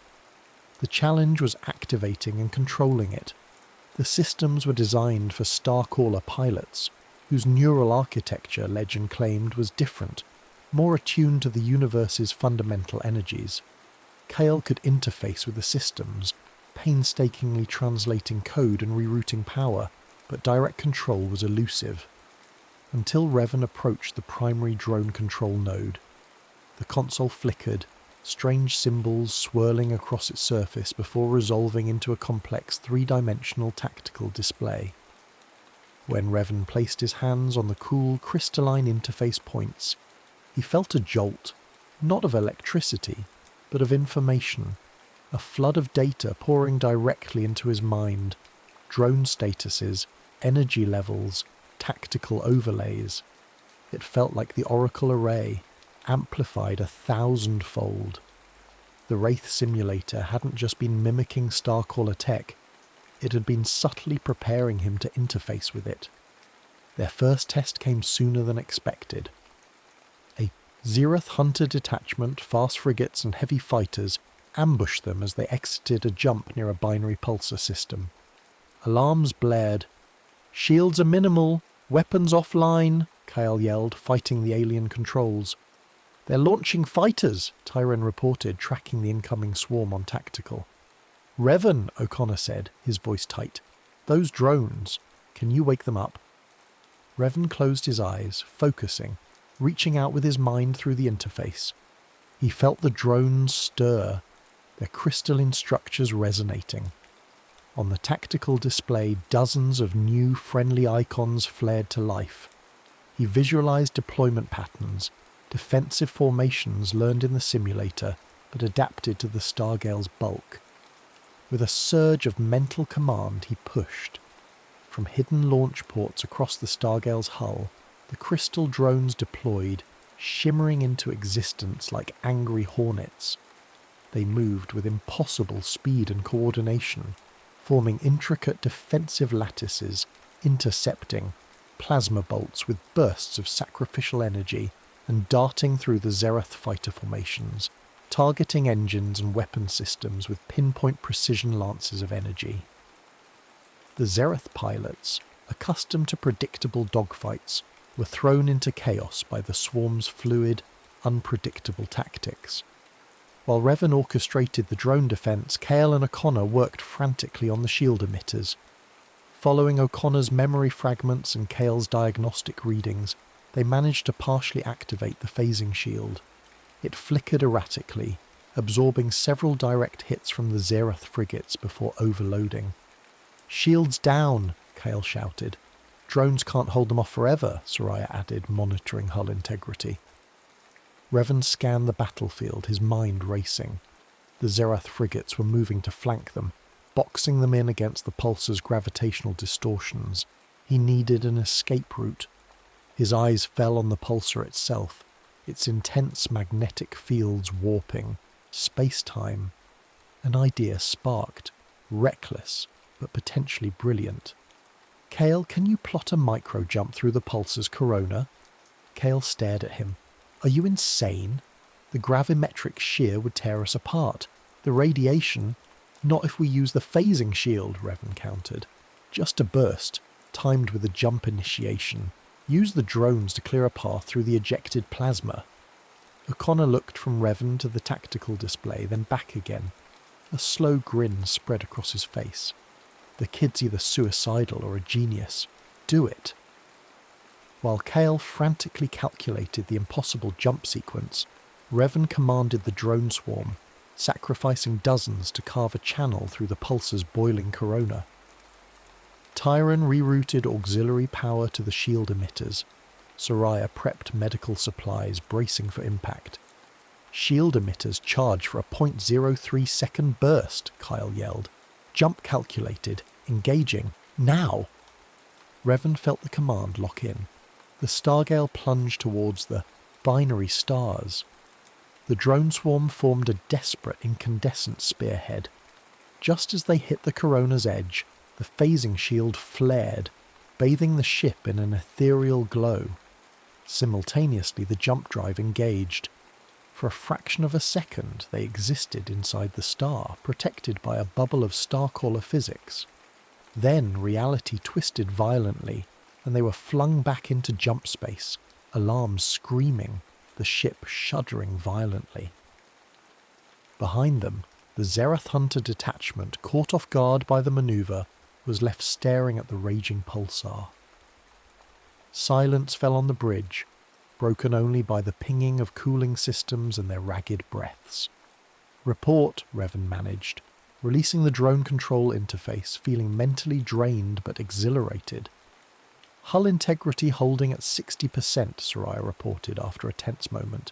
The challenge was activating and controlling it. The systems were designed for Starcaller pilots, whose neural architecture, legend claimed, was different, more attuned to the universe's fundamental energies. Kale could interface with the systems, painstakingly translating code and rerouting power, but direct control was elusive. Until Revan approached the primary drone control node. The console flickered, strange symbols swirling across its surface before resolving into a complex three-dimensional tactical display. When Revan placed his hands on the cool, crystalline interface points, he felt a jolt, not of electricity, but of information, a flood of data pouring directly into his mind, drone statuses, energy levels, tactical overlays. It felt like the Oracle array, amplified 1,000-fold. The Wraith simulator hadn't just been mimicking Starcaller tech, it had been subtly preparing him to interface with it. Their first test came sooner than expected. A Zereth Hunter detachment, fast frigates and heavy fighters ambushed them as they exited a jump near a binary pulsar system. Alarms blared. "Shields are minimal, weapons offline," Kyle yelled, fighting the alien controls. "They're launching fighters," Tyron reported, tracking the incoming swarm on tactical. "Revan," O'Connor said, his voice tight. "Those drones, can you wake them up?" Revan closed his eyes, focusing, reaching out with his mind through the interface. He felt the drones stir, their crystalline structures resonating. On the tactical display, dozens of new friendly icons flared to life. He visualized deployment patterns, defensive formations learned in the simulator, but adapted to the Stargale's bulk. With a surge of mental command, he pushed. From hidden launch ports across the Stargale's hull, the crystal drones deployed, shimmering into existence like angry hornets. They moved with impossible speed and coordination, forming intricate defensive lattices, intercepting plasma bolts with bursts of sacrificial energy and darting through the Zereth fighter formations, targeting engines and weapon systems with pinpoint precision lances of energy. The Zereth pilots, accustomed to predictable dogfights, were thrown into chaos by the swarm's fluid, unpredictable tactics. While Revan orchestrated the drone defense, Kale and O'Connor worked frantically on the shield emitters. Following O'Connor's memory fragments and Kale's diagnostic readings, they managed to partially activate the phasing shield. It flickered erratically, absorbing several direct hits from the Zereth frigates before overloading. "Shields down," Kale shouted. "Drones can't hold them off forever," Soraya added, monitoring hull integrity. Revan scanned the battlefield, his mind racing. The Zereth frigates were moving to flank them, boxing them in against the pulsar's gravitational distortions. He needed an escape route. His eyes fell on the pulsar itself, its intense magnetic fields warping, space-time. An idea sparked, reckless, but potentially brilliant. "Kale, can you plot a micro-jump through the pulsar's corona?" Kale stared at him. "Are you insane? The gravimetric shear would tear us apart. The radiation—" "Not if we use the phasing shield," Revan countered. "Just a burst, timed with a jump initiation. Use the drones to clear a path through the ejected plasma." O'Connor looked from Revan to the tactical display, then back again. A slow grin spread across his face. The kid's either suicidal or a genius. Do it. While Kale frantically calculated the impossible jump sequence, Revan commanded the drone swarm, sacrificing dozens to carve a channel through the pulsar's boiling corona. Tyron rerouted auxiliary power to the shield emitters. Soraya prepped medical supplies, bracing for impact. "Shield emitters charge for a 0.03 second burst," Kyle yelled. "Jump calculated. Engaging. Now!" Revan felt the command lock in. The Stargale plunged towards the binary stars. The drone swarm formed a desperate incandescent spearhead. Just as they hit the corona's edge, the phasing shield flared, bathing the ship in an ethereal glow. Simultaneously, the jump drive engaged. For a fraction of a second, they existed inside the star, protected by a bubble of Starcaller physics. Then reality twisted violently, and they were flung back into jump space, alarms screaming, the ship shuddering violently. Behind them, the Zerath Hunter detachment, caught off guard by the maneuver, was left staring at the raging pulsar. Silence fell on the bridge, broken only by the pinging of cooling systems and their ragged breaths. "Report," Revan managed, releasing the drone control interface, feeling mentally drained but exhilarated. "Hull integrity holding at 60%, Soraya reported after a tense moment.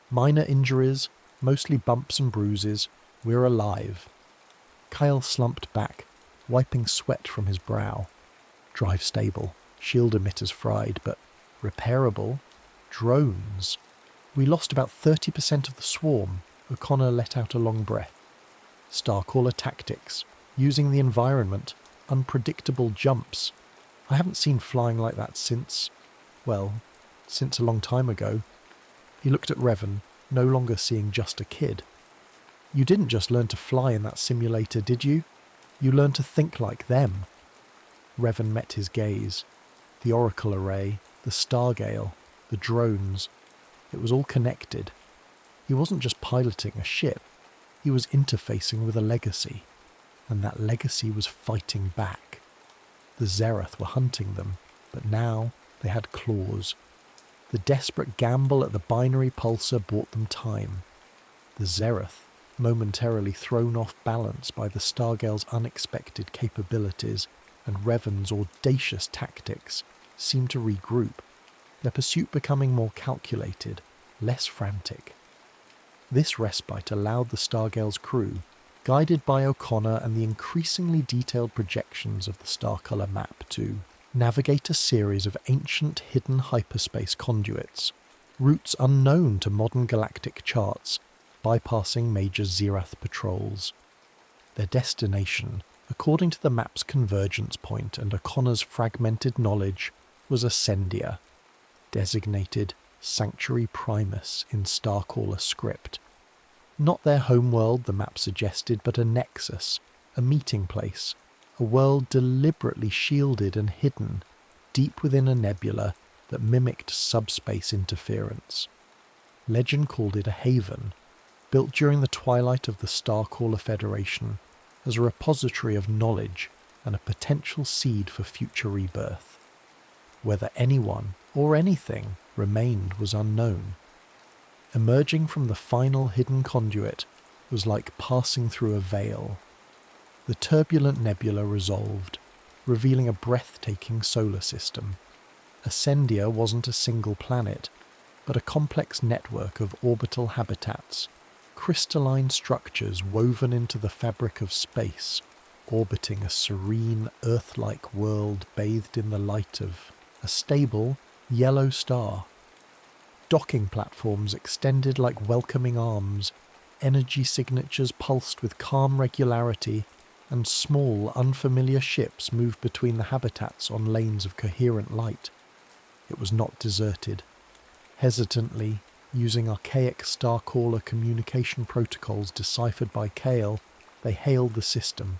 "Minor injuries, mostly bumps and bruises. We're alive." Kyle slumped back, wiping sweat from his brow. "Drive stable. Shield emitters fried, but repairable. Drones. We lost about 30% of the swarm." O'Connor let out a long breath. "Starcaller tactics. Using the environment. Unpredictable jumps. I haven't seen flying like that since a long time ago." He looked at Revan, no longer seeing just a kid. "You didn't just learn to fly in that simulator, did you? You learned to think like them." Revan met his gaze. The Oracle Array, the Stargale, the drones. It was all connected. He wasn't just piloting a ship. He was interfacing with a legacy. And that legacy was fighting back. The Zerath were hunting them, but now they had claws. The desperate gamble at the binary pulsar bought them time. The Zerath, momentarily thrown off balance by the Stargale's unexpected capabilities and Revan's audacious tactics, seemed to regroup, their pursuit becoming more calculated, less frantic. This respite allowed the Stargale's crew, guided by O'Connor and the increasingly detailed projections of the Starcaller map, to navigate a series of ancient hidden hyperspace conduits, routes unknown to modern galactic charts, bypassing major Zerath patrols. Their destination, according to the map's convergence point and O'Connor's fragmented knowledge, was Ascendia, designated Sanctuary Primus in Starcaller script. Not their homeworld, the map suggested, but a nexus, a meeting place, a world deliberately shielded and hidden, deep within a nebula that mimicked subspace interference. Legend called it a haven, built during the twilight of the Starcaller Federation as a repository of knowledge and a potential seed for future rebirth. Whether anyone or anything remained was unknown. Emerging from the final hidden conduit was like passing through a veil. The turbulent nebula resolved, revealing a breathtaking solar system. Ascendia wasn't a single planet, but a complex network of orbital habitats, crystalline structures woven into the fabric of space, orbiting a serene, Earth-like world bathed in the light of a stable, yellow star. Docking platforms extended like welcoming arms, energy signatures pulsed with calm regularity, and small, unfamiliar ships moved between the habitats on lanes of coherent light. It was not deserted. Hesitantly, using archaic Starcaller communication protocols deciphered by Kale, they hailed the system.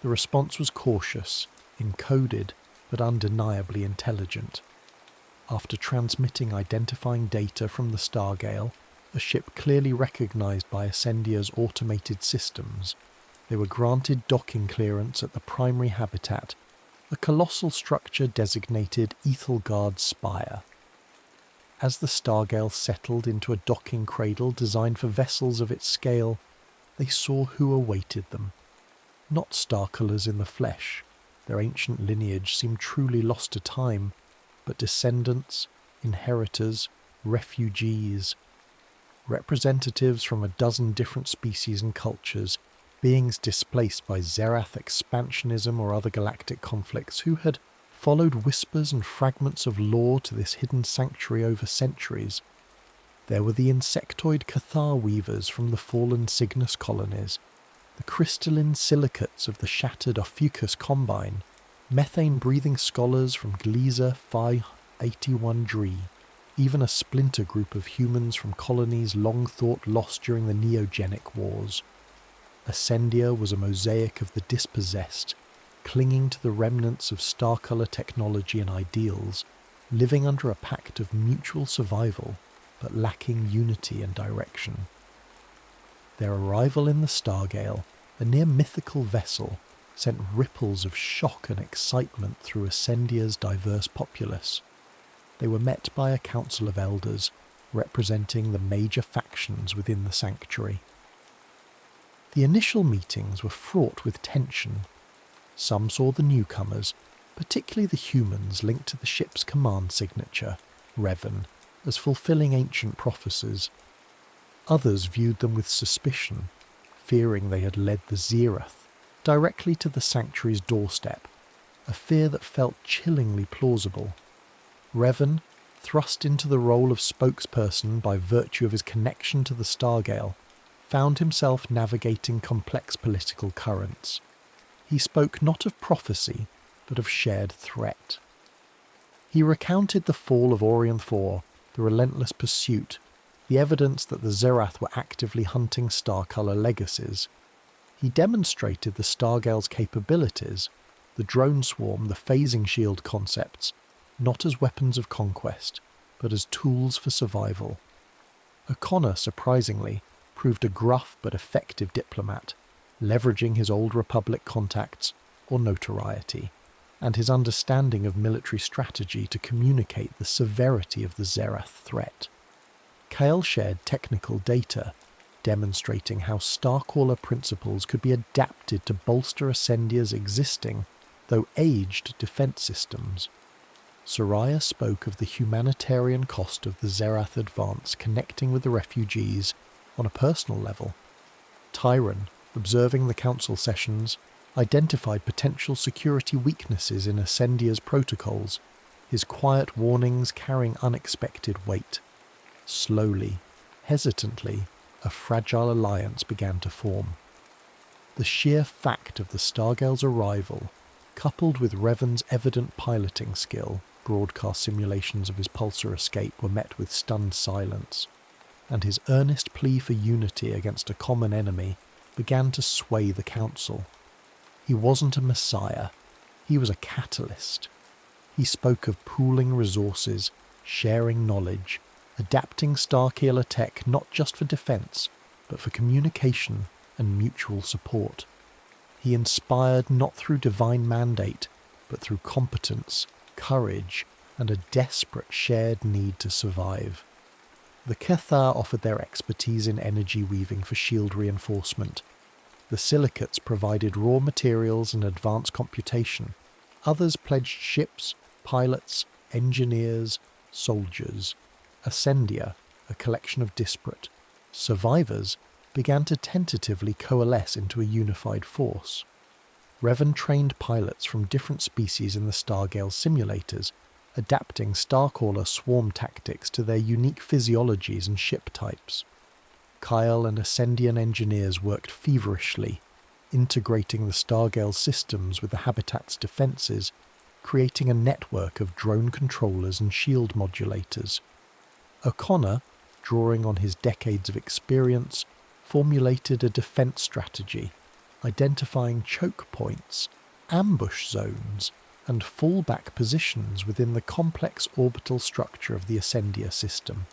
The response was cautious, encoded, but undeniably intelligent. After transmitting identifying data from the Stargale, a ship clearly recognized by Ascendia's automated systems, they were granted docking clearance at the primary habitat, a colossal structure designated Ethelgard's Spire. As the Stargale settled into a docking cradle designed for vessels of its scale, they saw who awaited them. Not Starcallers in the flesh, their ancient lineage seemed truly lost to time, but descendants, inheritors, refugees. Representatives from a dozen different species and cultures, beings displaced by Zerath expansionism or other galactic conflicts who had followed whispers and fragments of lore to this hidden sanctuary over centuries. There were the insectoid Cathar weavers from the fallen Cygnus colonies, the crystalline silicates of the shattered Ophiuchus Combine, methane-breathing scholars from Gliese Phi 81 Dree, even a splinter group of humans from colonies long thought lost during the Neogenic Wars. Ascendia was a mosaic of the dispossessed, clinging to the remnants of Starcaller technology and ideals, living under a pact of mutual survival, but lacking unity and direction. Their arrival in the Stargale, a near-mythical vessel, sent ripples of shock and excitement through Ascendia's diverse populace. They were met by a council of elders, representing the major factions within the sanctuary. The initial meetings were fraught with tension. Some saw the newcomers, particularly the humans linked to the ship's command signature, Revan, as fulfilling ancient prophecies. Others viewed them with suspicion, fearing they had led the Zerath directly to the sanctuary's doorstep, a fear that felt chillingly plausible. Revan, thrust into the role of spokesperson by virtue of his connection to the Stargale, found himself navigating complex political currents. He spoke not of prophecy, but of shared threat. He recounted the fall of Orion IV, the relentless pursuit, the evidence that the Zerath were actively hunting Starcaller legacies. He demonstrated the Stargale's capabilities, the drone swarm, the phasing shield concepts, not as weapons of conquest, but as tools for survival. O'Connor, surprisingly, proved a gruff but effective diplomat, leveraging his Old Republic contacts or notoriety, and his understanding of military strategy to communicate the severity of the Zerath threat. Kale shared technical data, demonstrating how Starcaller principles could be adapted to bolster Ascendia's existing, though aged, defense systems. Soraya spoke of the humanitarian cost of the Zerath advance connecting with the refugees on a personal level. Tyron, observing the council sessions, identified potential security weaknesses in Ascendia's protocols, his quiet warnings carrying unexpected weight. Slowly, hesitantly, a fragile alliance began to form. The sheer fact of the Stargale's arrival, coupled with Revan's evident piloting skill, broadcast simulations of his pulsar escape were met with stunned silence, and his earnest plea for unity against a common enemy began to sway the council. He wasn't a messiah, he was a catalyst. He spoke of pooling resources, sharing knowledge, adapting Starkiller tech not just for defense, but for communication and mutual support. He inspired not through divine mandate, but through competence, courage, and a desperate shared need to survive. The Cathar offered their expertise in energy weaving for shield reinforcement. The silicates provided raw materials and advanced computation. Others pledged ships, pilots, engineers, soldiers. Ascendia, a collection of disparate survivors, began to tentatively coalesce into a unified force. Revan trained pilots from different species in the Stargale simulators, adapting Starcaller swarm tactics to their unique physiologies and ship types. Kyle and Ascendian engineers worked feverishly, integrating the Stargale systems with the habitat's defences, creating a network of drone controllers and shield modulators. O'Connor, drawing on his decades of experience, formulated a defence strategy, identifying choke points, ambush zones, and fallback positions within the complex orbital structure of the Ascendia system.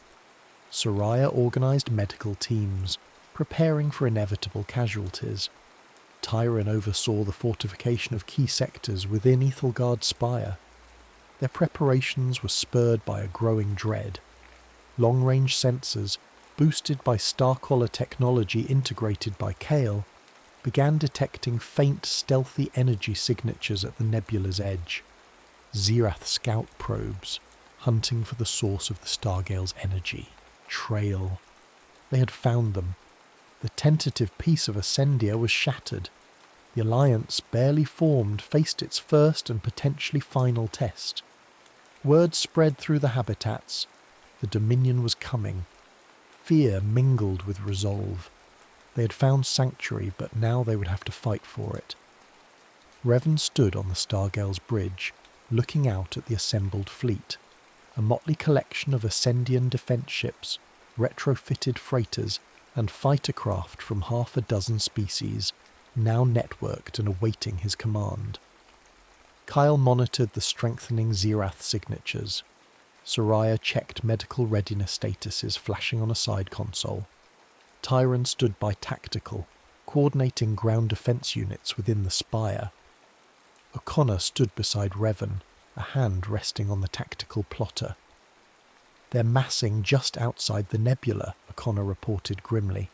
Soraya organised medical teams, preparing for inevitable casualties. Tyron oversaw the fortification of key sectors within Ethelgard's spire. Their preparations were spurred by a growing dread. Long-range sensors, boosted by Starcaller technology integrated by Kale, began detecting faint, stealthy energy signatures at the nebula's edge. Zerath scout probes, hunting for the source of the Stargale's energy. Trail. They had found them. The tentative peace of Ascendia was shattered. The alliance, barely formed, faced its first and potentially final test. Word spread through the habitats. The Dominion was coming. Fear mingled with resolve. They had found sanctuary, but now they would have to fight for it. Revan stood on the Stargale's bridge, looking out at the assembled fleet. A motley collection of Ascendian defence ships, retrofitted freighters, and fighter craft from half a dozen species, now networked and awaiting his command. Kyle monitored the strengthening Zerath signatures. Soraya checked medical readiness statuses flashing on a side console. Tyron stood by tactical, coordinating ground defence units within the spire. O'Connor stood beside Revan, a hand resting on the tactical plotter. "They're massing just outside the nebula," O'Connor reported grimly.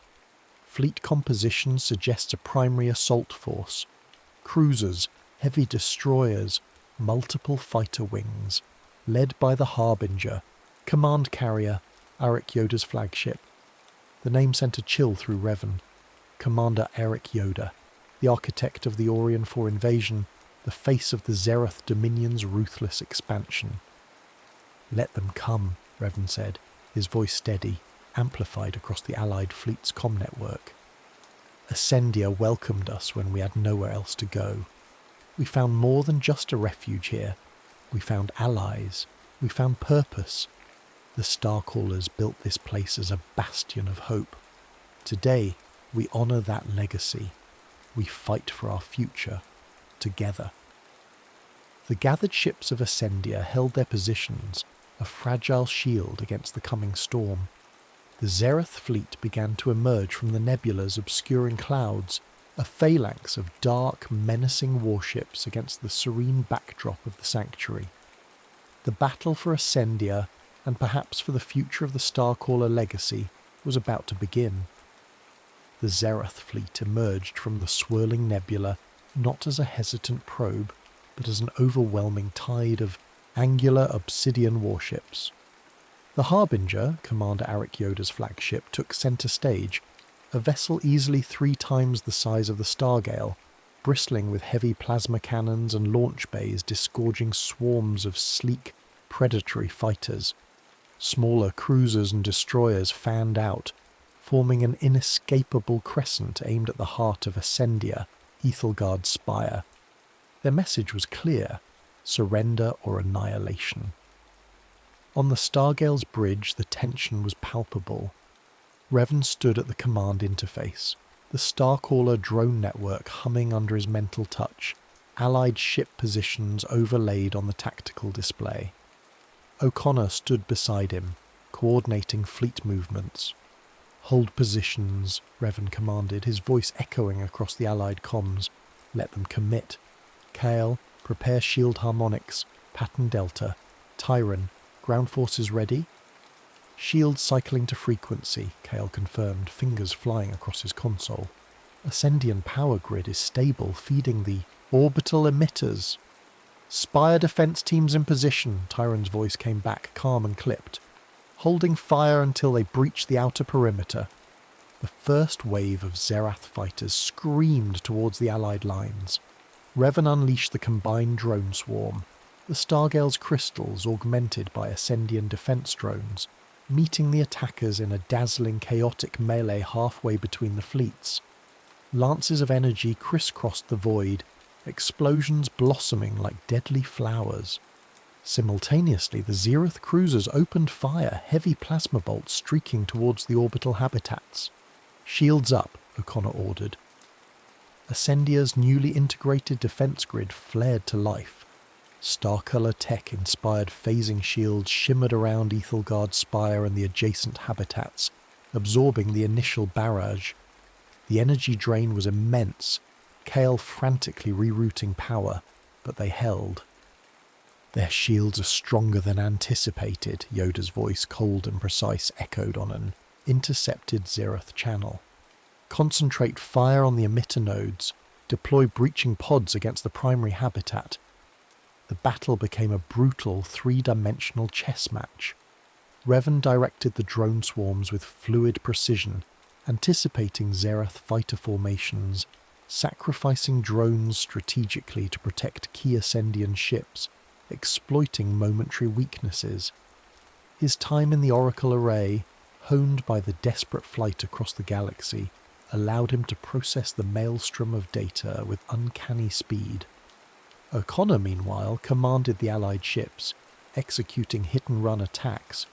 "Fleet composition suggests a primary assault force. Cruisers, heavy destroyers, multiple fighter wings, led by the Harbinger, command carrier, Arik Yoda's flagship." The name sent a chill through Revan. Commander Arik Yoda, the architect of the Orien 4 invasion, the face of the Zerath Dominion's ruthless expansion. "Let them come," Revan said, his voice steady, amplified across the Allied fleet's comm network. "Ascendia welcomed us when we had nowhere else to go. We found more than just a refuge here. We found allies. We found purpose. The Starcallers built this place as a bastion of hope. Today, we honour that legacy. We fight for our future, together." The gathered ships of Ascendia held their positions, a fragile shield against the coming storm. The Zerath fleet began to emerge from the nebula's obscuring clouds, a phalanx of dark, menacing warships against the serene backdrop of the sanctuary. The battle for Ascendia, and perhaps for the future of the Starcaller legacy, was about to begin. The Zerath fleet emerged from the swirling nebula not as a hesitant probe, but as an overwhelming tide of angular obsidian warships. The Harbinger, Commander Arik Yoda's flagship, took centre stage, a vessel easily 3 times the size of the Stargale, bristling with heavy plasma cannons and launch bays disgorging swarms of sleek, predatory fighters. Smaller cruisers and destroyers fanned out, forming an inescapable crescent aimed at the heart of Ascendia, Ethelgard's spire. Their message was clear: surrender or annihilation. On the Stargale's bridge, the tension was palpable. Revan stood at the command interface, the Starcaller drone network humming under his mental touch, allied ship positions overlaid on the tactical display. O'Connor stood beside him, coordinating fleet movements. "Hold positions," Revan commanded, his voice echoing across the allied comms. "Let them commit. Kale, prepare shield harmonics. Pattern Delta. Tyron, ground forces ready?" "Shield cycling to frequency," Kale confirmed, fingers flying across his console. "Ascendian power grid is stable, feeding the orbital emitters." "Spire defense teams in position," Tyron's voice came back, calm and clipped. "Holding fire until they breach the outer perimeter." The first wave of Zerath fighters screamed towards the Allied lines. Revan unleashed the combined drone swarm, the Stargale's crystals augmented by Ascendian defense drones, meeting the attackers in a dazzling chaotic melee halfway between the fleets. Lances of energy crisscrossed the void, explosions blossoming like deadly flowers. Simultaneously, the Zereth cruisers opened fire, heavy plasma bolts streaking towards the orbital habitats. "Shields up," O'Connor ordered. Ascendia's newly integrated defense grid flared to life. Starcaller tech-inspired phasing shields shimmered around Ethelgard's spire and the adjacent habitats, absorbing the initial barrage. The energy drain was immense, Kale frantically rerouting power, but they held. "Their shields are stronger than anticipated," Yoda's voice, cold and precise, echoed on an intercepted Zereth channel. "Concentrate fire on the emitter nodes. Deploy breaching pods against the primary habitat." The battle became a brutal three-dimensional chess match. Revan directed the drone swarms with fluid precision, anticipating Zereth fighter formations, sacrificing drones strategically to protect key Ascendian ships, exploiting momentary weaknesses. His time in the Oracle Array, honed by the desperate flight across the galaxy, allowed him to process the maelstrom of data with uncanny speed. O'Connor, meanwhile, commanded the Allied ships, executing hit-and-run attacks,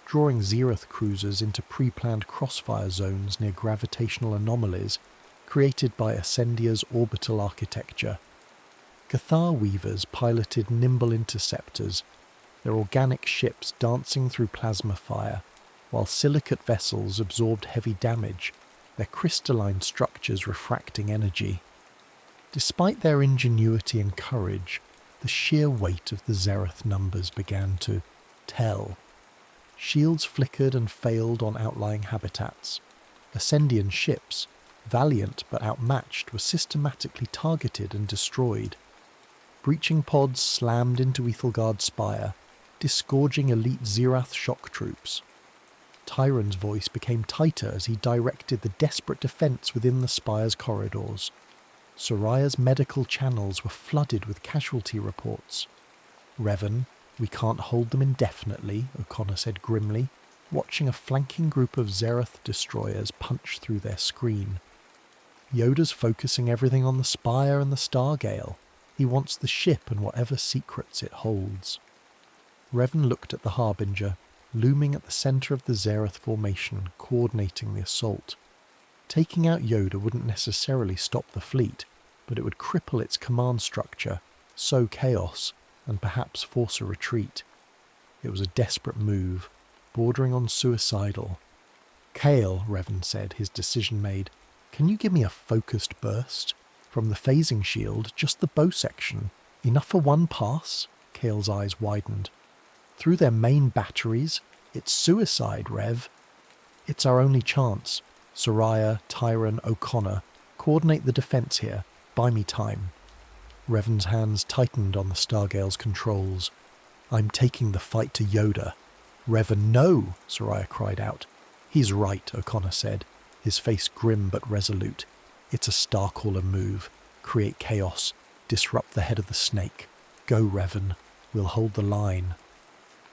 drawing Zereth cruisers into pre-planned crossfire zones near gravitational anomalies created by Ascendia's orbital architecture. Cathar weavers piloted nimble interceptors, their organic ships dancing through plasma fire, while silicate vessels absorbed heavy damage, their crystalline structures refracting energy. Despite their ingenuity and courage, the sheer weight of the Zereth numbers began to tell. Shields flickered and failed on outlying habitats. Ascendian ships, valiant but outmatched, were systematically targeted and destroyed. Breaching pods slammed into Ethelgard's spire, disgorging elite Zerath shock troops. Tyron's voice became tighter as he directed the desperate defense within the spire's corridors. Soraya's medical channels were flooded with casualty reports. "Revan, we can't hold them indefinitely," O'Connor said grimly, watching a flanking group of Zereth destroyers punch through their screen. "Yoda's focusing everything on the spire and the Stargale. He wants the ship and whatever secrets it holds." Revan looked at the Harbinger, looming at the centre of the Zereth formation, coordinating the assault. Taking out Yoda wouldn't necessarily stop the fleet, but it would cripple its command structure, sow chaos, and perhaps force a retreat. It was a desperate move, bordering on suicidal. "Kale," Revan said, his decision made, "can you give me a focused burst? From the phasing shield, just the bow section. Enough for one pass?" Kale's eyes widened. "Through their main batteries? It's suicide, Rev." "It's our only chance. Soraya, Tyron, O'Connor, coordinate the defense here. Buy me time." Revan's hands tightened on the Stargale's controls. "I'm taking the fight to Yoda." "Revan, no!" Soraya cried out. "He's right," O'Connor said, his face grim but resolute. "It's a Starcaller move. Create chaos. Disrupt the head of the snake. Go, Revan. We'll hold the line."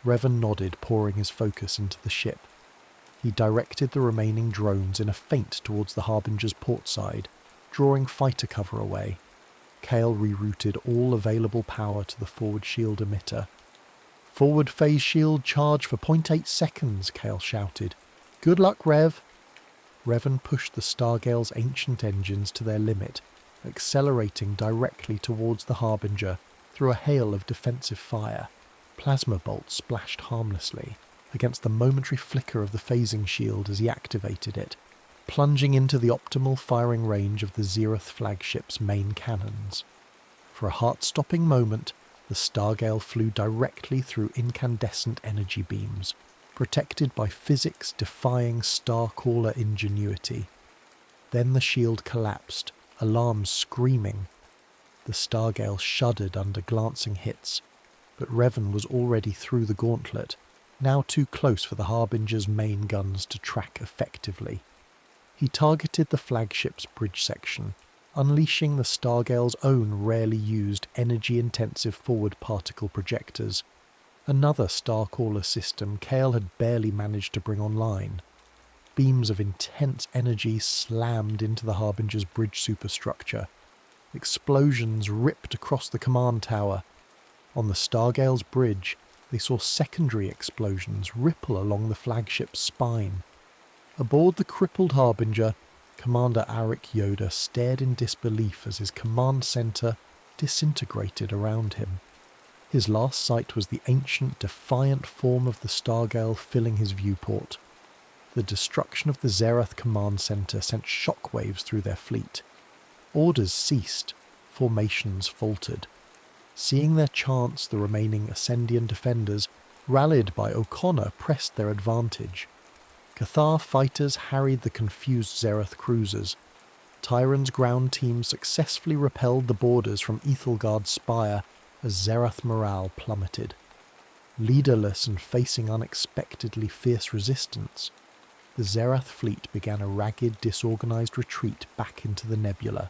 Revan nodded, pouring his focus into the ship. He directed the remaining drones in a feint towards the Harbinger's port side, drawing fighter cover away. Kale rerouted all available power to the forward shield emitter. "Forward phase shield charge for 0.8 seconds, Kale shouted. "Good luck, Rev." Revan pushed the Stargale's ancient engines to their limit, accelerating directly towards the Harbinger through a hail of defensive fire. Plasma bolts splashed harmlessly against the momentary flicker of the phasing shield as he activated it, plunging into the optimal firing range of the Zereth flagship's main cannons. For a heart-stopping moment, the Stargale flew directly through incandescent energy beams, protected by physics-defying Starcaller ingenuity. Then the shield collapsed, alarms screaming. The Stargale shuddered under glancing hits, but Revan was already through the gauntlet, now too close for the Harbinger's main guns to track effectively. He targeted the flagship's bridge section, unleashing the Stargale's own rarely used energy-intensive forward particle projectors, another Starcaller system Kale had barely managed to bring online. Beams of intense energy slammed into the Harbinger's bridge superstructure. Explosions ripped across the command tower. On the Stargale's bridge, they saw secondary explosions ripple along the flagship's spine. Aboard the crippled Harbinger, Commander Arik Yoda stared in disbelief as his command center disintegrated around him. His last sight was the ancient, defiant form of the Stargale filling his viewport. The destruction of the Zerath command center sent shockwaves through their fleet. Orders ceased, formations faltered. Seeing their chance, the remaining Ascendian defenders, rallied by O'Connor, pressed their advantage. Cathar fighters harried the confused Zerath cruisers. Tyron's ground team successfully repelled the boarders from Ethelgard's spire as Zerath morale plummeted. Leaderless and facing unexpectedly fierce resistance, the Zerath fleet began a ragged, disorganized retreat back into the nebula,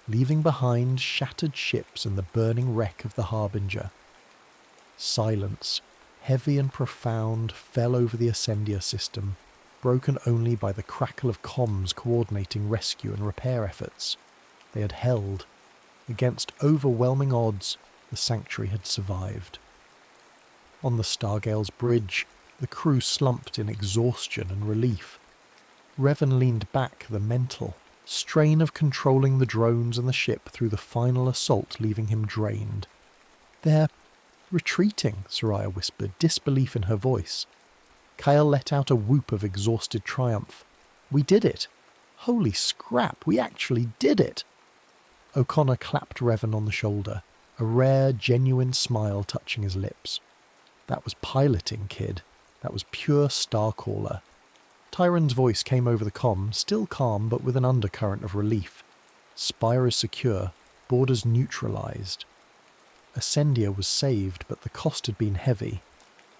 leaving behind shattered ships and the burning wreck of the Harbinger. Silence, heavy and profound, fell over the Ascendia system, broken only by the crackle of comms coordinating rescue and repair efforts. They had held. Against overwhelming odds, the Sanctuary had survived. On the Stargale's bridge, the crew slumped in exhaustion and relief. Revan leaned back, the mental strain of controlling the drones and the ship through the final assault leaving him drained. "They're retreating," Soraya whispered, disbelief in her voice. Kyle let out a whoop of exhausted triumph. "We did it! Holy scrap, we actually did it!" O'Connor clapped Revan on the shoulder, a rare, genuine smile touching his lips. "That was piloting, kid. That was pure Starcaller." Tyron's voice came over the comm, still calm but with an undercurrent of relief. "Spire is secure, borders neutralized." Ascendia was saved, but the cost had been heavy.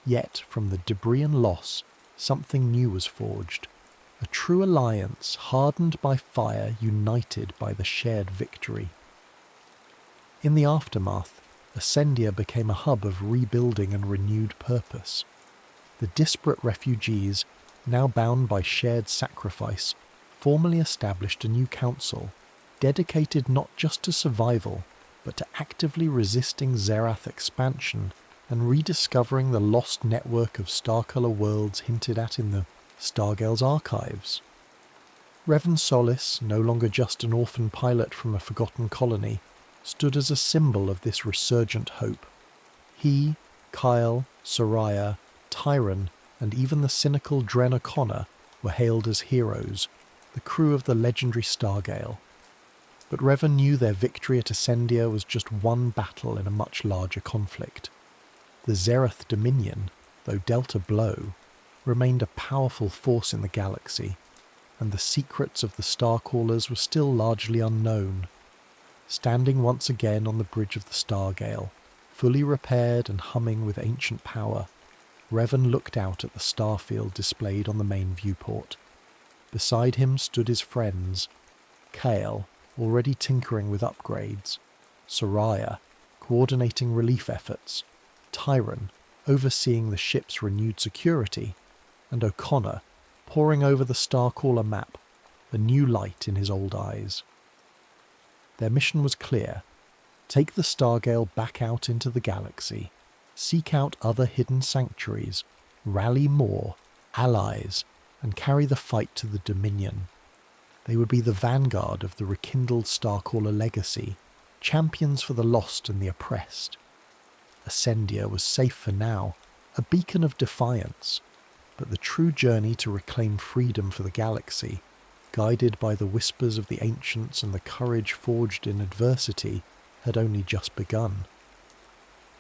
Yet, from the debris and loss, something new was forged. A true alliance, hardened by fire, united by the shared victory. In the aftermath, Ascendia became a hub of rebuilding and renewed purpose. The disparate refugees, now bound by shared sacrifice, formally established a new council, dedicated not just to survival, but to actively resisting Zerath expansion and rediscovering the lost network of Starcaller worlds hinted at in the Stargale's archives. Revan Solis, no longer just an orphan pilot from a forgotten colony, stood as a symbol of this resurgent hope. He, Kyle, Soraya, Tyron, and even the cynical Dren O'Connor were hailed as heroes, the crew of the legendary Stargale. But Revan knew their victory at Ascendia was just one battle in a much larger conflict. The Zerath Dominion, though dealt a blow, remained a powerful force in the galaxy, and the secrets of the Starcallers were still largely unknown. Standing once again on the bridge of the Stargale, fully repaired and humming with ancient power, Revan looked out at the starfield displayed on the main viewport. Beside him stood his friends, Kale, already tinkering with upgrades, Soraya, coordinating relief efforts, Tyron, overseeing the ship's renewed security, and O'Connor, poring over the Starcaller map, a new light in his old eyes. Their mission was clear: take the Stargale back out into the galaxy, seek out other hidden sanctuaries, rally more allies, and carry the fight to the Dominion. They would be the vanguard of the rekindled Starcaller legacy, champions for the lost and the oppressed. Ascendia was safe for now, a beacon of defiance, but the true journey to reclaim freedom for the galaxy, guided by the whispers of the ancients and the courage forged in adversity, had only just begun.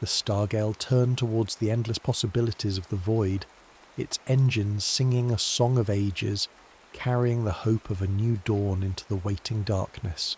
The Stargale turned towards the endless possibilities of the void, its engines singing a song of ages, carrying the hope of a new dawn into the waiting darkness.